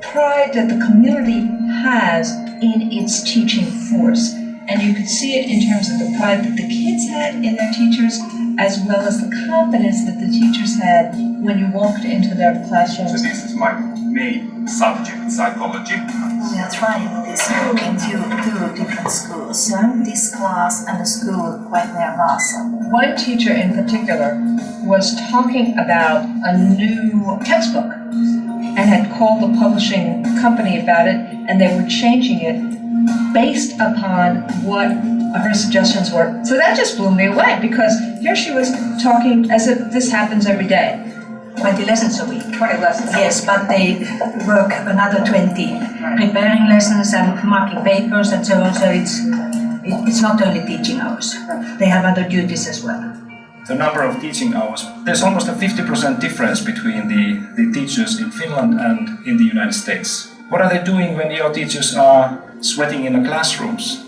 pride that the community has in its teaching force. And you could see it in terms of the pride that the kids had in their teachers as well as the confidence that the teachers had when you walked into their classrooms. So this is my main subject, psychology. We are trying this book into two different schools. This class and the school quite near Lhasa. One teacher in particular was talking about a new textbook and had called the publishing company about it, and they were changing it based upon what her suggestions were. So that just blew me away, because here she was talking as if this happens every day. 20 lessons a week. 20 lessons. Yes, but they work another 20, preparing lessons and marking papers and so on. So it's not only teaching hours. They have other duties as well. The number of teaching hours, there's almost a 50% difference between the teachers in Finland and in the United States. What are they doing when your teachers are sweating in the classrooms?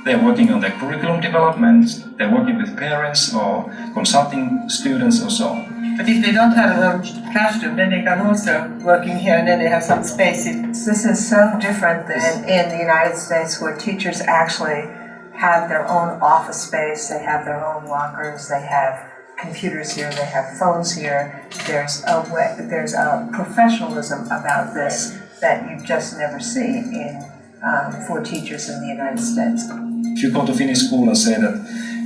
They're working on their curriculum development, they're working with parents or consulting students or so. But if they don't have a classroom, then they can also working here, and then they have some space. This is so different than in the United States, where teachers actually have their own office space, they have their own lockers, they have computers here, they have phones here. There's a professionalism about this that you just never see for teachers in the United States. If you go to Finnish school and say that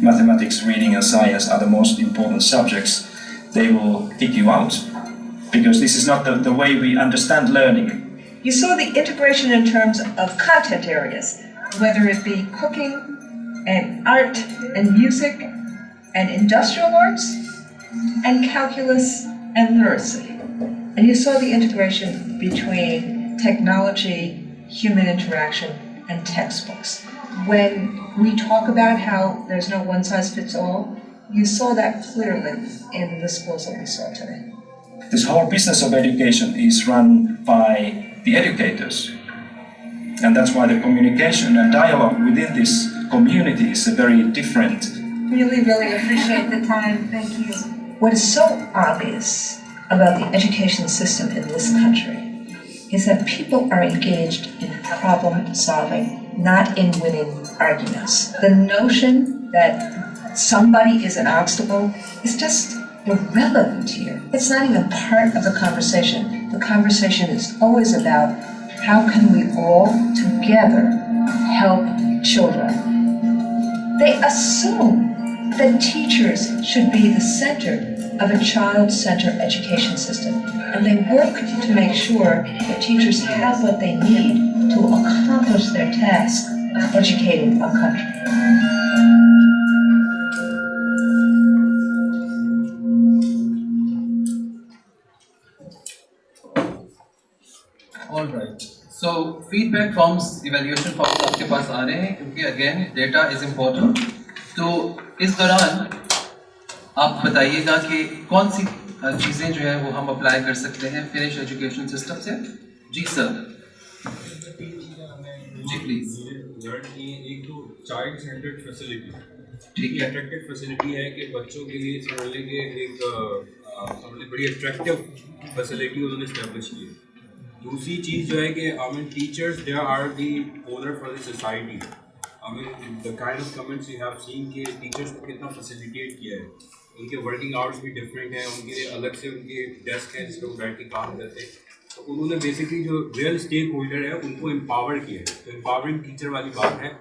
mathematics, reading and science are the most important subjects, they will kick you out, because this is not the way we understand learning. You saw the integration in terms of content areas, whether it be cooking and art and music and industrial arts and calculus and literacy. And you saw the integration between technology, human interaction, and textbooks. When we talk about how there's no one-size-fits-all, you saw that clearly in the schools that we saw today. This whole business of education is run by the educators. And that's why the communication and dialogue within this community is very different. Really, really appreciate the time. Thank you. What is so obvious about the education system in this country is that people are engaged in problem solving, not in winning arguments. The notion that somebody is an obstacle is just irrelevant here. It's not even part of the conversation. The conversation is always about how can we all together help children. They assume that teachers should be the center of a child-centered education system, and they work to make sure that teachers have what they need to accomplish their task of educating a country. All right. So feedback forms, evaluation forms आपके पास आ रहे हैं, क्योंकि again data is important. तो इस दौरान आप बताइएगा कि कौन सी चीज़ें जो है वो हम अप्लाई कर सकते हैं फिनिश एजुकेशन सिस्टम से. जी सर. जी प्लीज. एक तो चाइल्ड सेंटर्ड फैसिलिटी, ठीक है, अट्रैक्टिव फैसिलिटी है कि बच्चों के लिए समझ लें कि एक बड़ी अट्रैक्टिव फैसिलिटी उन्होंने इस्टेब्लिश की है. दूसरी चीज़ जो है कि I mean teachers they are the honour for the society. I mean the kind of comments you have seen कि टीचर्स को कितना फैसिलिटेट किया है. उनके वर्किंग आवर्स भी डिफरेंट हैं, उनके लिए अलग से उनके डेस्क हैं जिस पर वो बैठ के काम करते हैं. तो उन्होंने बेसिकली जो रियल स्टेक होल्डर है उनको एम्पावर किया है. तो एम्पावरिंग टीचर वाली बात है.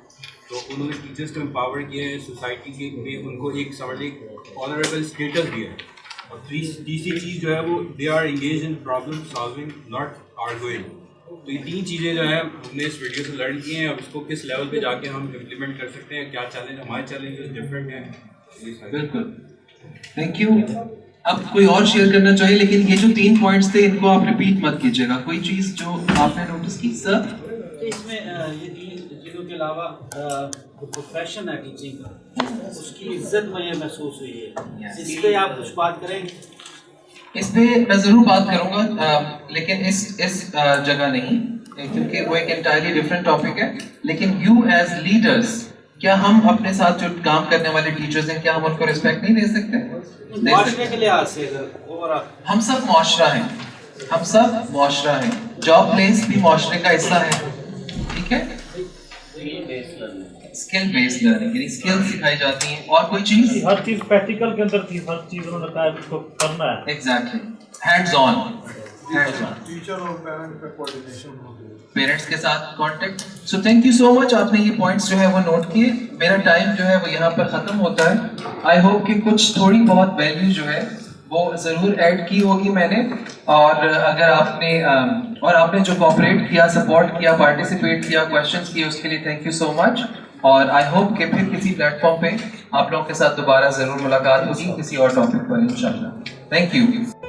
तो उन्होंने टीचर्स को एम्पावर किया है, सोसाइटी के में उनको एक समझ एक ऑनरेबल स्टेटस दिया है. और तीसरी चीज़ जो है वो they are engage in problem solving not arguing. तो ये तीन चीज़ें जो है हमने इस वीडियो से लर्न की हैं. अब इसको किस लेवल पे जाके हम इम्प्लीमेंट कर सकते हैं, क्या चैलेंज, हमारे चैलेंजेस डिफरेंट हैं. बिल्कुल, थैंक यू. अब कोई और शेयर करना चाहिए, लेकिन ये जो 3 पॉइंट्स थे इनको आप रिपीट मत कीजिएगा. कोई चीज़ जो आपने नोटिस की सर? इसमें ये 3 चीज़ों के अलावा जो प्रोफेशन है टीचिंग का, उसकी इज्जत मुझे महसूस हुई है. इस पर आप कुछ बात करेंगे? इस पे मैं ज़रूर बात करूँगा, लेकिन इस जगह नहीं, क्योंकि वो एक एंटायरली डिफरेंट टॉपिक है. लेकिन यू एज लीडर्स, क्या हम अपने साथ जो काम करने वाले टीचर्स हैं, क्या हम उनको रिस्पेक्ट नहीं दे सकते? मुआशरे के लिहाज से हम सब मुआशरा हैं, हम सब मुआशरा हैं. जॉब प्लेस भी मुआशरे का हिस्सा है, ठीक है. स्किल बेस्ड लर्निंग, यानी स्किल सिखाई जाती हैं। और कोई चीज? हर चीज प्रैक्टिकल के अंदर थी, हर चीज उन्होंने कहा इसको करना है। Exactly, hands on, hands on. Teacher और पेरेंट का कोऑर्डिनेशन होती है, पेरेंट्स के साथ contact. So thank you so much, आपने ये पॉइंट्स जो है वो नोट किए। मेरा टाइम जो है वो यहाँ पर ख़त्म होता है। आई होप कि कुछ थोड़ी बहुत वैल्यू जो है वो ज़रूर ऐड की होगी मैंने, और अगर आपने जो कोऑपरेट किया, सपोर्ट किया, पार्टिसिपेट किया, क्वेश्चंस किए, उसके लिए थैंक यू सो मच। और आई होप कि फिर किसी प्लेटफॉर्म पे आप लोगों के साथ दोबारा ज़रूर मुलाकात होगी किसी और टॉपिक पर इंशाल्लाह। Thank you.